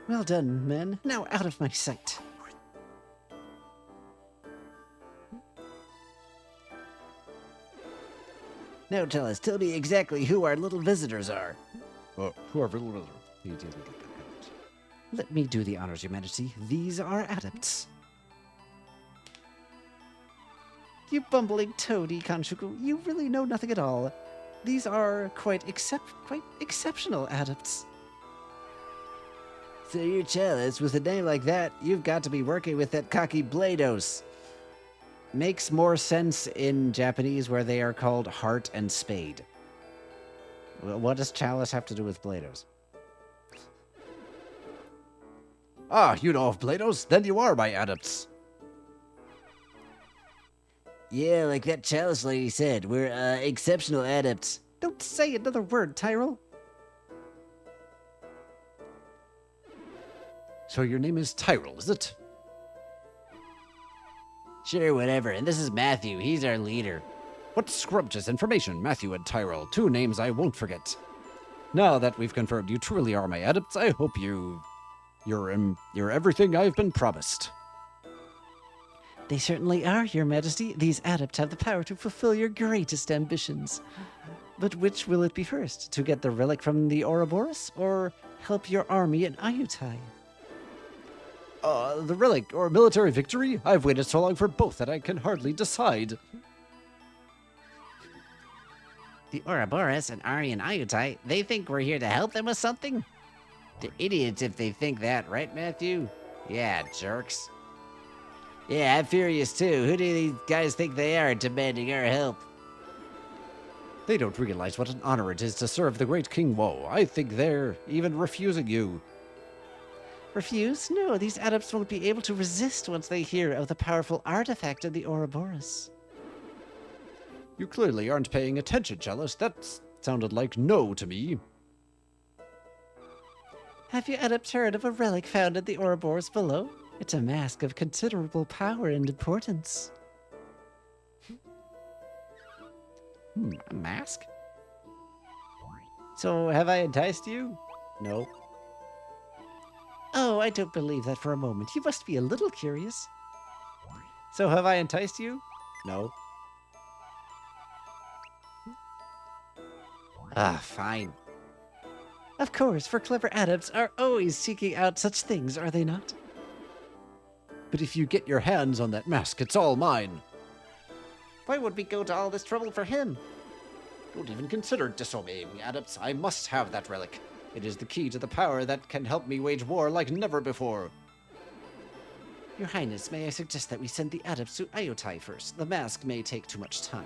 Well done, men. Now out of my sight. Now tell me exactly who our little visitors are. Who are little visitors? You didn't get that right. Let me do the honors, Your Majesty. These are adepts. You bumbling toady, Kanshuku, you really know nothing at all. These are quite exceptional adepts. So you're Chalice. With a name like that, you've got to be working with that cocky Blados. Makes more sense in Japanese where they are called Heart and Spade. What does Chalice have to do with Blados? Ah, you know of Blados? Then you are my adepts. Yeah, like that Chalice lady said, we're exceptional adepts. Don't say another word, Tyrell. So your name is Tyrell, is it? Sure, whatever. And this is Matthew. He's our leader. What scrumptious information, Matthew and Tyrell. Two names I won't forget. Now that we've confirmed you truly are my adepts, I hope you're everything I've been promised. They certainly are, Your Majesty. These adepts have the power to fulfill your greatest ambitions. But which will it be first? To get the relic from the Ouroboros, or help your army in Ayutai? The relic or military victory? I've waited so long for both that I can hardly decide. The Ouroboros and Ari and Ayutai, they think we're here to help them with something? They're idiots if they think that, right, Matthew? Yeah, jerks. Yeah, I'm furious too. Who do these guys think they are demanding our help? They don't realize what an honor it is to serve the great King Woe. I think they're even refusing you. Refuse? No, these adepts won't be able to resist once they hear of the powerful artifact of the Ouroboros. You clearly aren't paying attention, Chalice. That sounded like no to me. Have you adepts heard of a relic found in the Ouroboros below? It's a mask of considerable power and importance. A mask? So, have I enticed you? No. Oh, I don't believe that for a moment. You must be a little curious. So, have I enticed you? No. Ah, fine. Of course, for clever adepts are always seeking out such things, are they not? But if you get your hands on that mask, it's all mine. Why would we go to all this trouble for him? Don't even consider disobeying me, adepts. I must have that relic. It is the key to the power that can help me wage war like never before. Your Highness, may I suggest that we send the adepts to Ayutai first? The mask may take too much time.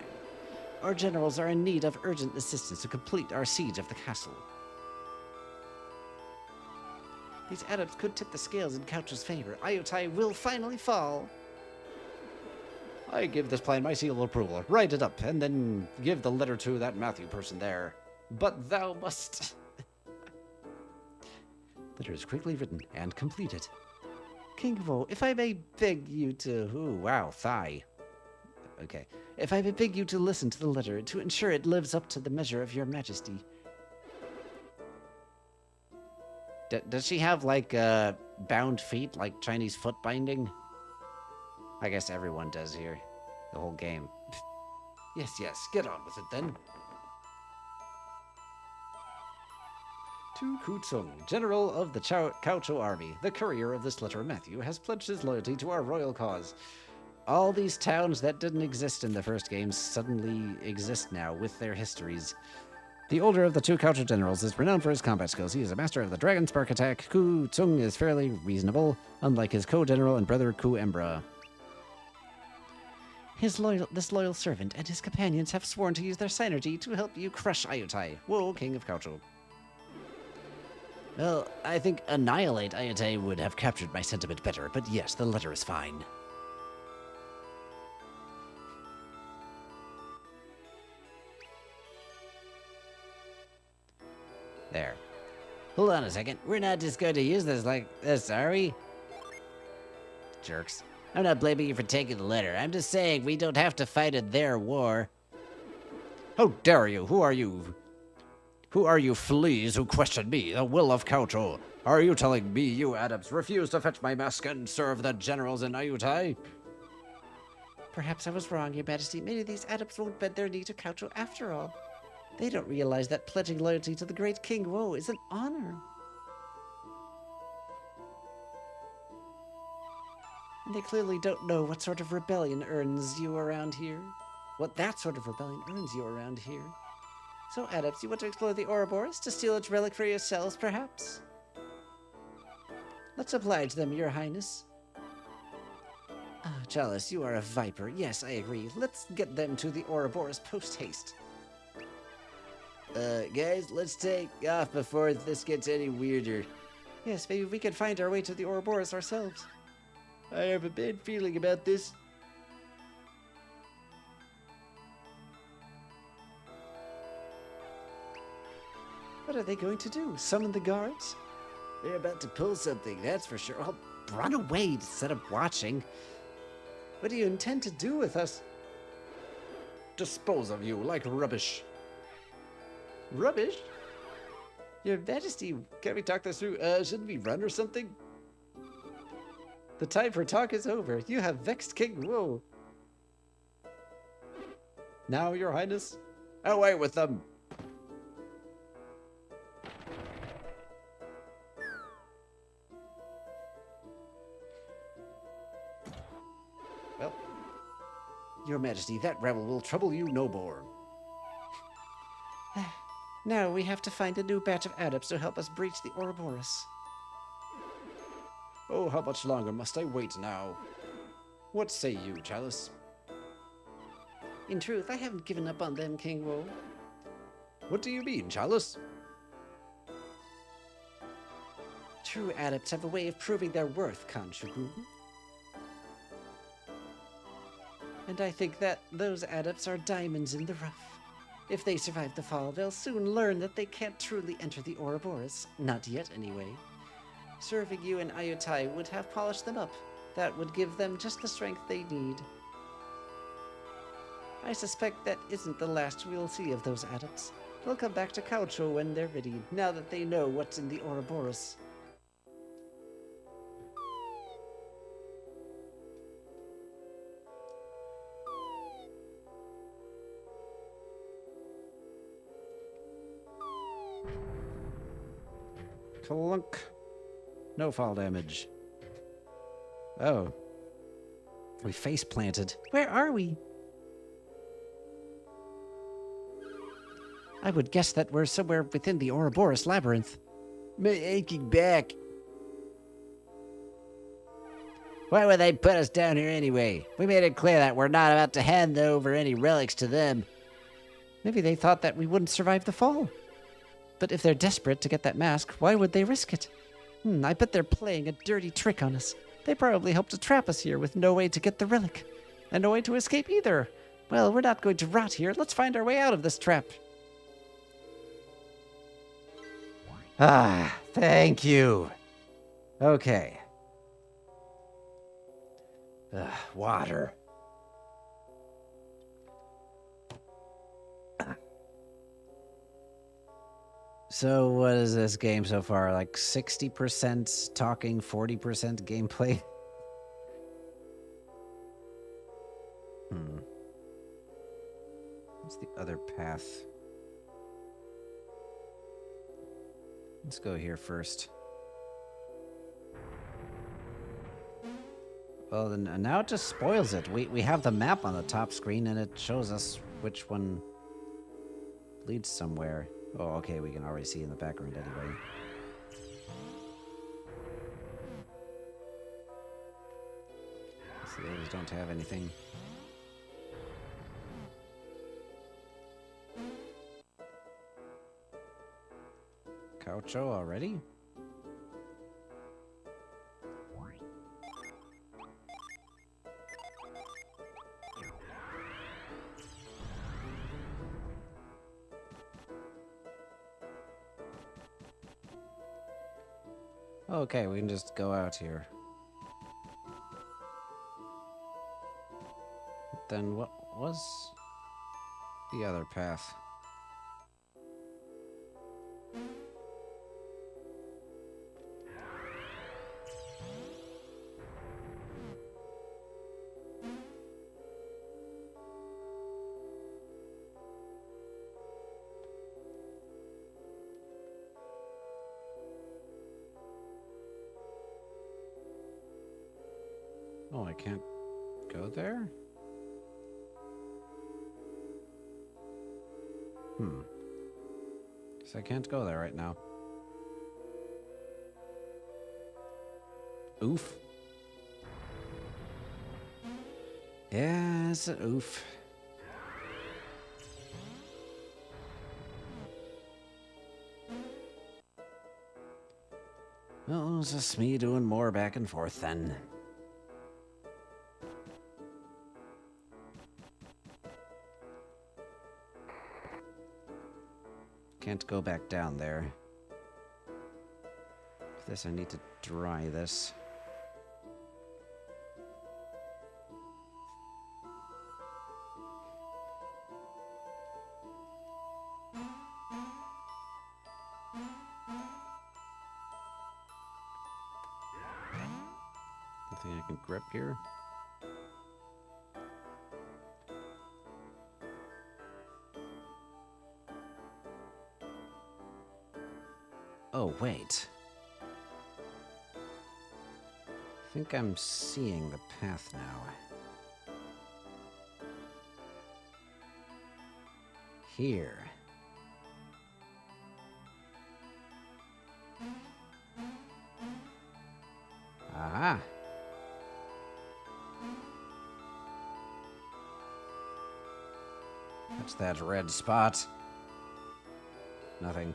Our generals are in need of urgent assistance to complete our siege of the castle. These adepts could tip the scales in Couch's favor. Ayutai will finally fall. I give this plan my seal of approval. Write it up, and then give the letter to that Matthew person there. But thou must... Letter is quickly written and completed. King Vo, if I may beg you to... Ooh, wow, thigh. Okay. If I may beg you to listen to the letter to ensure it lives up to the measure of your majesty. Does she have, like, bound feet, like Chinese foot binding? I guess everyone does here. The whole game. Yes, get on with it then. To Kutsung, General of the Kaucho Army, the courier of this letter, Matthew, has pledged his loyalty to our royal cause. All these towns that didn't exist in the first games suddenly exist now with their histories. The older of the two Kaucho generals is renowned for his combat skills. He is a master of the Dragon Spark attack. Ku Tsung is fairly reasonable, unlike his co-general and brother Ku Embra. This loyal servant and his companions have sworn to use their synergy to help you crush Ayutai, Woe, King of Kaucho. Well, I think annihilate Ayutai would have captured my sentiment better, but yes, the letter is fine. There. Hold on a second. We're not just going to use this like this, are we? Jerks. I'm not blaming you for taking the letter. I'm just saying we don't have to fight in their war. How dare you? Who are you? Who are you fleas who question me, the will of Kaucho? Are you telling me you adepts refuse to fetch my mask and serve the generals in Ayutai? Perhaps I was wrong, Your Majesty. Maybe these adepts won't bend their knee to Kaucho after all. They don't realize that pledging loyalty to the great King Woe is an honor. And they clearly don't know what sort of rebellion earns you around here. What that sort of rebellion earns you around here. So, Adepts, you want to explore the Ouroboros to steal its relic for yourselves, perhaps? Let's oblige them, Your Highness. Ah, Chalice, you are a viper. Yes, I agree. Let's get them to the Ouroboros post-haste. Guys, let's take off before this gets any weirder. Yes, maybe we can find our way to the Ouroboros ourselves. I have a bad feeling about this. What are they going to do? Summon the guards? They're about to pull something, that's for sure. Oh, run away instead of watching. What do you intend to do with us? Dispose of you like rubbish. Rubbish? Your Majesty, can we talk this through? Shouldn't we run or something? The time for talk is over. You have vexed King Woe. Now, Your Highness? Away with them. Well, Your Majesty, that rebel will trouble you no more. Now we have to find a new batch of adepts to help us breach the Ouroboros. Oh, how much longer must I wait now? What say you, Chalice? In truth, I haven't given up on them, King Woe. What do you mean, Chalice? True adepts have a way of proving their worth, Khonshu. And I think that those adepts are diamonds in the rough. If they survive the fall, they'll soon learn that they can't truly enter the Ouroboros. Not yet, anyway. Serving you and Ayutai would have polished them up. That would give them just the strength they need. I suspect that isn't the last we'll see of those adepts. They'll come back to Kaucho when they're ready, now that they know what's in the Ouroboros. Clunk. No fall damage. Oh. We face planted. Where are we? I would guess that we're somewhere within the Ouroboros labyrinth. My aching back. Why would they put us down here anyway? We made it clear that we're not about to hand over any relics to them. Maybe they thought that we wouldn't survive the fall. But if they're desperate to get that mask, why would they risk it? I bet they're playing a dirty trick on us. They probably hope to trap us here with no way to get the relic. And no way to escape either. Well, we're not going to rot here. Let's find our way out of this trap. Ah, thank you. Okay. Water. So what is this game so far? Like 60% talking, 40% gameplay? What's the other path? Let's go here first. Well, then now it just spoils it. We have the map on the top screen and it shows us which one leads somewhere. Oh, okay, we can already see in the background anyway. So the others don't have anything. Kaucho already? Okay, we can just go out here. Then what was the other path? Oh, I can't go there? Guess I can't go there right now. Oof. Yeah, it's an oof. Well, it's just me doing more back and forth then. Can't go back down there. For this, I need to dry this. Nothing I can grip here. Oh, wait. I think I'm seeing the path now. Here. Aha! What's that red spot? Nothing.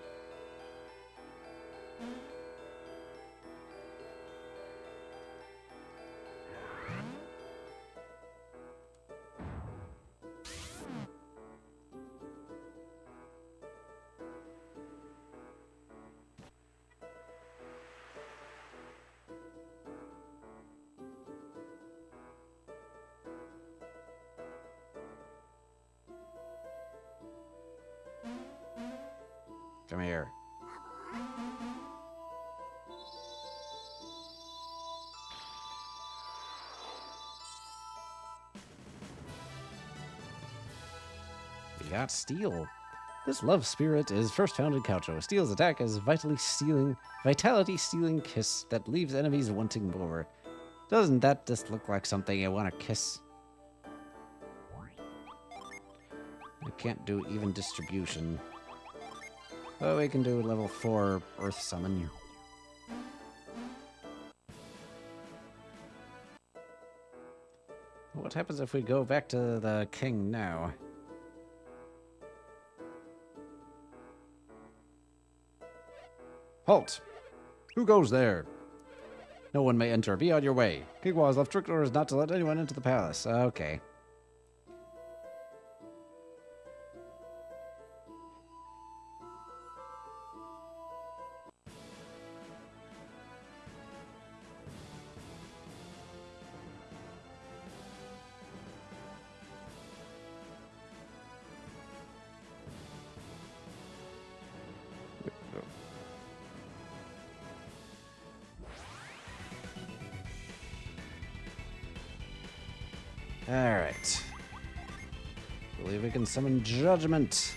Come here. We got Steel. This love spirit is first found in Caucho. Steel's attack is vitality stealing kiss that leaves enemies wanting more. Doesn't that just look like something I want to kiss? I can't do even distribution. Oh, we can do level 4 Earth Summon. What happens if we go back to the king now? Halt! Who goes there? No one may enter. Be on your way. King Wa has left strict orders not to let anyone into the palace. Okay. Alright. Believe we can summon Judgment.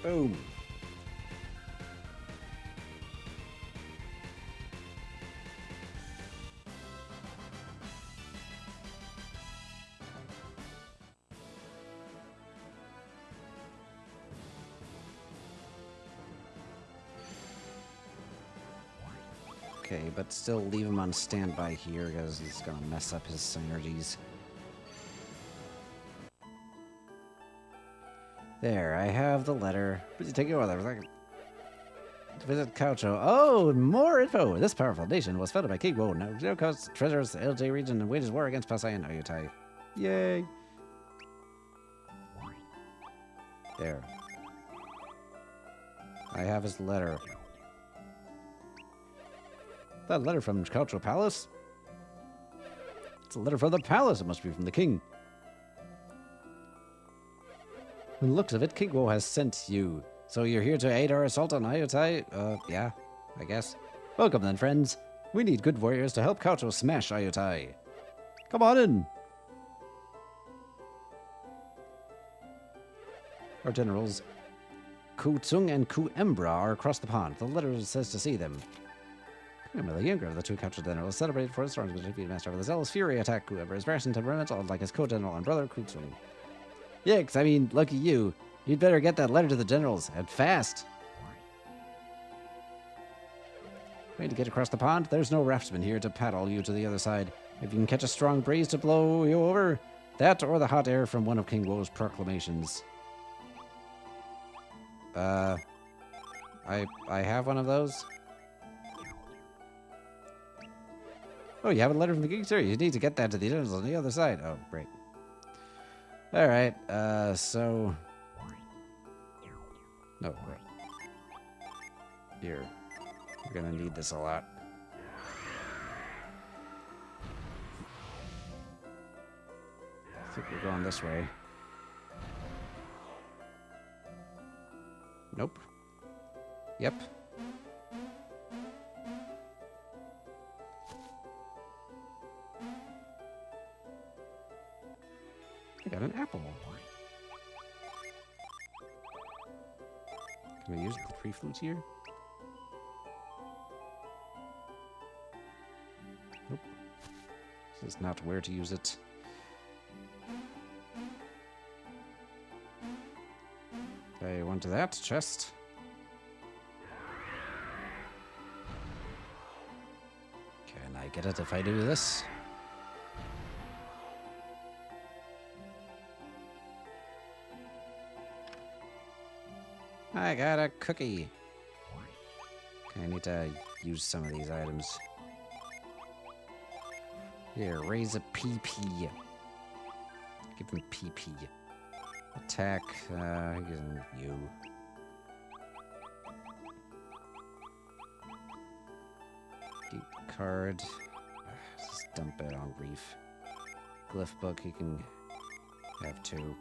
Boom. Okay, but still leave him on standby here because he's gonna mess up his synergies. There, I have the letter. Please take it with her. To visit Caucho. Oh, more info! This powerful nation was founded by King Wo. Now, zero cost treasures the LJ region and wages war against Pasai and Oyutai. Yay! There. I have his letter. That letter from Cultural Palace? It's a letter from the palace. It must be from the king. From the looks of it, King Woe has sent you. So you're here to aid our assault on Ayutai? Yeah, I guess. Welcome then, friends. We need good warriors to help Kaucho smash Ayutai. Come on in. Our generals, Ku Tsung and Ku Embra, are across the pond. The letter says to see them. Ku Embra, the younger of the two Kaucho generals, celebrated for his strong defeat master of the zealous fury attack. Ku Embra is brash and temperamental, like his co-general and brother Ku Tsung. Yikes, I mean, lucky you. You'd better get that letter to the generals, and fast. Trying to get across the pond? There's no raftsman here to paddle you to the other side. If you can catch a strong breeze to blow you over, that or the hot air from one of King Woe's proclamations. I have one of those. Oh, you have a letter from the king, sir? You need to get that to the generals on the other side. Oh, great. Alright, so... No, wait. Here. We're gonna need this a lot. I think we're going this way. Nope. Yep. I got an apple. Can I use the free flutes here? Nope. This is not where to use it. I went to that chest. Can I get it if I do this? I got a cookie. Okay, I need to use some of these items. Here, raise a PP. Give him PP. Attack, you. Deep card. Just dump it on Reef. Glyph book, he can have 2.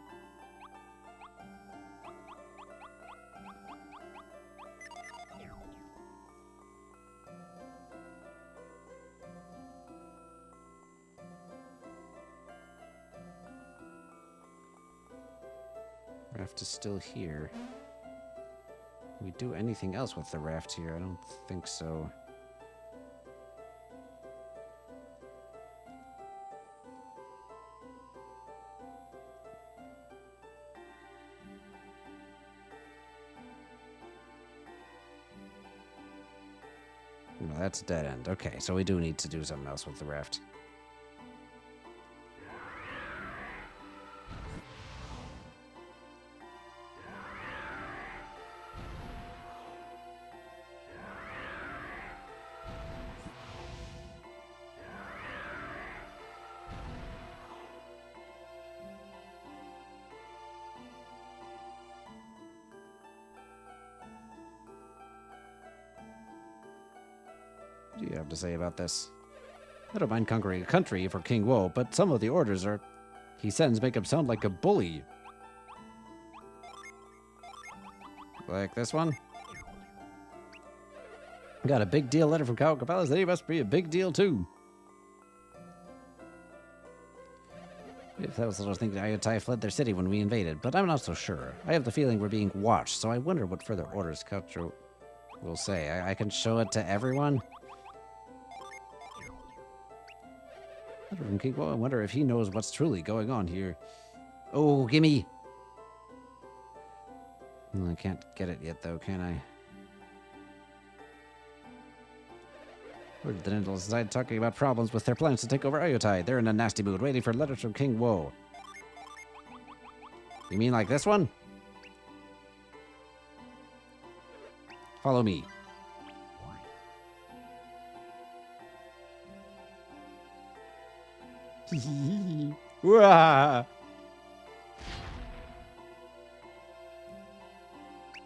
Raft is still here. Can we do anything else with the raft here? I don't think so. No, that's a dead end. Okay, so we do need to do something else with the raft. What do you have to say about this? I don't mind conquering a country for King Woe, but some of the orders he sends make him sound like a bully. Like this one? Got a big deal letter from Kaucho Palace. They must be a big deal too. If that was the little thing that Ayutai fled their city when we invaded, but I'm not so sure. I have the feeling we're being watched, so I wonder what further orders Kaucho will say. I can show it to everyone? From King Woe, I wonder if he knows what's truly going on here. Oh, gimme! Well, I can't get it yet, though, can I? Where did the Nindles decide talking about problems with their plans to take over Ayutai? They're in a nasty mood, waiting for letters from King Woe. You mean like this one? Follow me. Wah!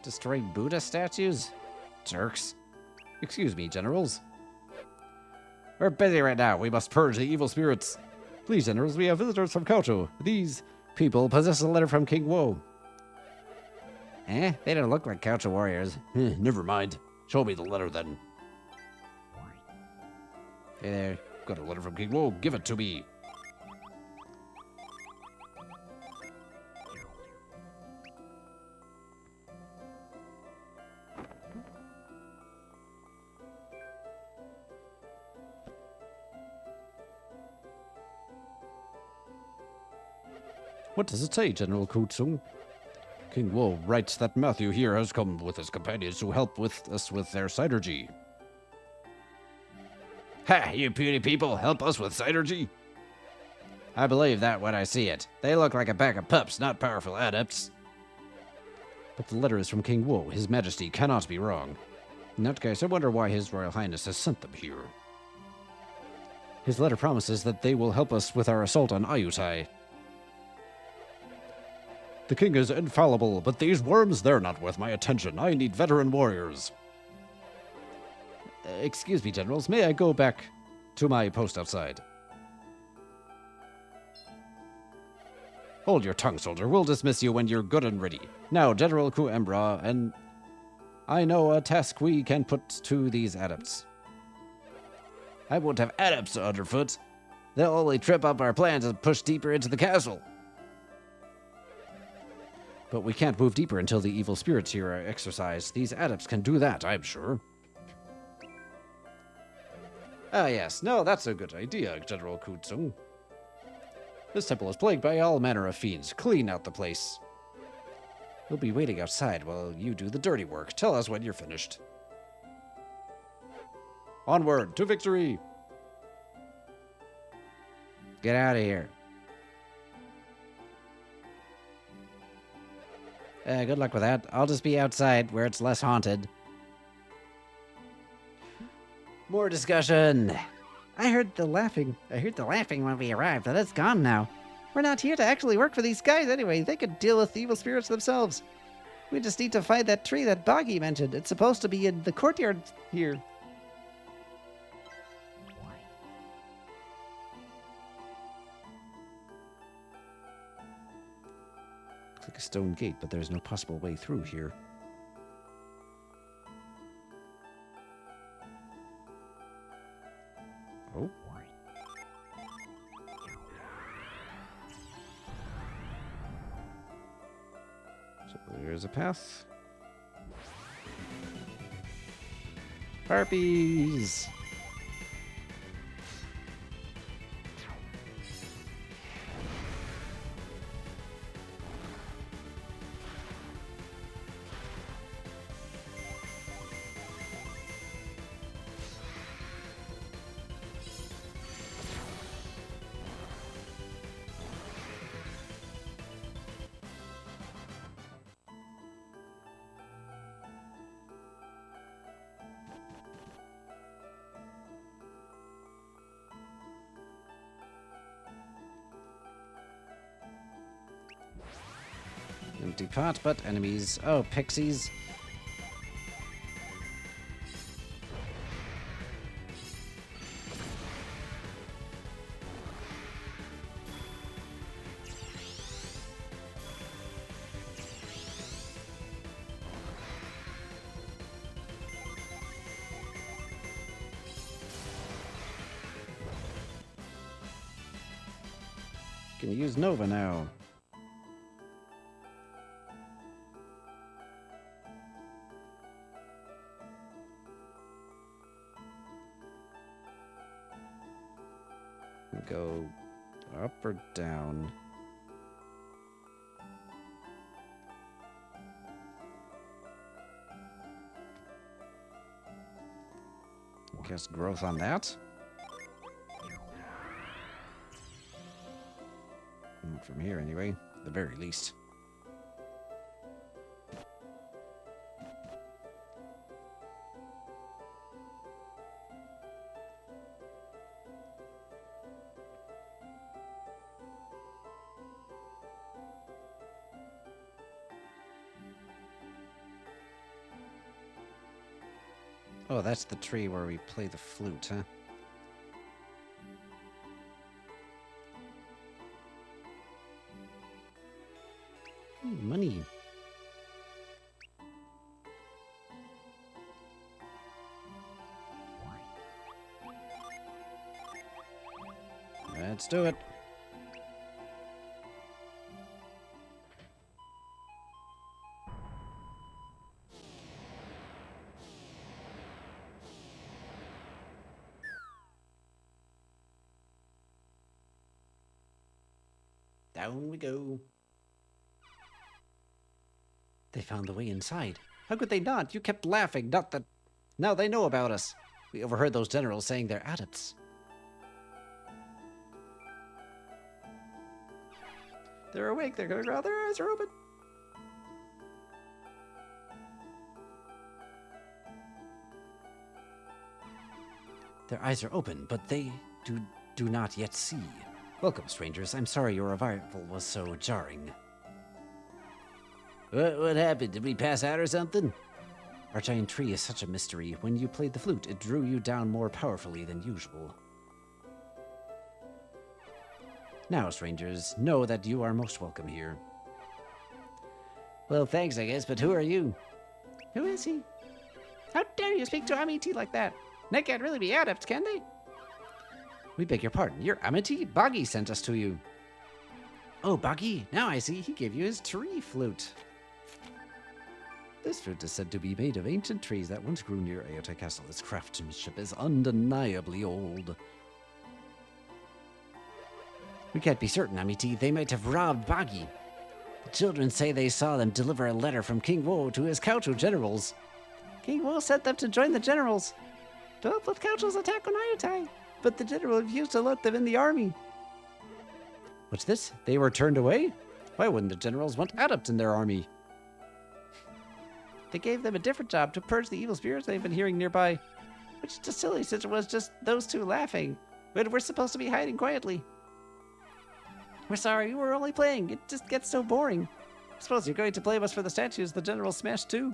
Destroy Buddha statues? Jerks. Excuse me, generals. We're busy right now. We must purge the evil spirits. Please, generals, we have visitors from Kauto. These people possess a letter from King Woe. Eh? They don't look like Couch warriors. Never mind. Show me the letter then. Hey there. Got a letter from King Woe. Give it to me. What does it say, General Kutsung? King Woe writes that Matthew here has come with his companions to help with us with their Cydergy. Ha, you puny people, help us with Cydergy? I believe that when I see it. They look like a pack of pups, not powerful adepts. But the letter is from King Woe. His Majesty cannot be wrong. In that case, I wonder why His Royal Highness has sent them here. His letter promises that they will help us with our assault on Ayutai. The king is infallible, but these worms, they're not worth my attention. I need veteran warriors. Excuse me, generals. May I go back to my post outside? Hold your tongue, soldier. We'll dismiss you when you're good and ready. Now, General Kuembra, and I know a task we can put to these adepts. I won't have adepts underfoot. They'll only trip up our plans and push deeper into the castle. But we can't move deeper until the evil spirits here are exorcised. These adepts can do that, I'm sure. Ah, yes. No, that's a good idea, General Kutsung. This temple is plagued by all manner of fiends. Clean out the place. We'll be waiting outside while you do the dirty work. Tell us when you're finished. Onward to victory! Get out of here. Good luck with that. I'll just be outside where it's less haunted. More discussion. I heard the laughing when we arrived, but it's gone now. We're not here to actually work for these guys anyway. They could deal with the evil spirits themselves. We just need to find that tree that Boggy mentioned. It's supposed to be in the courtyard here. Looks like a stone gate, but there's no possible way through here. Oh. So there's a path. Harpies! Empty pot, but enemies. Oh, pixies. Can use Nova now. Go up or down? Guess growth on that? Not from here anyway, at the very least. Oh, that's the tree where we play the flute, huh? Money. Let's do it. Down we go. They found the way inside. How could they not? You kept laughing. Not that. Now they know about us. We overheard those generals saying they're adepts. They're awake. They're gonna growl. Their eyes are open. Their eyes are open, but they do not yet see. Welcome, strangers. I'm sorry your arrival was so jarring. What happened? Did we pass out or something? Our giant tree is such a mystery. When you played the flute, it drew you down more powerfully than usual. Now, strangers, know that you are most welcome here. Well, thanks, I guess, but who are you? Who is he? How dare you speak to Amity like that? They can't really be adepts, can they? We beg your pardon. You're Amity? Boggy sent us to you. Oh, Boggy. Now I see. He gave you his tree flute. This flute is said to be made of ancient trees that once grew near Ayota Castle. Its craftsmanship is undeniably old. We can't be certain, Amity. They might have robbed Boggy. The children say they saw them deliver a letter from King Wo to his Kaucho generals. King Wo sent them to join the generals to help with Kaucho's attack on Ayutai, but the general refused to let them in the army. What's this? They were turned away? Why wouldn't the generals want adepts in their army? They gave them a different job to purge the evil spirits they've been hearing nearby. Which is just silly since it was just those two laughing. But we're supposed to be hiding quietly. We're sorry, we were only playing. It just gets so boring. I suppose you're going to blame us for the statues the general smashed too?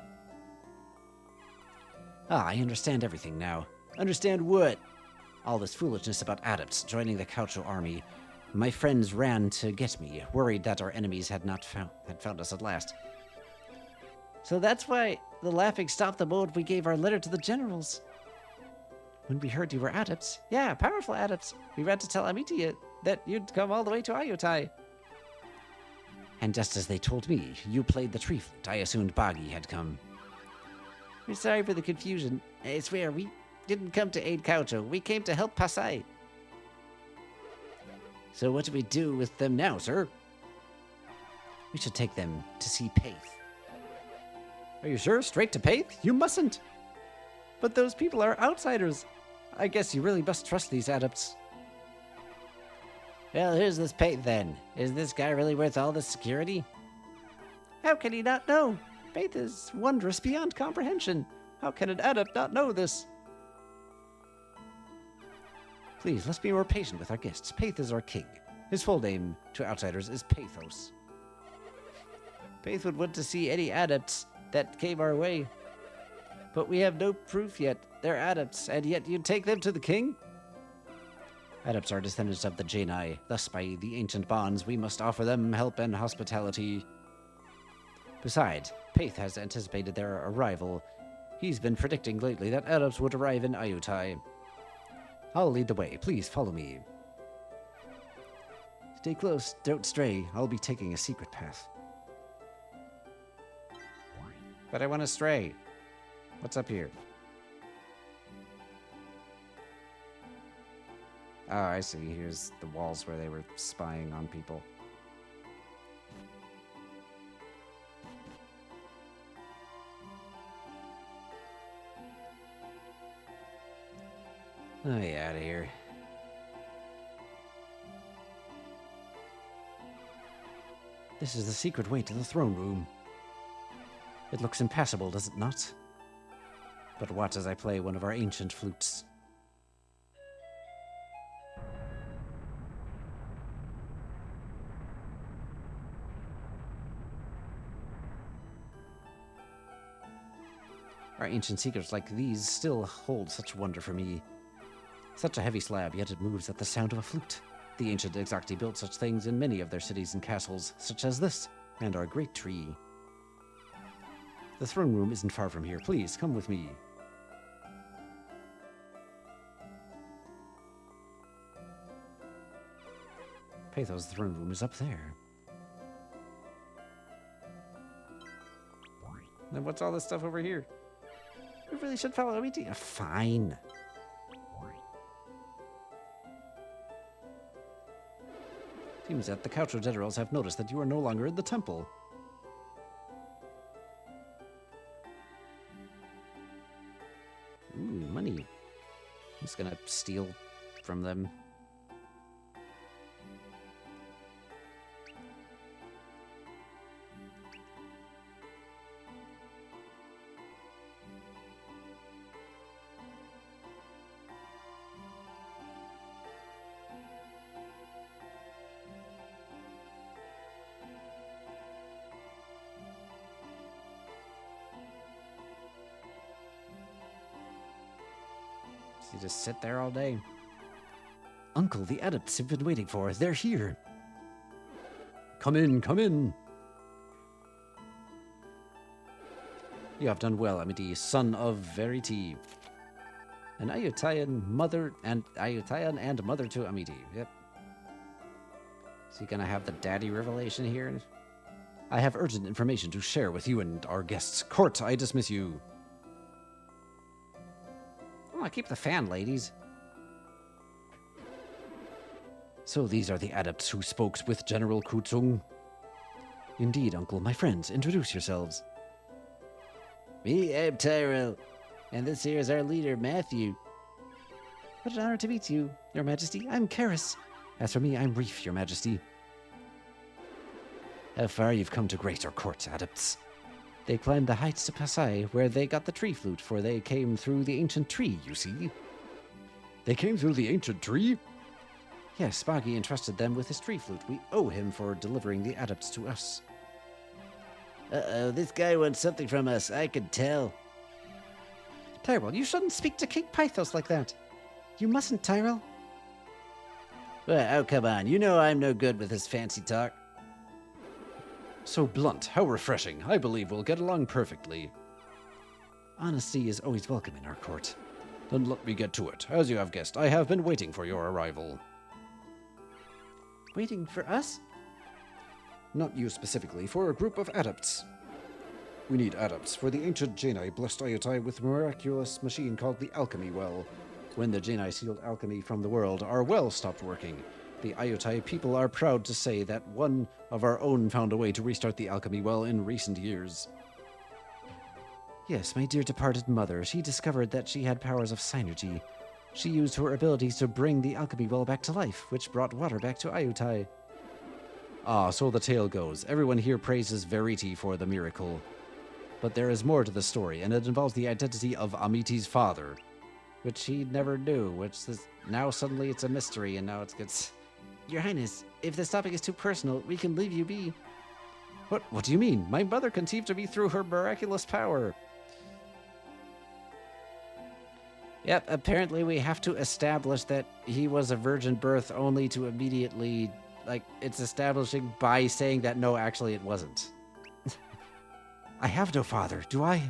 Ah, I understand everything now. Understand what? All this foolishness about adepts joining the Kaucho army. My friends ran to get me, worried that our enemies had found us at last. So that's why the laughing stopped the moment we gave our letter to the generals. When we heard you were adepts, yeah, powerful adepts, we ran to tell Amity that you'd come all the way to Ayutai. And just as they told me, you played the tree flute, I assumed Boggy had come. We're sorry for the confusion. I swear, we didn't come to aid Kaucho. We came to help Pasai. So what do we do with them now, sir? We should take them to see Paith. Are you sure? Straight to Paith? You mustn't. But those people are outsiders. I guess you really must trust these adepts. Well, here's this Paith then. Is this guy really worth all this security? How can he not know? Paith is wondrous beyond comprehension. How can an adept not know this? Please, let's be more patient with our guests. Paith is our king. His full name to outsiders is Paithos. Paith would want to see any adepts that came our way. But we have no proof yet. They're adepts, and yet you'd take them to the king? Adepts are descendants of the Janai. Thus, by the ancient bonds, we must offer them help and hospitality. Besides, Paith has anticipated their arrival. He's been predicting lately that adepts would arrive in Ayutai. I'll lead the way. Please follow me. Stay close. Don't stray. I'll be taking a secret path. But I want to stray. What's up here? Oh, I see. Here's the walls where they were spying on people. Oh, yeah, out of here. This is the secret way to the throne room. It looks impassable, does it not? But watch as I play one of our ancient flutes. Our ancient secrets like these still hold such wonder for me. Such a heavy slab, yet it moves at the sound of a flute. The ancient Exarchate built such things in many of their cities and castles, such as this. And our great tree. The throne room isn't far from here. Please, come with me. Pathos, the throne room is up there. Then what's all this stuff over here? We really should follow Amity. Fine. Seems that the Coucho generals have noticed that you are no longer in the temple. Ooh, money. I'm just gonna steal from them. You just sit there all day. Uncle, the adepts have been waiting for us. They're here. Come in, come in. You have done well, Amity, son of Verity. An Ayutayan mother and mother to Amity. Yep. Is he gonna have the daddy revelation here? I have urgent information to share with you and our guests. Court, I dismiss you. Oh, keep the fan, ladies. So these are the adepts who spoke with General Kutsung? Indeed, Uncle. My friends, introduce yourselves. Me, I'm Tyrell, and this here is our leader, Matthew. What an honor to meet you, Your Majesty. I'm Karis. As for me, I'm Reef, Your Majesty. How far you've come to grace our court, adepts. They climbed the heights to Pasai, where they got the tree flute, for they came through the ancient tree, you see. They came through the ancient tree? Yes, Boggy entrusted them with his tree flute. We owe him for delivering the adepts to us. Uh-oh, this guy wants something from us, I could tell. Tyrell, you shouldn't speak to King Pythos like that. You mustn't, Tyrell. Well, oh, come on. You know I'm no good with this fancy talk. So blunt, how refreshing. I believe we'll get along perfectly. Honesty is always welcome in our court. Then let me get to it. As you have guessed, I have been waiting for your arrival. Waiting for us? Not you specifically, for a group of adepts. We need adepts, for the ancient Janai blessed Ayutai with a miraculous machine called the Alchemy Well. When the Janai sealed alchemy from the world, our well stopped working. The Ayutai people are proud to say that one of our own found a way to restart the alchemy well in recent years. Yes, my dear departed mother, she discovered that she had powers of synergy. She used her abilities to bring the alchemy well back to life, which brought water back to Ayutai. Ah, so the tale goes. Everyone here praises Verity for the miracle. But there is more to the story, and it involves the identity of Amiti's father, which he never knew, which is now suddenly it's a mystery, and now it gets... Your Highness, if this topic is too personal, we can leave you be. What do you mean? My mother conceived of me through her miraculous power. Yep, apparently we have to establish that he was a virgin birth only to immediately, it's establishing by saying that no, actually it wasn't. I have no father, do I?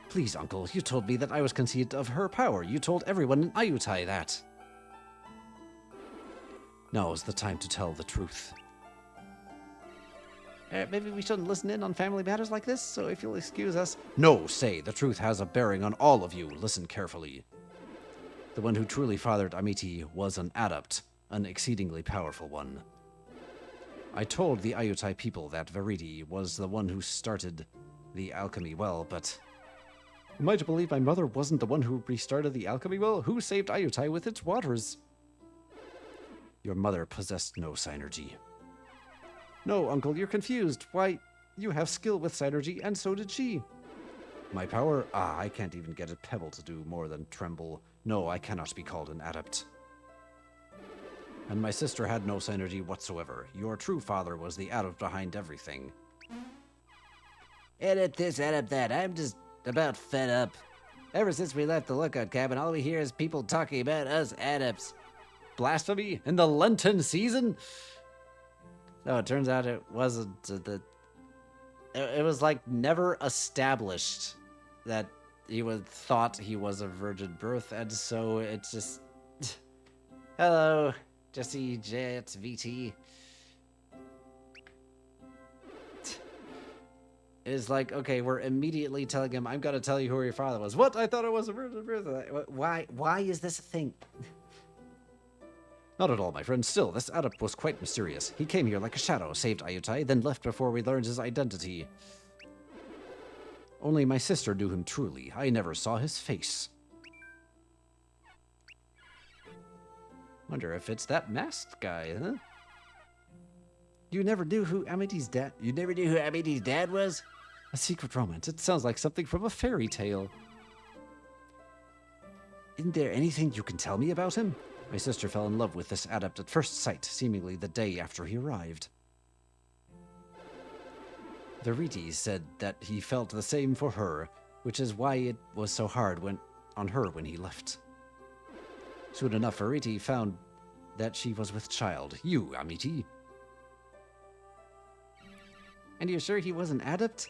Please, Uncle, you told me that I was conceived of her power. You told everyone in Ayutai that. Now is the time to tell the truth. Maybe we shouldn't listen in on family matters like this, so if you'll excuse us... No, say, the truth has a bearing on all of you. Listen carefully. The one who truly fathered Amity was an adept, an exceedingly powerful one. I told the Ayutai people that Verity was the one who started the alchemy well, but... Am I to believe my mother wasn't the one who restarted the alchemy well? Who saved Ayutai with its waters? Your mother possessed no synergy. No, Uncle, you're confused. Why, you have skill with synergy, and so did she. My power? Ah, I can't even get a pebble to do more than tremble. No, I cannot be called an adept. And my sister had no synergy whatsoever. Your true father was the adept behind everything. Edit this, edit that. I'm just about fed up. Ever since we left the lookout cabin, all we hear is people talking about us adepts. blasphemy in the Lenten season? No, it turns out it wasn't. It was like never established that thought he was a virgin birth, and so it's just. Hello, Jesse Jet VT. Is like, okay, we're immediately telling him, I'm gonna tell you who your father was. What? I thought it was a virgin birth. Why is this a thing? Not at all, my friend. Still, this adept was quite mysterious. He came here like a shadow, saved Ayutai, then left before we learned his identity. Only my sister knew him truly. I never saw his face. Wonder if it's that masked guy, huh? You never knew who Amity's dad... You never knew who Amity's dad was? A secret romance. It sounds like something from a fairy tale. Isn't there anything you can tell me about him? My sister fell in love with this adept at first sight, seemingly the day after he arrived. Veriti said that he felt the same for her, which is why it was so hard on her when he left. Soon enough, Veriti found that she was with child. You, Amity. And you're sure he was an adept?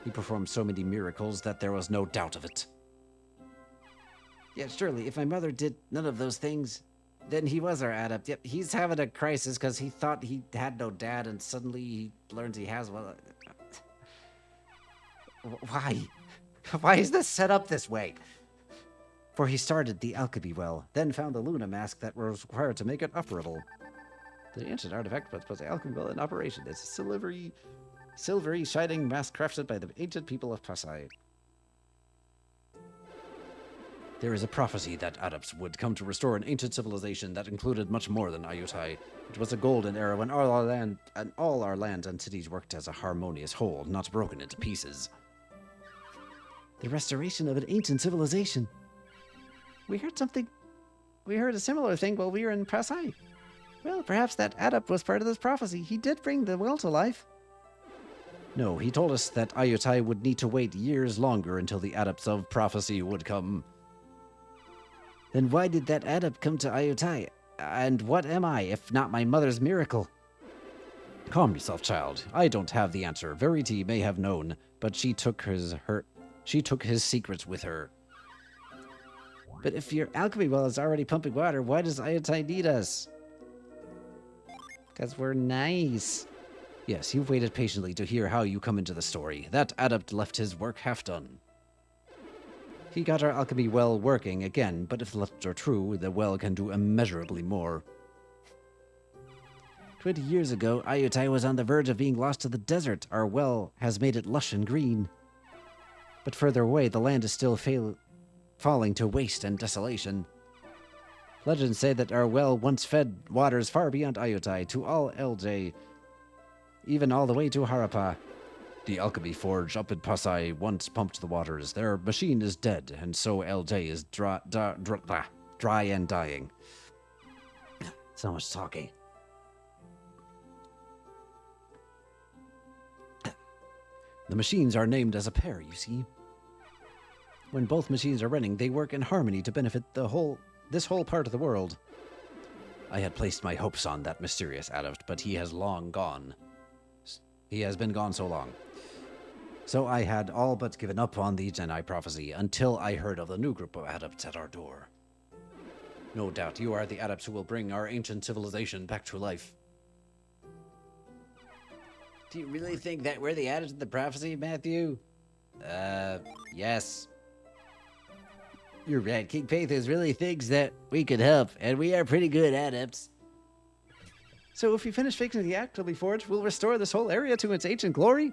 He performed so many miracles that there was no doubt of it. Yeah, surely, if my mother did none of those things, then he was our adept. Yep, he's having a crisis because he thought he had no dad, and suddenly he learns he has one. Why? Why is this set up this way? For he started the alchemy well, then found the Luna mask that was required to make it operable. The ancient artifact was the alchemy well in operation. It's a silvery, shining mask crafted by the ancient people of Pasai. There is a prophecy that adepts would come to restore an ancient civilization that included much more than Ayutai. It was a golden era when all our lands and cities worked as a harmonious whole, not broken into pieces. The restoration of an ancient civilization. We heard a similar thing while we were in Pasai. Well, perhaps that adept was part of this prophecy. He did bring the well to life. No, he told us that Ayutai would need to wait years longer until the adepts of prophecy would come. Then why did that adept come to Ayutai? And what am I, if not my mother's miracle? Calm yourself, child. I don't have the answer. Verity may have known, but she took his secrets with her. But if your alchemy well is already pumping water, why does Ayutai need us? Because we're nice. Yes, you've waited patiently to hear how you come into the story. That adept left his work half done. He got our alchemy well working again, but if the legends are true, the well can do immeasurably more. 20 years ago, Ayutai was on the verge of being lost to the desert. Our well has made it lush and green. But further away, the land is still falling to waste and desolation. Legends say that our well once fed waters far beyond Ayutai to all LJ, even all the way to Harappa. The alchemy forge up in Pasai once pumped the waters. Their machine is dead, and so LJ is dry and dying. So much talking. The machines are named as a pair, you see. When both machines are running, they work in harmony to benefit this whole part of the world. I had placed my hopes on that mysterious adept, but he has long gone. He has been gone so long. So I had all but given up on the Genii prophecy until I heard of the new group of adepts at our door. No doubt you are the adepts who will bring our ancient civilization back to life. Do you really think that we're the adepts of the prophecy, Matthew? Yes. You're right. King Pathos really thinks that we could help, and we are pretty good adepts. So if we finish fixing the alchemy forge, we'll restore this whole area to its ancient glory?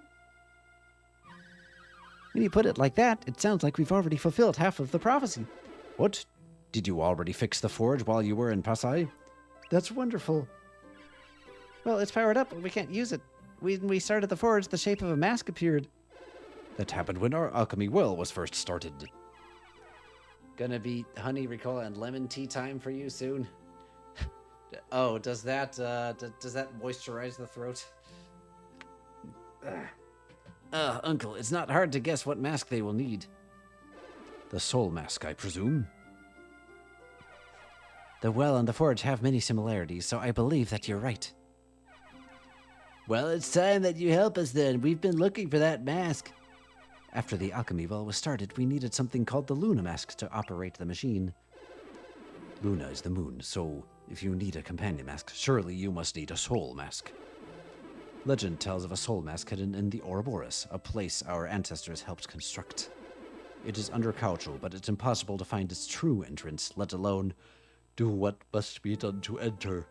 When you put it like that, it sounds like we've already fulfilled half of the prophecy. What? Did you already fix the forge while you were in Pasai? That's wonderful. Well, it's powered up, but we can't use it. When we started the forge, the shape of a mask appeared. That happened when our alchemy well was first started. Gonna be honey, Ricola, and lemon tea time for you soon. Oh, does that moisturize the throat? Uncle, it's not hard to guess what mask they will need. The soul mask, I presume. The well and the forge have many similarities, so I believe that you're right. Well, it's time that you help us then. We've been looking for that mask. After the alchemy well was started, we needed something called the Luna mask to operate the machine. Luna is the moon, so if you need a companion mask, surely you must need a soul mask. Legend tells of a soul mask hidden in the Ouroboros, a place our ancestors helped construct. It is under Caucho, but it's impossible to find its true entrance, let alone do what must be done to enter.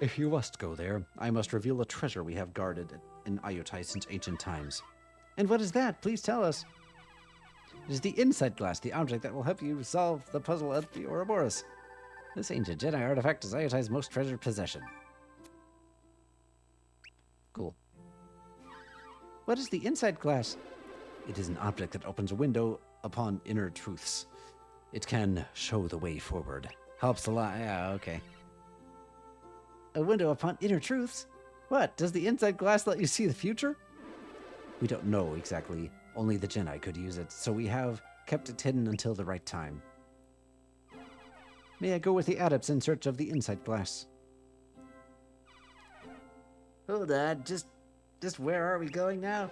If you must go there, I must reveal a treasure we have guarded in Iotai since ancient times. And what is that? Please tell us. It is the Insight Glass, the object that will help you solve the puzzle at the Ouroboros. This ancient Jedi artifact is Iotai's most treasured possession. Cool. What is the Insight Glass? It is an object that opens a window upon inner truths. It can show the way forward. Helps a lot. Yeah, okay. A window upon inner truths? What? Does the Insight Glass let you see the future? We don't know exactly. Only the Jedi could use it, so we have kept it hidden until the right time. May I go with the adepts in search of the Insight Glass? Hold on, just where are we going now?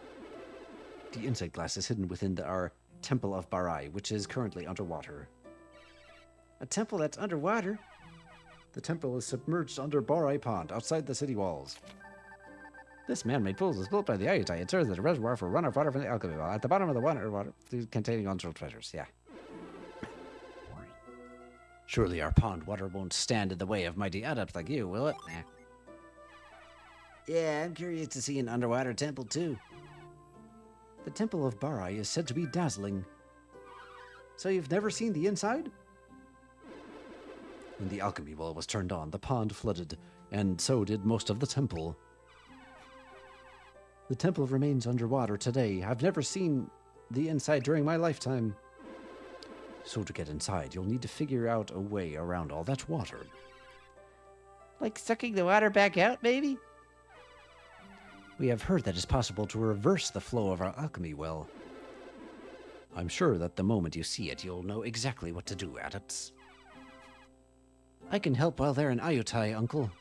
The Insight Glass is hidden within our Temple of Barai, which is currently underwater. A temple that's underwater? The temple is submerged under Barai Pond, outside the city walls. This man-made pool was built by the Iotai. It serves as a reservoir for runoff water from the alchemy well. At the bottom of the water containing unseen treasures. Yeah. Surely our pond water won't stand in the way of mighty adepts like you, will it? Yeah, I'm curious to see an underwater temple, too. The Temple of Barai is said to be dazzling. So you've never seen the inside? When the alchemy well was turned on, the pond flooded, and so did most of the temple. The temple remains underwater today. I've never seen the inside during my lifetime. So to get inside, you'll need to figure out a way around all that water. Like sucking the water back out, maybe? We have heard that it's possible to reverse the flow of our alchemy well. I'm sure that the moment you see it, you'll know exactly what to do, adepts. I can help while they're in Iotai, Uncle.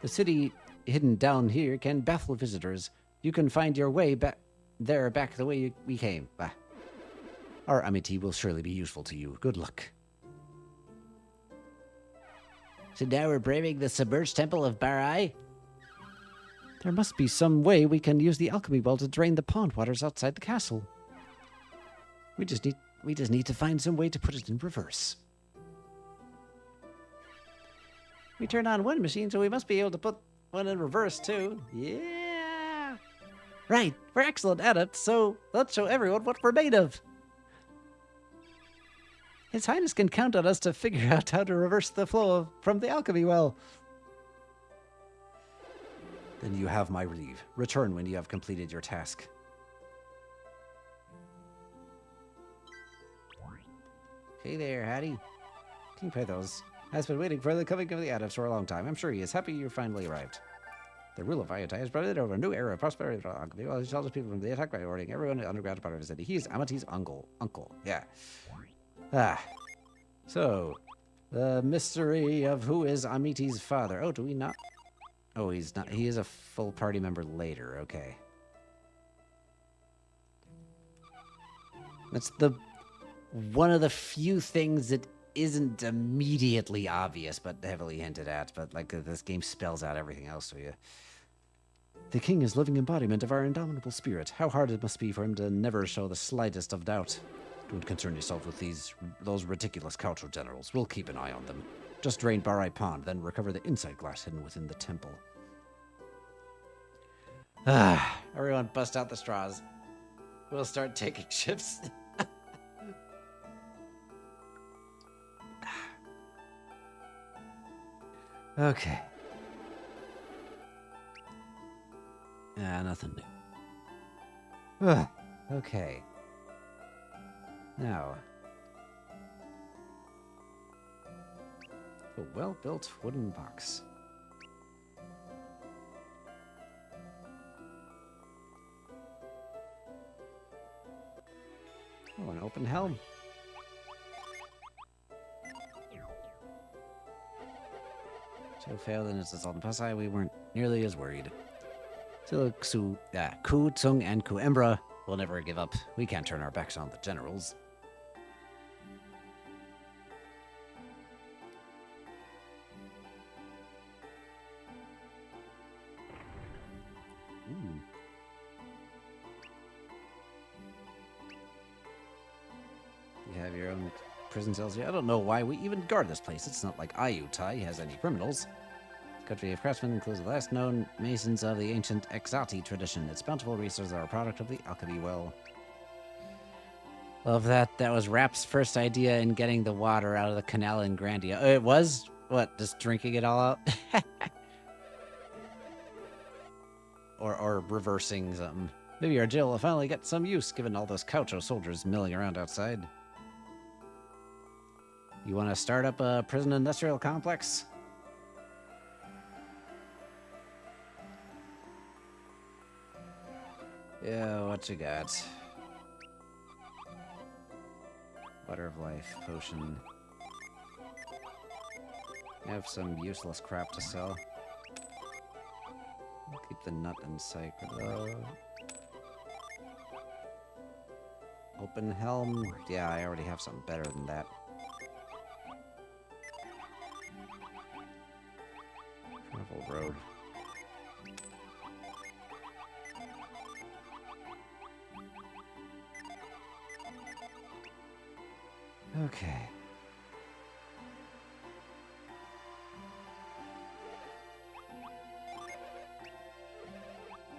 The city hidden down here can baffle visitors. You can find your way back the way we came. Bah. Our amity will surely be useful to you. Good luck. So now we're braving the submerged Temple of Barai? There must be some way we can use the alchemy well to drain the pond waters outside the castle. We just need to find some way to put it in reverse. We turned on one machine, so we must be able to put one in reverse too. Yeah! Right, we're excellent adepts, so let's show everyone what we're made of. His Highness can count on us to figure out how to reverse the flow from the alchemy well. Then you have my leave. Return when you have completed your task. Hey there, Hattie. King Pathos has been waiting for the coming of the adepts for a long time. I'm sure he is happy you finally arrived. The rule of Iotai has brought it over a new era of prosperity for alchemy. Well, he shelters people from the attack by ordering everyone in the underground part of his city. He is Amity's uncle. Yeah. So, the mystery of who is Amiti's father. Oh, do we not? Oh, he's not. He is a full party member later. Okay. That's one of the few things that isn't immediately obvious, but heavily hinted at. But like this game spells out everything else for you. The king is living embodiment of our indomitable spirit. How hard it must be for him to never show the slightest of doubt. Don't concern yourself with those ridiculous Caucho generals. We'll keep an eye on them. Just drain Barai Pond, then recover the Insight Glass hidden within the temple. Everyone bust out the straws. We'll start taking ships. Okay. Nothing new. Okay. Now. A well-built wooden box. Oh, an open helm. So failed in its assault on Pasai, we weren't nearly as worried. Still, Ku, Tsung, and Kuembra will never give up. We can't turn our backs on the generals. Ooh. You have your own prison cells here. I don't know why we even guard this place. It's not like Ayutai has any criminals. The country of craftsmen includes the last known masons of the ancient Exati tradition. Its bountiful resources are a product of the alchemy well. Love that. That was Rap's first idea in getting the water out of the canal in Grandia. It was? What, just drinking it all out? or reversing something. Maybe our jail will finally get some use, given all those Caucho soldiers milling around outside. You want to start up a prison industrial complex? Yeah, what you got? Water of life, potion. I have some useless crap to sell. Keep the nut in sight though. Open helm? Yeah, I already have something better than that. Travel road. Okay.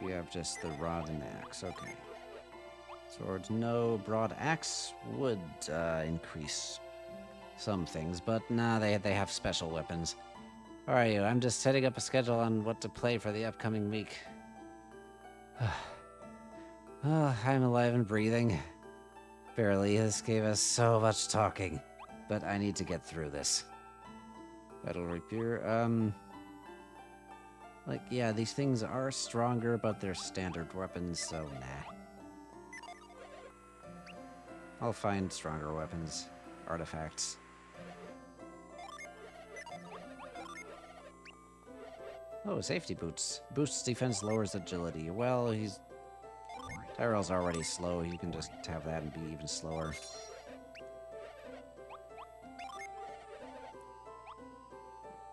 We have just the rod and axe. Okay. Swords, no. Broad axe would increase some things, but nah, they have special weapons. How are you? I'm just setting up a schedule on what to play for the upcoming week. Oh, I'm alive and breathing. Barely. This gave us so much talking. But I need to get through this. Battle Rapier, like, yeah, these things are stronger, but they're standard weapons, so nah. I'll find stronger weapons. Artifacts. Oh, safety boots. Boosts defense, lowers agility. Well, Tyrell's already slow. You can just have that and be even slower.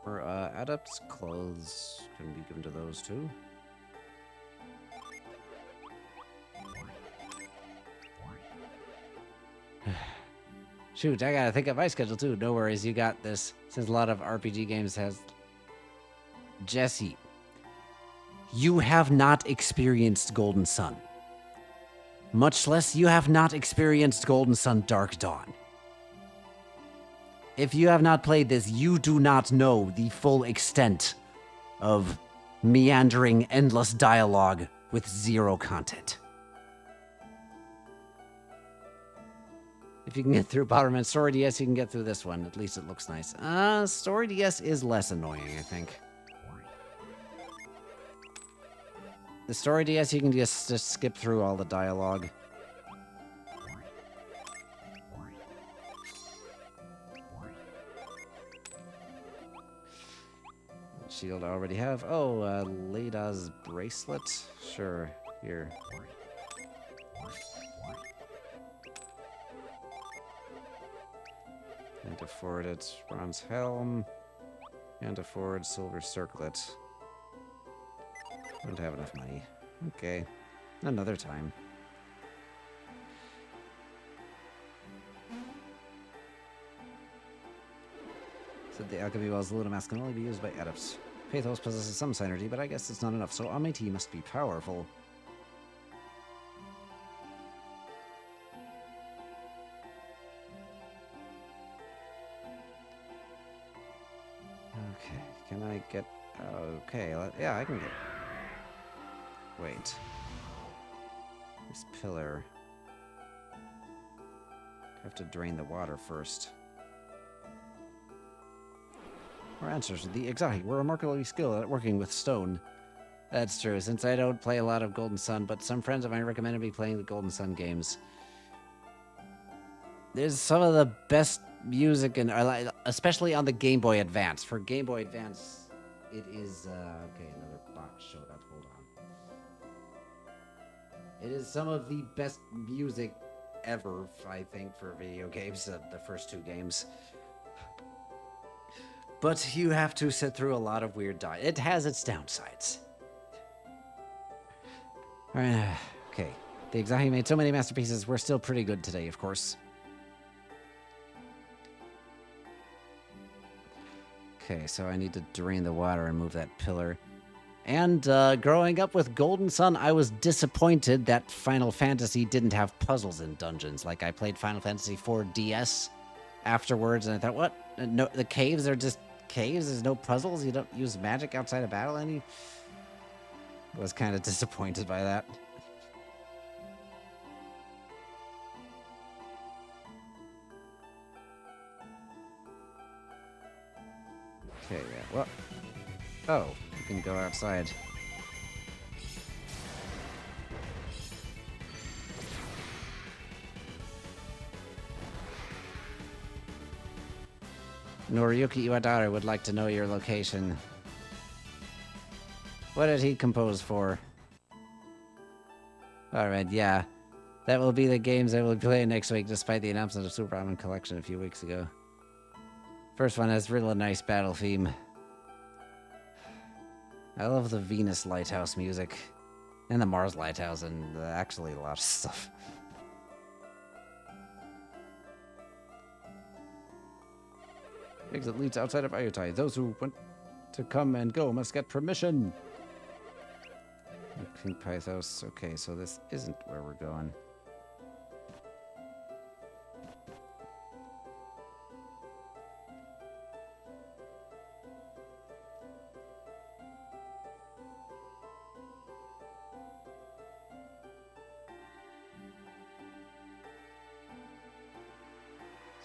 For adepts, clothes can be given to those too. Shoot, I gotta think of my schedule too. No worries, you got this. Since a lot of RPG games has... Jesse, you have not experienced Golden Sun. Much less you have not experienced Golden Sun Dark Dawn. If you have not played this, you do not know the full extent of meandering, endless dialogue with zero content. If you can get through Bomberman Story DS, you can get through this one. At least it looks nice. Story DS is less annoying, I think. The Story DS, you can just skip through all the dialogue. Shield I already have. Oh, Leda's bracelet? Sure, here. Can't afford it. Bronze helm. Can't afford silver circlet. Don't have enough money. Okay. Another time. Said the alchemy well's Luna mask can only be used by adepts. Pathos possesses some synergy, but I guess it's not enough, so Amity must be powerful. Okay, can I get... Okay, yeah, I can get... Wait. This pillar... I have to drain the water first. Our ancestors, the Exotic, were remarkably skilled at working with stone. That's true, since I don't play a lot of Golden Sun, but some friends of mine recommended me playing the Golden Sun games. There's some of the best music, and especially on the Game Boy Advance. For Game Boy Advance, it is, okay, another box showed up. Hold on. It is some of the best music ever, I think, for video games, the first two games. But you have to sit through a lot of weird It has its downsides. Alright, okay. The Exahi made so many masterpieces. We're still pretty good today, of course. Okay, so I need to drain the water and move that pillar. And growing up with Golden Sun, I was disappointed that Final Fantasy didn't have puzzles in dungeons. Like, I played Final Fantasy IV DS afterwards, and I thought, what? No, the caves are just caves? There's no puzzles? You don't use magic outside of battle any? Was kind of disappointed by that. Okay, yeah, well... Oh, you can go outside. Noriyuki Iwadara would like to know your location. What did he compose for? Alright, yeah. That will be the games I will play next week, despite the announcement of Super Ramen Collection a few weeks ago. First one has really nice battle theme. I love the Venus Lighthouse music. And the Mars Lighthouse, and actually a lot of stuff. Exit leads outside of Ayutai. Those who want to come and go must get permission. Pink Pythos. Okay, so this isn't where we're going.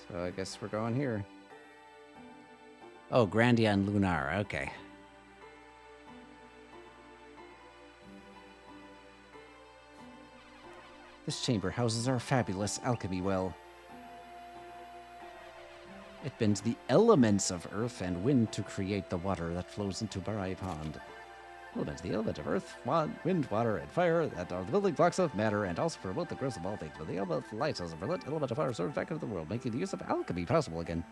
So I guess we're going here. Oh, Grandia and Lunar. Okay. This chamber houses our fabulous alchemy well. It bends the elements of earth and wind to create the water that flows into Barai Pond. Elements, the element of earth, wind, water, and fire that are the building blocks of matter and also promote the growth of all things. But the element of light as a element of fire serves back into the world, making the use of alchemy possible again.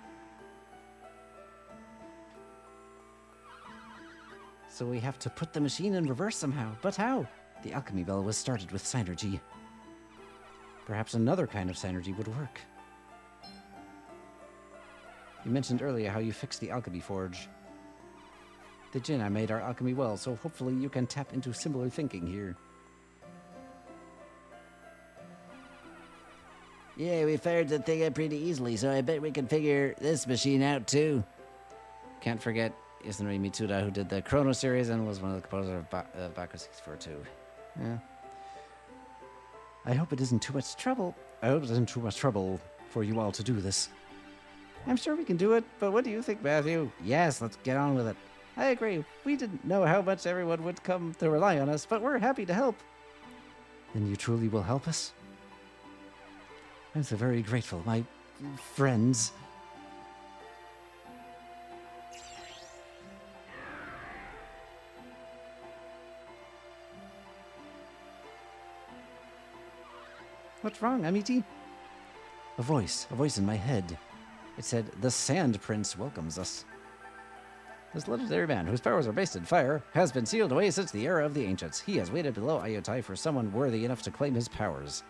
So we have to put the machine in reverse somehow. But how? The alchemy bell was started with synergy. Perhaps another kind of synergy would work. You mentioned earlier how you fixed the alchemy forge. The Jin I made our alchemy well, so hopefully you can tap into similar thinking here. Yeah, we fired the thing up pretty easily, so I bet we can figure this machine out too. Can't forget Isunari Mitsuda, who did the Chrono series and was one of the composers of Baku 64 too. Yeah. I hope it isn't too much trouble. I hope it isn't too much trouble for you all to do this. I'm sure we can do it, but what do you think, Matthew? Yes, let's get on with it. I agree. We didn't know how much everyone would come to rely on us, but we're happy to help. Then you truly will help us? I'm so very grateful, my friends. What's wrong, Amity? A voice in my head. It said, "The Sand Prince welcomes us." This legendary man, whose powers are based in fire, has been sealed away since the era of the ancients. He has waited below Ayutai for someone worthy enough to claim his powers.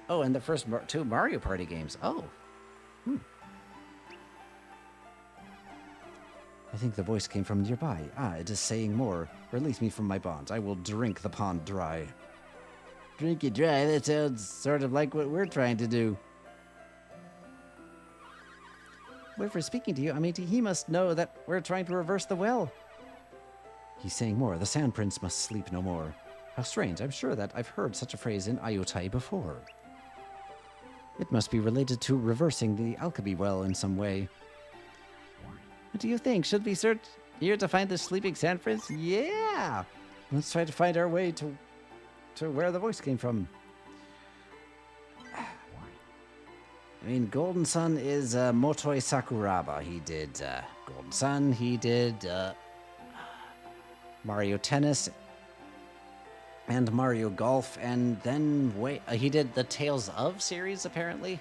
Oh, and the first two Mario Party games. Oh. I think the voice came from nearby. Ah, it is saying more. Release me from my bonds. I will drink the pond dry. Drink it dry? That sounds sort of like what we're trying to do. Whoever's speaking to you, Amity, he must know that we're trying to reverse the well. He's saying more. The Sand Prince must sleep no more. How strange. I'm sure that I've heard such a phrase in Ayutai before. It must be related to reversing the alchemy well in some way. What do you think? Should we search here to find the sleeping Sand Prince? Yeah! Let's try to find our way to where the voice came from. I mean, Golden Sun is Motoi Sakuraba. He did Golden Sun. He did Mario Tennis, and Mario Golf, and then he did the Tales of series, apparently.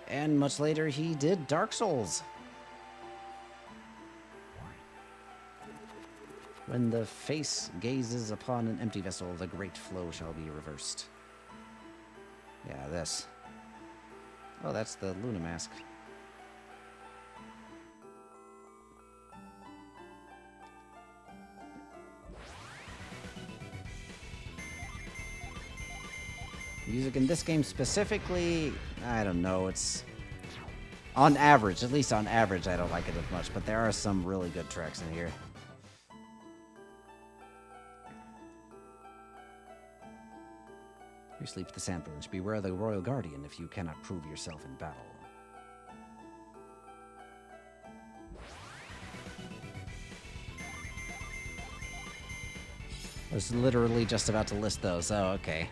And much later, he did Dark Souls. When the face gazes upon an empty vessel, the great flow shall be reversed. Yeah, this. Oh, that's the Luna mask. Music in this game specifically, I don't know, it's... On average, at least on average, I don't like it as much, but there are some really good tracks in here. You sleep the Sandlands. Beware the Royal Guardian if you cannot prove yourself in battle. I was literally just about to list those. Oh, okay.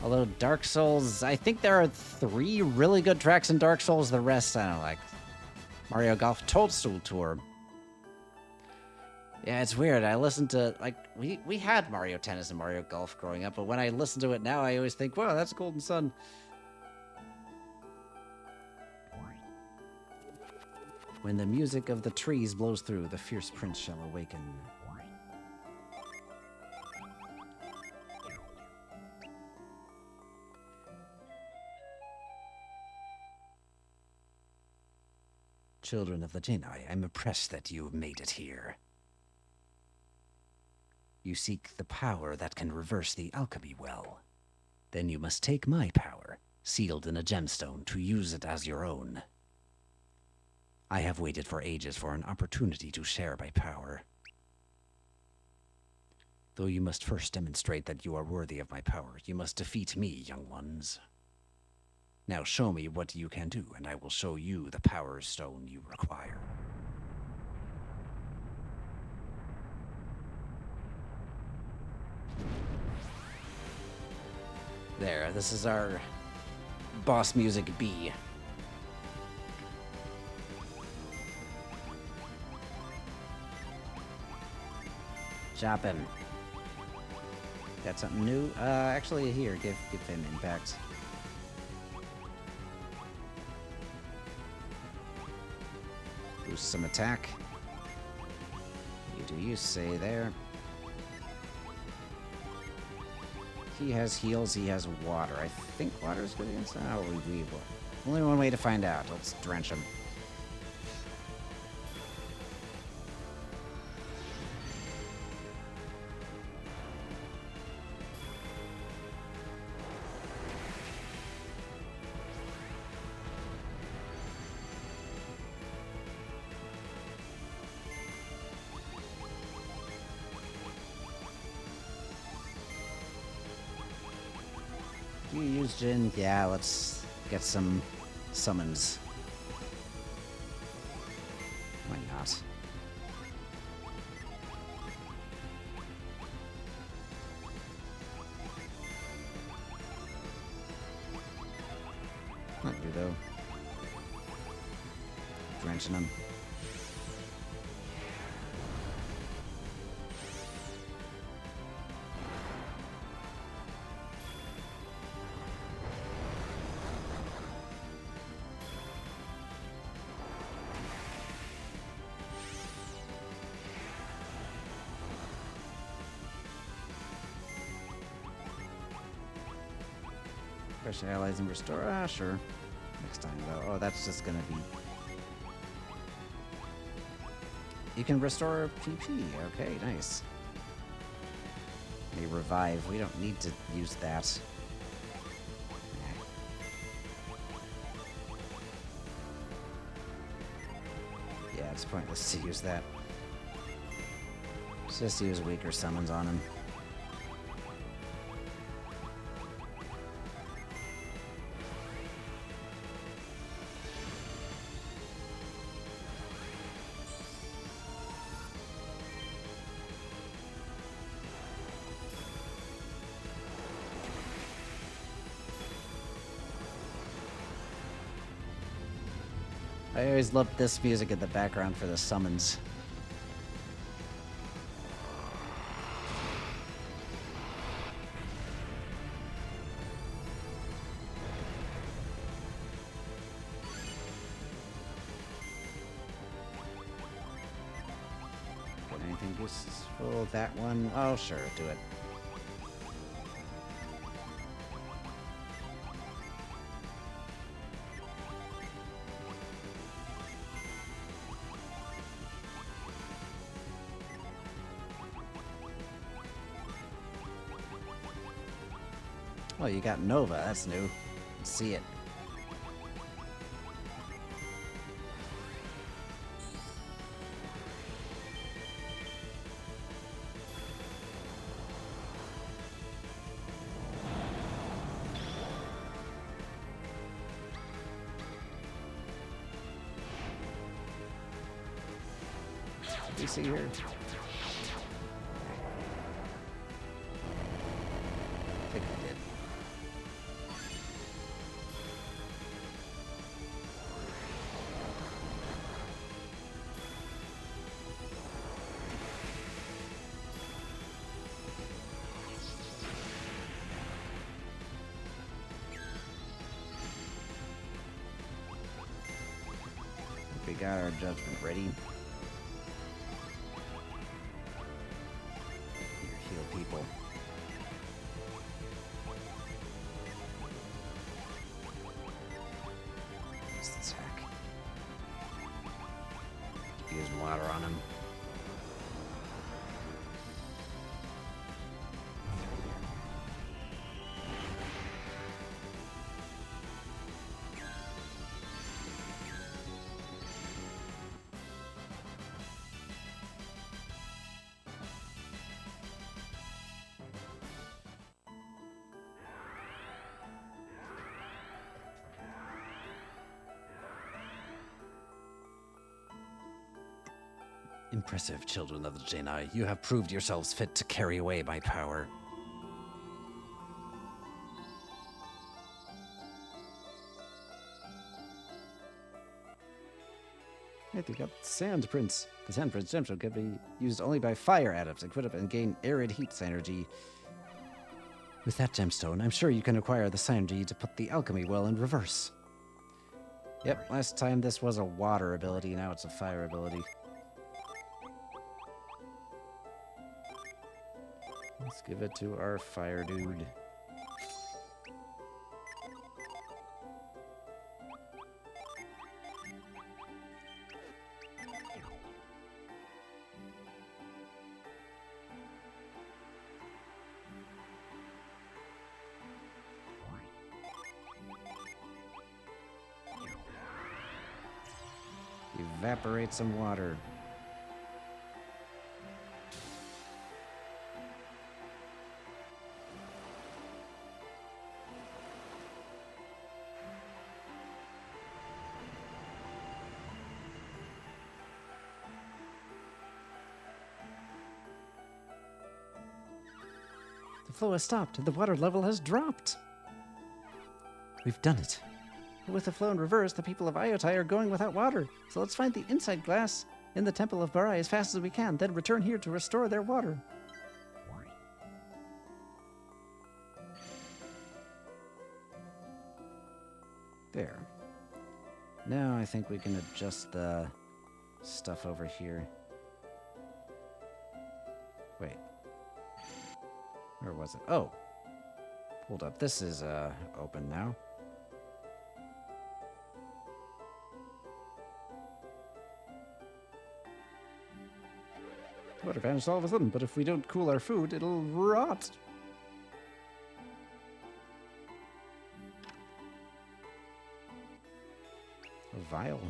Although Dark Souls, I think there are 3 really good tracks in Dark Souls. The rest, I don't like. Mario Golf Toadstool Tour. Yeah, it's weird. I listened to, like, we had Mario Tennis and Mario Golf growing up, but when I listen to it now, I always think, wow, that's Golden Sun. When the music of the trees blows through, the fierce prince shall awaken. Children of the Jedi, I'm impressed that you made it here. You seek the power that can reverse the alchemy well. Then you must take my power, sealed in a gemstone, to use it as your own. I have waited for ages for an opportunity to share my power. Though you must first demonstrate that you are worthy of my power, you must defeat me, young ones. Now show me what you can do, and I will show you the power stone you require. There, this is our boss music B. Chop him. Got something new? Actually, here, give him impact. Boost some attack. You do you say there. He has heals, he has water. I think water is good against that. Oh, we will. Only one way to find out. Let's drench him. You use Jin? Yeah, let's get some summons. Why not? Not you though. Drenching him. Crush allies and restore. Ah, sure. Next time, though. Oh, that's just gonna be... You can restore PP. Okay, nice. May revive. We don't need to use that. Yeah, it's pointless to use that. Just use weaker summons on him. I always loved this music in the background for the summons. Got anything useful? That one? Oh, sure, do it. Oh, you got Nova. That's new. Let's see it. What do you see here? I think I did. We got our judgment ready. Here, heal people. What's this hack? Use water on him. Impressive, children of the Genii. You have proved yourselves fit to carry away my power. Hey, they got Sand Prince. The Sand Prince gemstone can be used only by fire adepts, equip it and gain arid heat synergy. With that gemstone, I'm sure you can acquire the synergy to put the alchemy well in reverse. Yep, last time this was a water ability, now it's a fire ability. Let's give it to our fire dude. Evaporate some water. The flow has stopped and the water level has dropped. We've done it. With the flow in reverse, the people of Iotai are going without water. So let's find the inside glass in the Temple of Barai as fast as we can, then return here to restore their water. There. Now I think we can adjust the stuff over here. Wait. Where was it? Oh. Hold up. This is open now. Water vanished all of a sudden, but if we don't cool our food, it'll rot. A vial.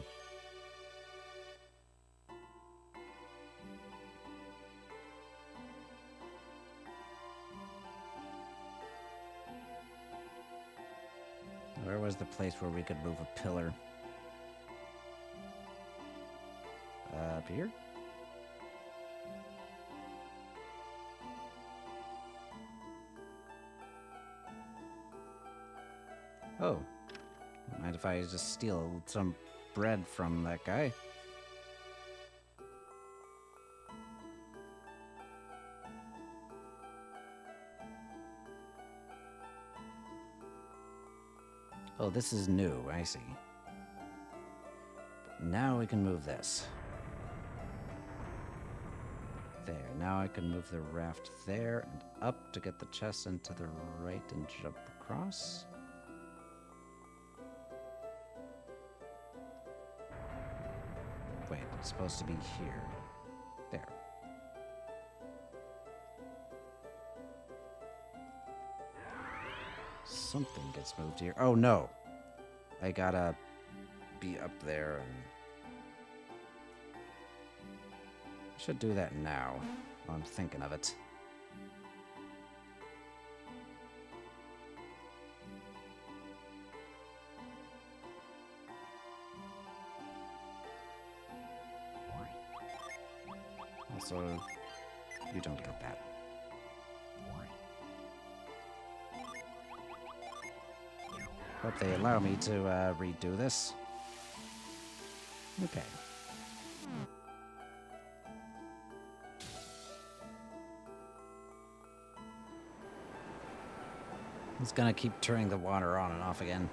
Where was the place where we could move a pillar? Up here? Oh. Mind if I just steal some bread from that guy. Oh, this is new, I see. But now we can move this. There, now I can move the raft there and up to get the chest into the right and jump across. Wait, it's supposed to be here. There. Something gets moved here. Oh no! I gotta be up there and... Should do that now, while I'm thinking of it. Also, you don't get that. Hope they allow me to redo this. Okay. It's gonna keep turning the water on and off again.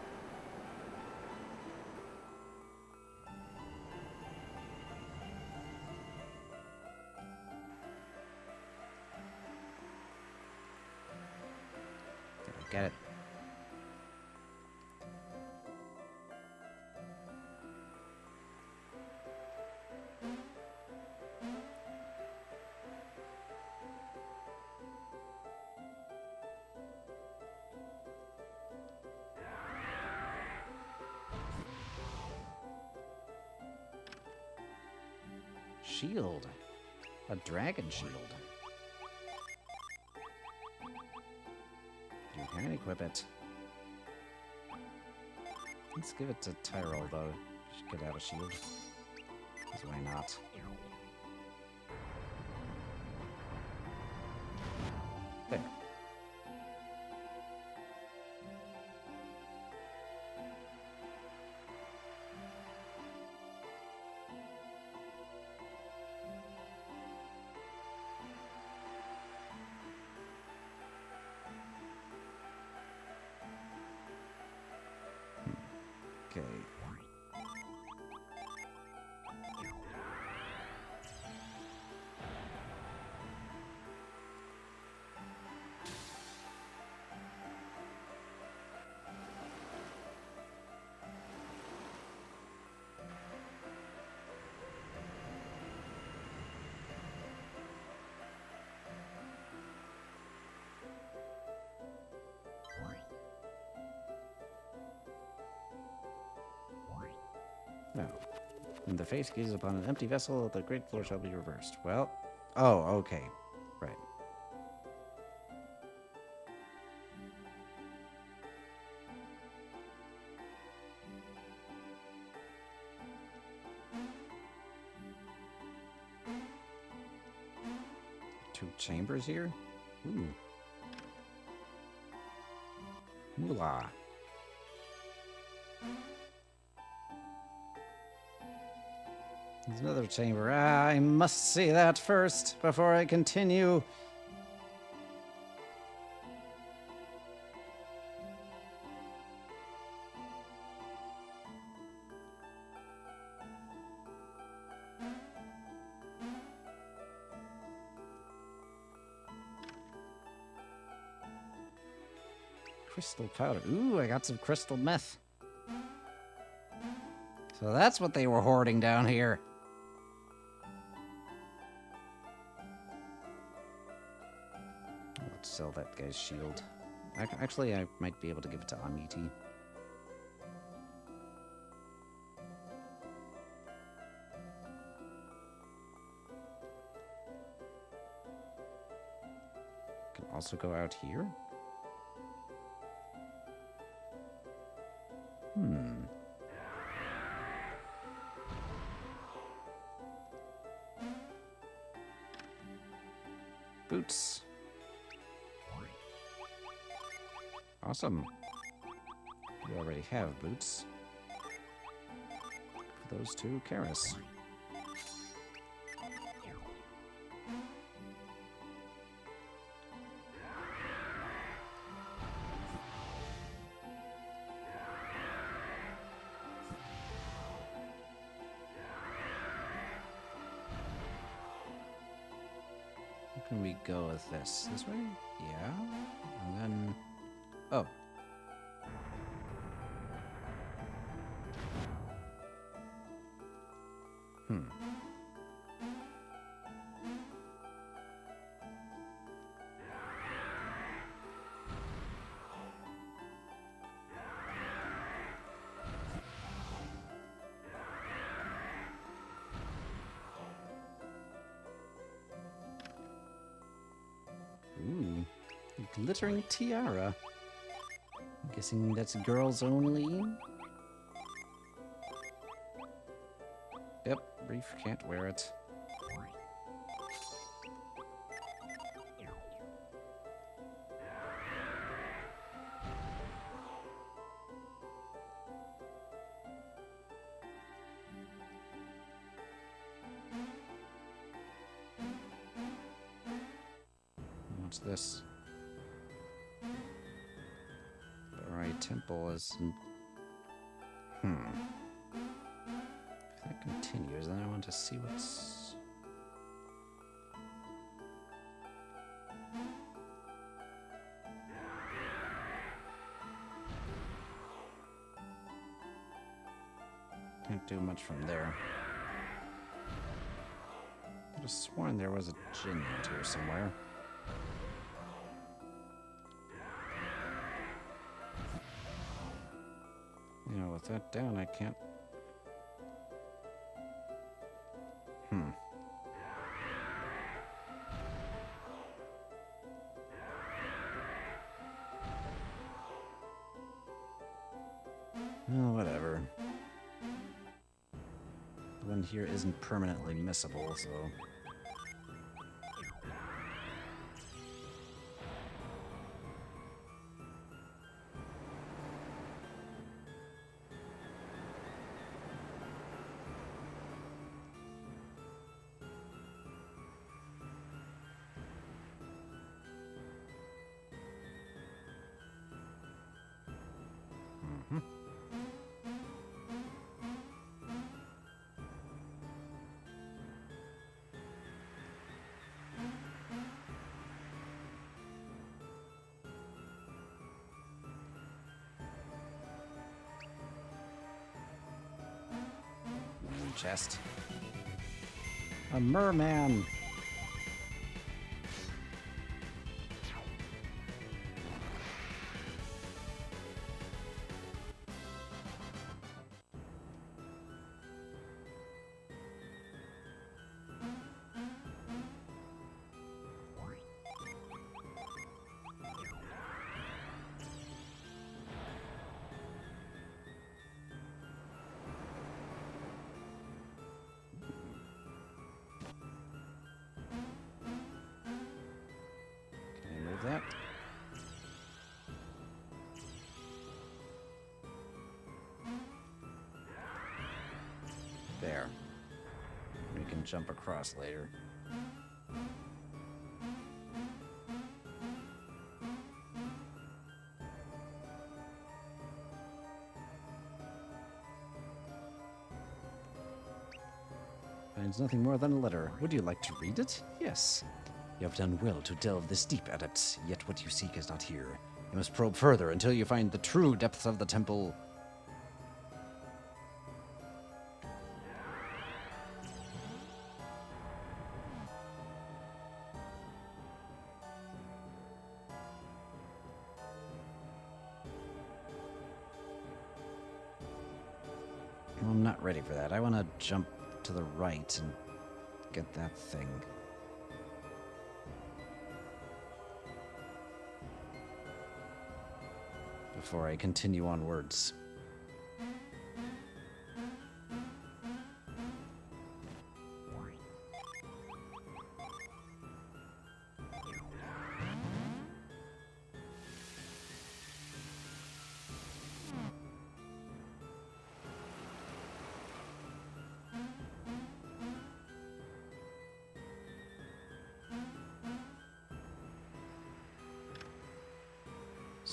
Get it. Shield. A dragon shield. You can equip it. Let's give it to Tyrell, though. Should get out a shield. Because why not? There. Okay. No. When the face gazes upon an empty vessel, the great floor shall be reversed. Well, oh, okay. Right. Two chambers here? Ooh. Moolah. There's another chamber. Ah, I must see that first before I continue. Crystal powder. Ooh, I got some crystal meth. So that's what they were hoarding down here. Let's sell that guy's shield. Actually, I might be able to give it to Amiti. Can also go out here. Boots. Awesome. We already have boots. those to Karis. Where can we go with this? This way? Yeah. And then... Oh. Hmm. Ooh, a glittering tiara. I'm guessing that's girls only. Yep, Reef can't wear it. What's this? Alright, temple is... Hmm. If that continues, then I want to see what's... Can't do much from there. Could have sworn there was a gin here somewhere. You know, with that down, I can't... Hmm. Well, whatever. The one here isn't permanently missable, so... Chest. A merman! That. There. We can jump across later. Finds nothing more than a letter. Would you like to read it? Yes. You have done well to delve this deep, adepts, yet what you seek is not here. You must probe further until you find the true depths of the temple. Well, I'm not ready for that. I want to jump to the right and get that thing. Before I continue onwards.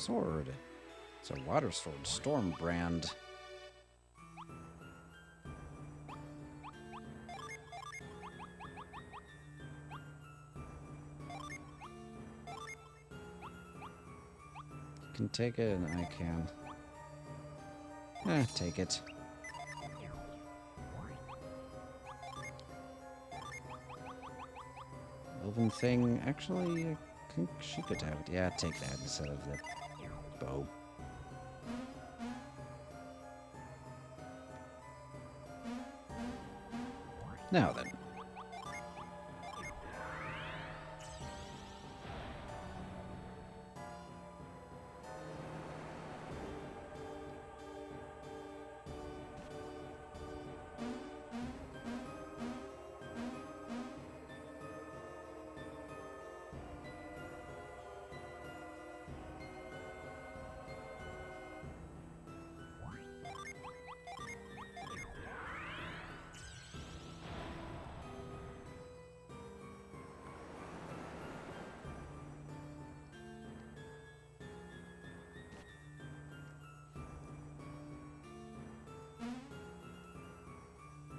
sword. It's a water sword, Stormbrand. You can take it, and I can. Take it. Elven thing, actually, I think she could have it. Yeah, take that instead of the bow. Now then.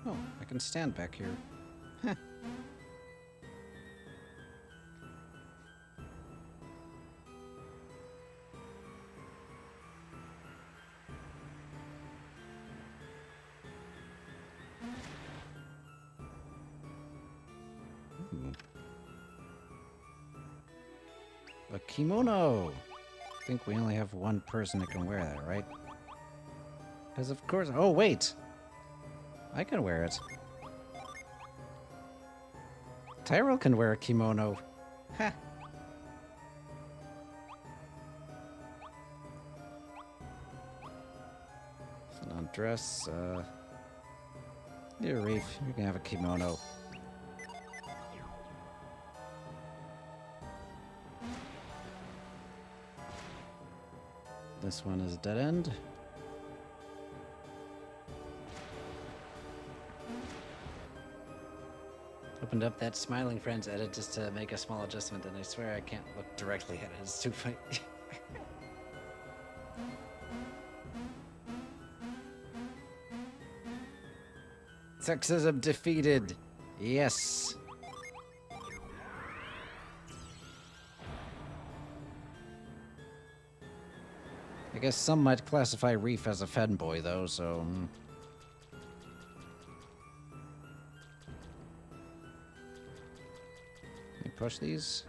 Oh, I can stand back here. Heh. A kimono! I think we only have one person that can wear that, right? Because of course... Oh, wait! I can wear it. Tyrell can wear a kimono. Ha! It's an undress. Here, Reef, you can have a kimono. This one is a dead end. Opened up that Smiling Friends edit just to make a small adjustment, and I swear I can't look directly at it. It's too funny. Sexism defeated. Yes. I guess some might classify Reef as a fanboy, though, so... Can you push these?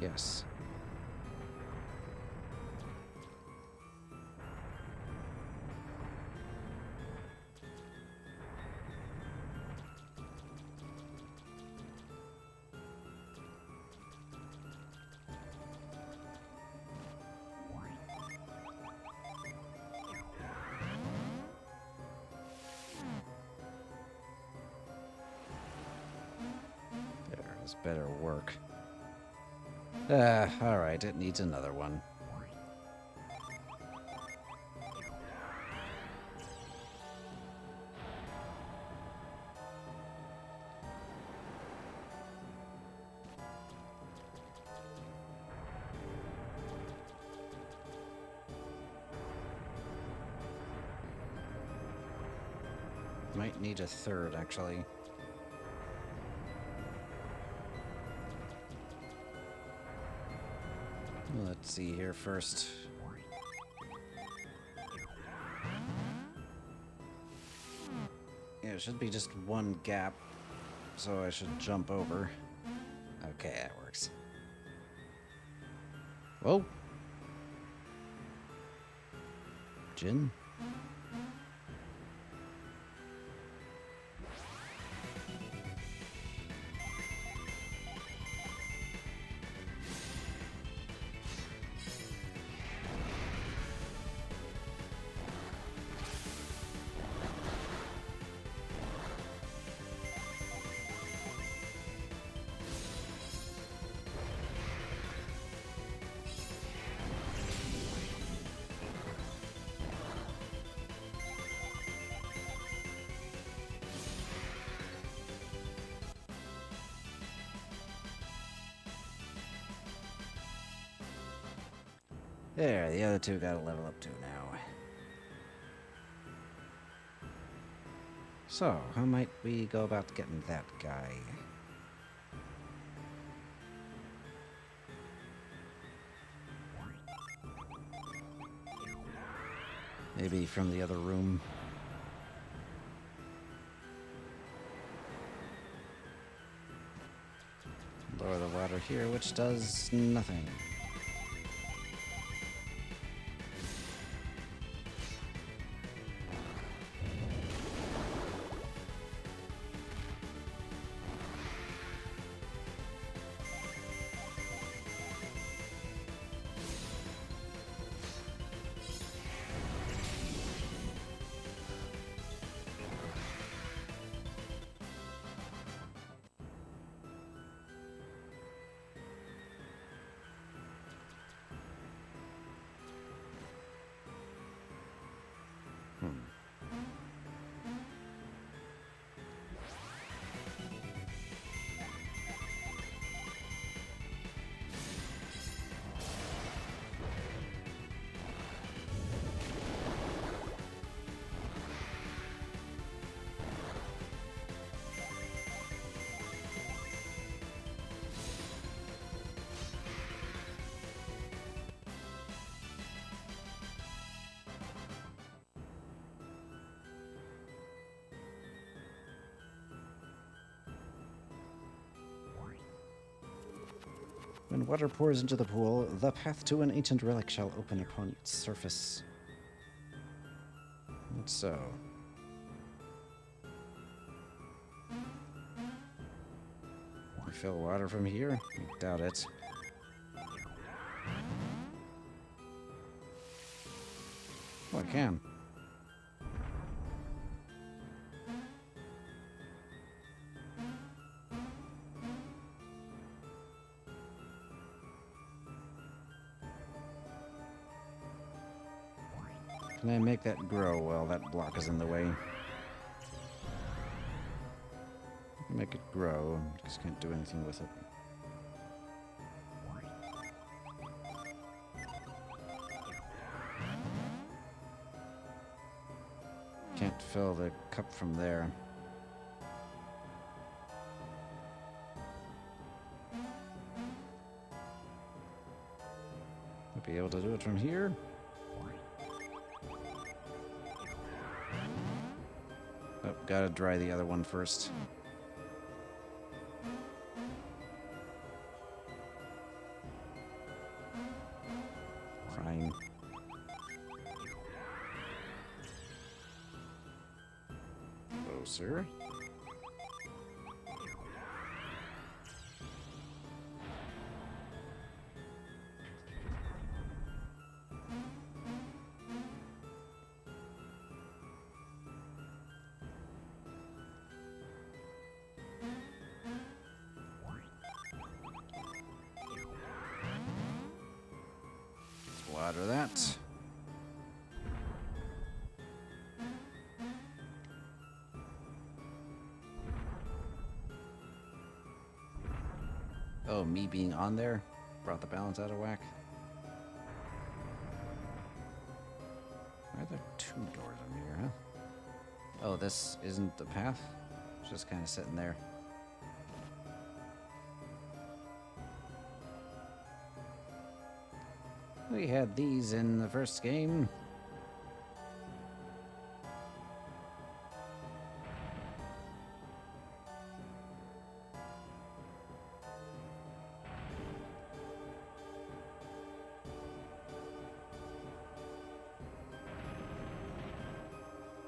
Yes. There's better work. Alright, it needs another one. Might need a third, actually. Let's see here first. Yeah, it should be just one gap, so I should jump over. Okay, that works. Whoa! Jin? There, the other two got to level up too now. So, how might we go about getting that guy? Maybe from the other room. Lower the water here, which does nothing. When water pours into the pool, the path to an ancient relic shall open upon its surface. And so. We fill water from here? I doubt it. Oh, I can. Can I make that grow? Well, that block is in the way. Make it grow. Just can't do anything with it. Can't fill the cup from there. Might be able to do it from here. Oh, gotta dry the other one first. Fine. Closer. Water that. Oh, me being on there brought the balance out of whack. Why are there two doors on here, huh? Oh, this isn't the path? It's just kind of sitting there. We had these in the first game.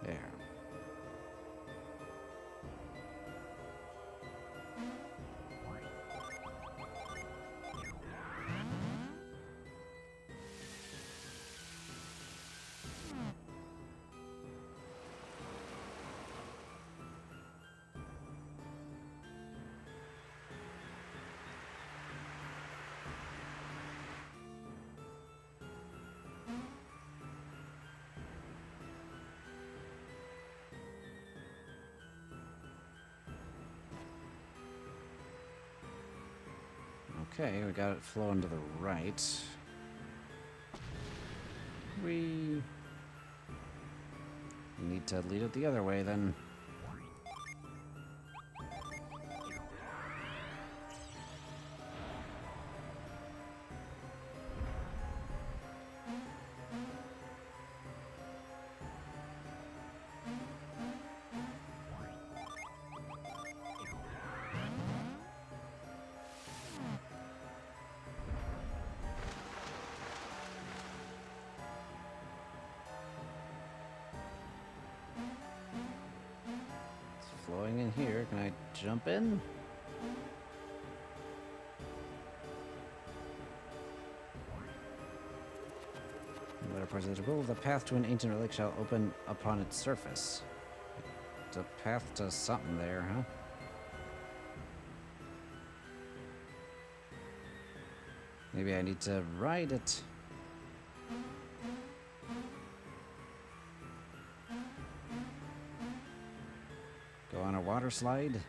There. Okay, we got it flowing to the right. We need to lead it the other way then. Flowing in here. Can I jump in? Whatever parts of the rule of the path to an ancient relic shall open upon its surface. It's a path to something there, huh? Maybe I need to ride it. Go on a water slide.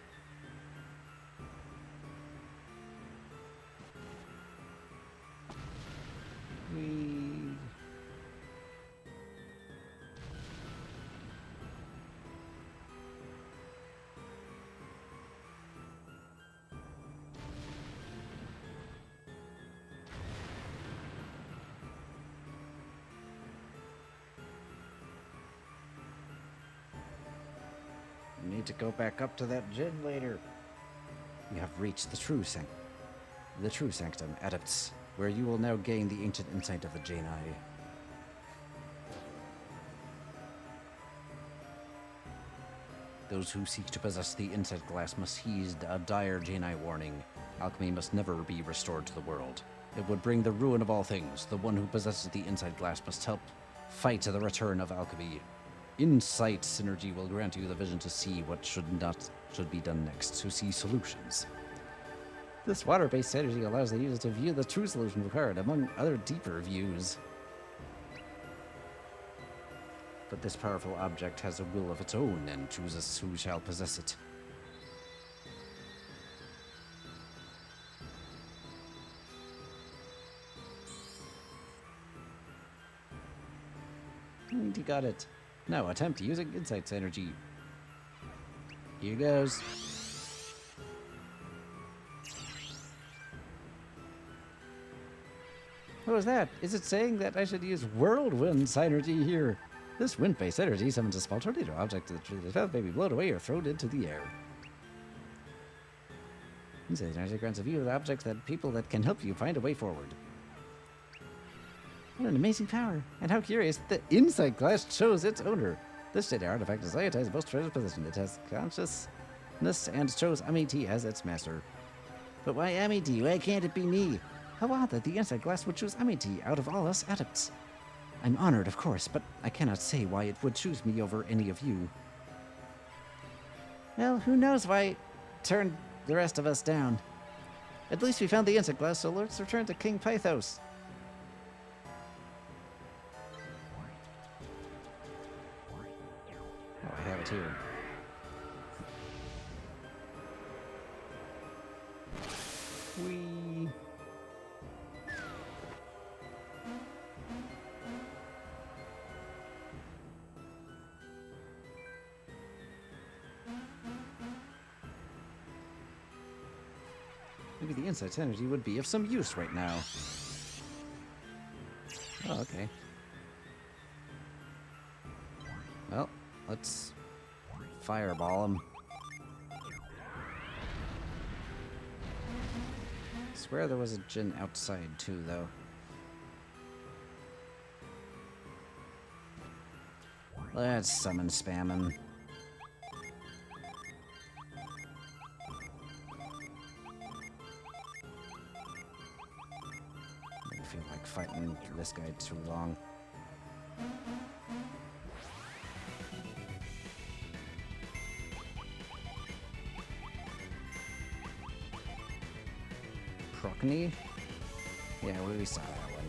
We need to go back up to that gym later. You have reached the true sanctum, adepts, where you will now gain the ancient insight of the Janai. Those who seek to possess the insight glass must heed a dire Janai warning. Alchemy must never be restored to the world. It would bring the ruin of all things. The one who possesses the insight glass must help fight the return of alchemy. Insight synergy will grant you the vision to see what should be done next, to see solutions. This water-based synergy allows the user to view the true solution required, among other deeper views. But this powerful object has a will of its own and chooses who shall possess it. And you got it. Now attempt using Insight's energy. Here goes. What was that? Is it saying that I should use Whirlwind Synergy here? This wind-based energy summons a small tornado object to the tree. The path may be blown away or thrown into the air. Insight energy grants a view of the objects that people that can help you find a way forward. What an amazing power! And how curious that the Insight Glass chose its owner. This state artifact is Ayatai's most treasured possession. It has consciousness and chose Amity as its master. But why Amity? Why can't it be me? How odd that the Insight Glass would choose Amity out of all us adepts. I'm honored, of course, but I cannot say why it would choose me over any of you. Well, who knows why it turned the rest of us down. At least we found the Insight Glass, so let's return to King Pythos. Oh, I have it here. Whee! Maybe the Insight's energy would be of some use right now. Oh, okay. Well, let's fireball him. Swear there was a Djinn outside too, though. Let's summon spam him. I feel like fighting this guy too long. Prockney? Yeah, we saw that one.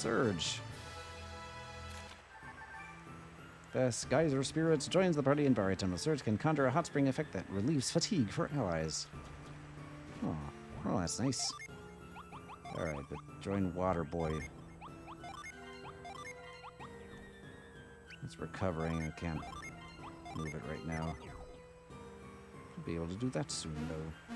Surge. The Geyser Spirit joins the party in Baritum. The Surge can conjure a hot spring effect that relieves fatigue for allies. Oh, well, that's nice. Alright, but join Water Boy. It's recovering. I can't move it right now. I'll be able to do that soon, though.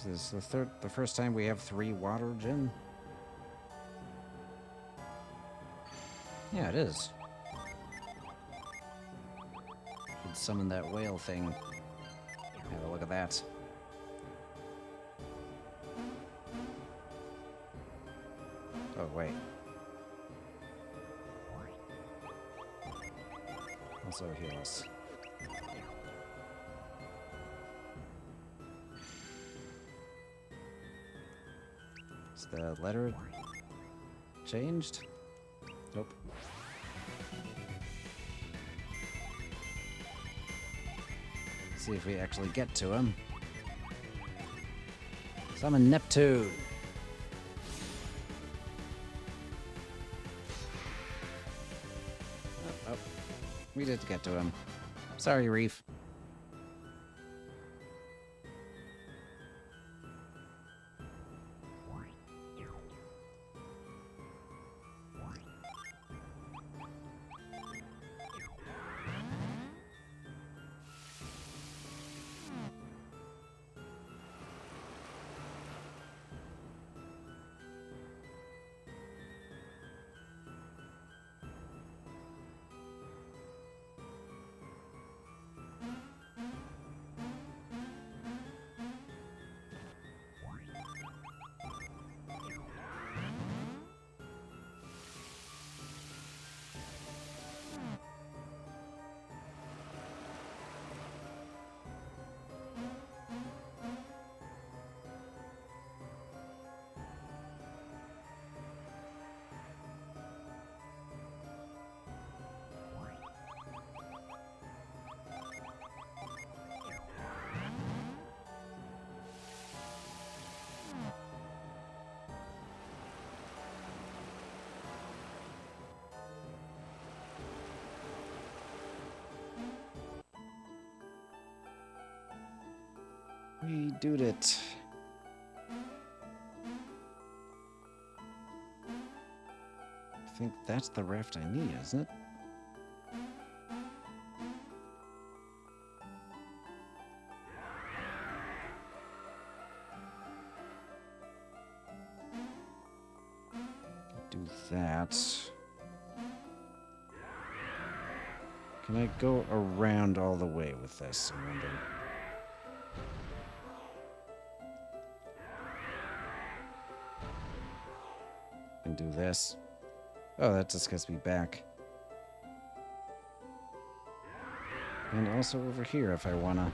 Is this the first time we have 3 water gym? Yeah, it is. Should summon that whale thing. Have a look at that. Oh, wait. Also heal us. Is the letter changed? Nope. See if we actually get to him. Summon Neptune. Oh, we did get to him. Sorry, Reef. We did it. I think that's the raft I need, isn't it? Do that. Can I go around all the way with this? I wonder. And do this. Oh, that just gets me back. And also over here if I wanna.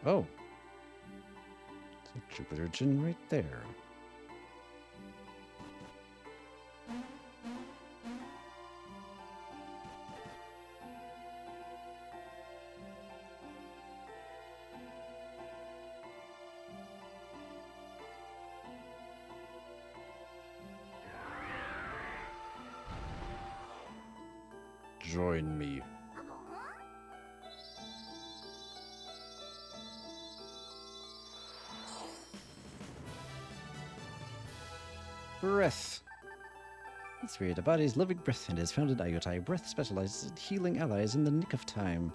Oh. It's a Jupiter Gin right there. Join me. Breath. The spirit embodies living breath and is found in Ayotai. Breath specializes in healing allies in the nick of time.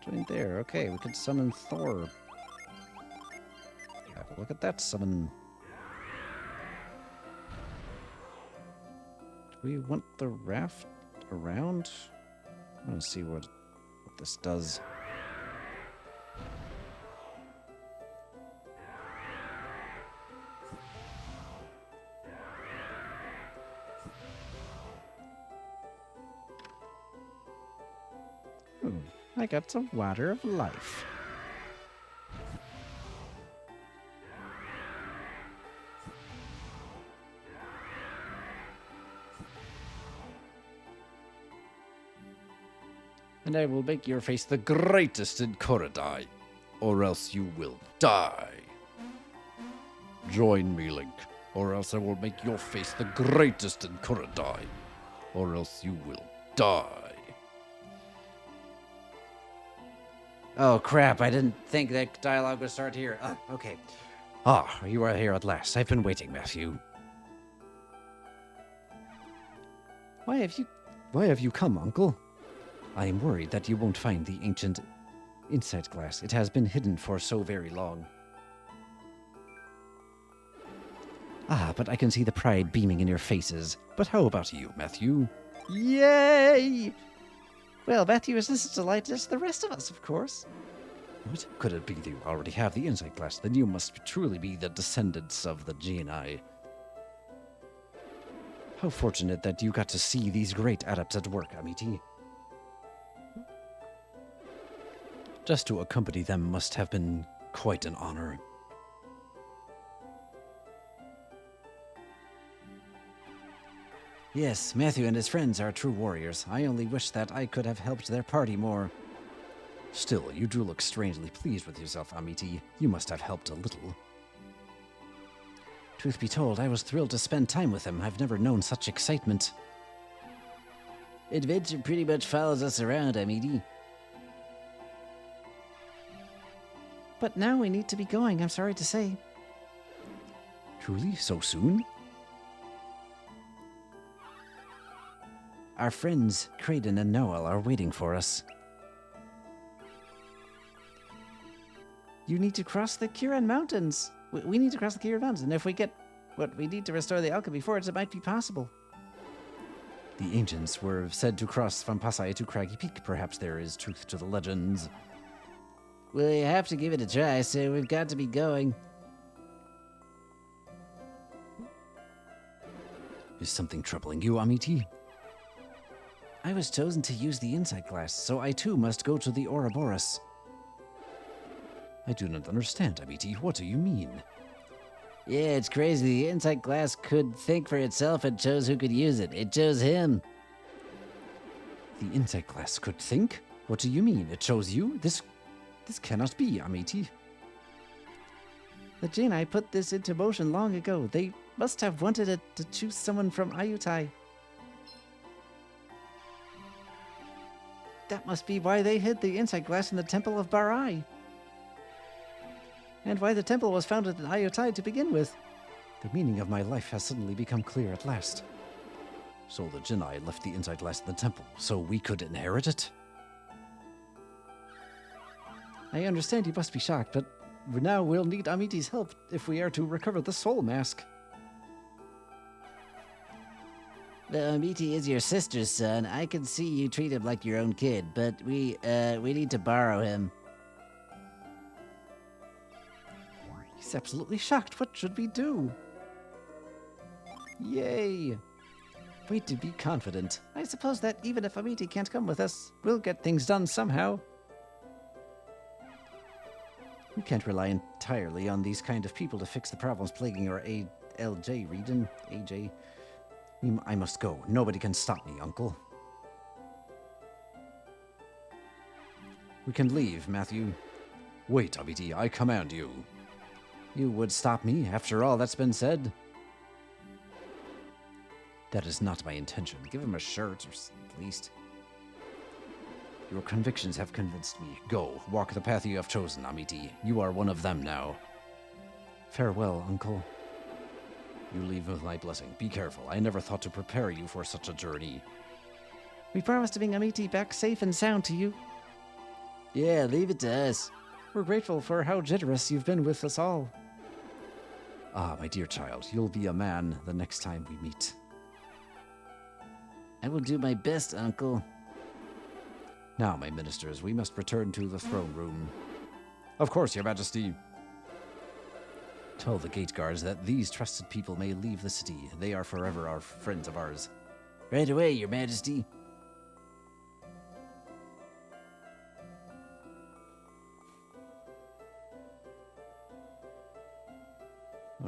Join there. Okay, we could summon Thor. Have a look at that summon. Do we want the raft around? I want to see what this does. I got some water of life. And I will make your face the greatest in Korodai, or else you will die. Join me, Link, or else I will make your face the greatest in Korodai, or else you will die. Oh crap, I didn't think that dialogue would start here. Okay. You are here at last. I've been waiting, Matthew. Why have you come, Uncle? I am worried that you won't find the ancient insight glass. It has been hidden for so very long. But I can see the pride beaming in your faces. But how about you, Matthew? Yay! Well, Matthew is just as delighted as the rest of us, of course. What? Could it be that you already have the insight glass? Then you must truly be the descendants of the Genii. How fortunate that you got to see these great adepts at work, Amity. Just to accompany them must have been quite an honor. Yes, Matthew and his friends are true warriors. I only wish that I could have helped their party more. Still, you do look strangely pleased with yourself, Amity. You must have helped a little. Truth be told, I was thrilled to spend time with him. I've never known such excitement. Adventure pretty much follows us around, Amity. But now we need to be going, I'm sorry to say. Truly? So soon? Our friends, Kraden and Noel, are waiting for us. You need to cross the Kiran Mountains. We need to cross the Kiran Mountains, and if we get what we need to restore the alchemy forge, it might be possible. The ancients were said to cross from Pasai to Craggy Peak. Perhaps there is truth to the legends. We have to give it a try, so we've got to be going. Is something troubling you, Amity? I was chosen to use the insight glass, so I too must go to the Ouroboros. I do not understand, Amity. What do you mean? Yeah, it's crazy. The insight glass could think for itself and chose who could use it. It chose him. The insight glass could think? What do you mean? It chose you? This cannot be, Amity. The Genii put this into motion long ago. They must have wanted it to choose someone from Ayutai. That must be why they hid the insight glass in the Temple of Barai. And why the temple was founded in Ayutai to begin with. The meaning of my life has suddenly become clear at last. So the Genii left the insight glass in the temple, so we could inherit it? I understand you must be shocked, but now we'll need Amiti's help if we are to recover the soul mask. Well, Amity is your sister's son. I can see you treat him like your own kid, but we need to borrow him. He's absolutely shocked. What should we do? Yay! Wait to be confident. I suppose that even if Amity can't come with us, we'll get things done somehow. We can't rely entirely on these kind of people to fix the problems plaguing our ALJ region. AJ. I must go. Nobody can stop me, Uncle. We can leave, Matthew. Wait, Amity, I command you. You would stop me after all that's been said? That is not my intention. Give him a shirt, or at least. Your convictions have convinced me. Go, walk the path you have chosen, Amity. You are one of them now. Farewell, Uncle. You leave with my blessing. Be careful. I never thought to prepare you for such a journey. We promise to bring Amity back safe and sound to you. Yeah, leave it to us. We're grateful for how generous you've been with us all. Ah, my dear child, you'll be a man the next time we meet. I will do my best, Uncle. Now, my ministers, we must return to the throne room. Of course, Your Majesty. Tell the gate guards that these trusted people may leave the city. They are forever our friends of ours. Right away, Your Majesty.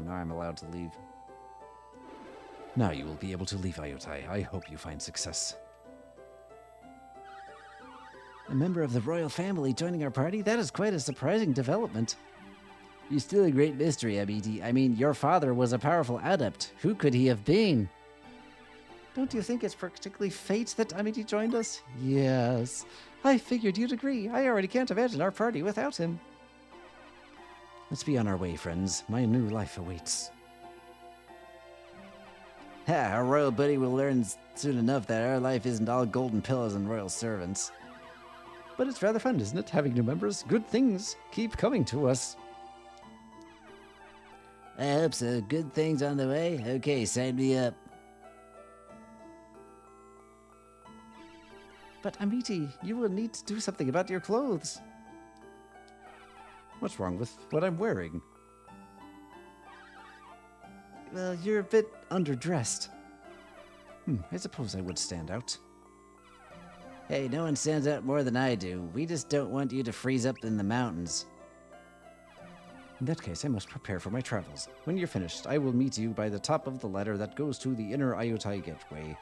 now I'm allowed to leave. Now you will be able to leave Iotai. I hope you find success. A member of the royal family joining our party? That is quite a surprising development. You're still a great mystery, Amity. I mean, your father was a powerful adept. Who could he have been? Don't you think it's particularly fate that Amity joined us? Yes. I figured you'd agree. I already can't imagine our party without him. Let's be on our way, friends. My new life awaits. Ha, our royal buddy will learn soon enough that our life isn't all golden pillows and royal servants. But it's rather fun, isn't it, having new members? Good things keep coming to us. I hope so. Good things on the way? Okay, sign me up. But Amity, you will need to do something about your clothes. What's wrong with what I'm wearing? Well, you're a bit underdressed. I suppose I would stand out. Hey, no one stands out more than I do. We just don't want you to freeze up in the mountains. In that case, I must prepare for my travels. When you're finished, I will meet you by the top of the ladder that goes to the inner Iotai gateway.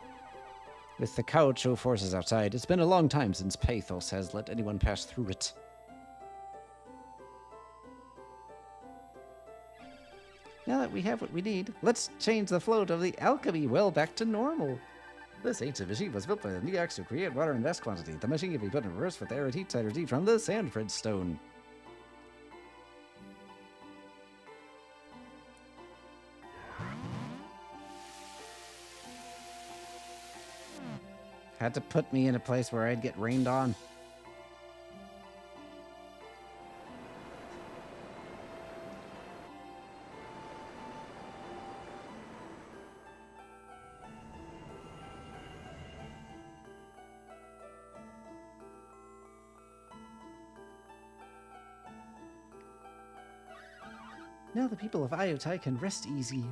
With the Kaocho forces outside, it's been a long time since Pathos has let anyone pass through it. Now that we have what we need, let's change the float of the alchemy well back to normal. This ancient machine was built by the Neox to create water in vast quantity. The machine can be put in reverse with air and heat cider deep from the Sandford stone. Had to put me in a place where I'd get rained on. Now the people of Iotai can rest easy.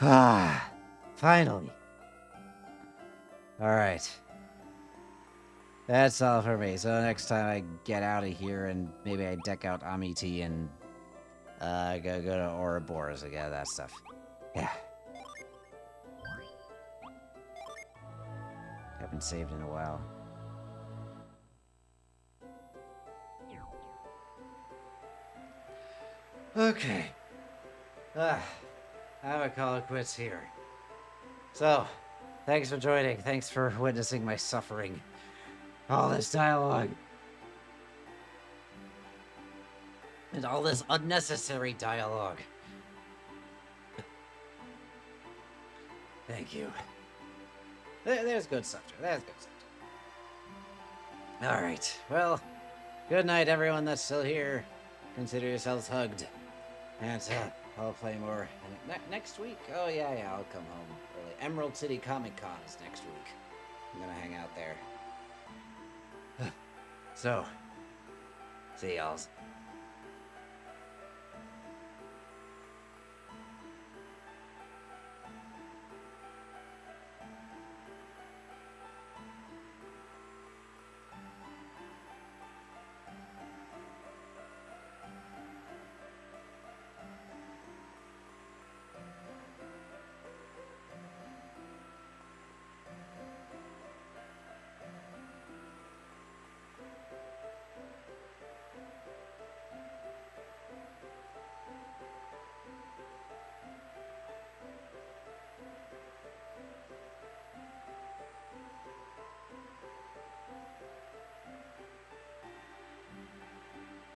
Ah, finally. Alright. That's all for me. So next time I get out of here and maybe I deck out Amity and go to Ouroboros again, that stuff. Yeah. Haven't saved in a while. Okay. I'm gonna call it quits here. So, thanks for joining. Thanks for witnessing my suffering. All this dialogue. And all this unnecessary dialogue. Thank you. There's good stuff, Joe. There's good stuff. Alright, well, good night, everyone that's still here. Consider yourselves hugged. And I'll play more next week. Oh, yeah, I'll come home early. Emerald City Comic Con is next week. I'm gonna hang out there. So, see y'all.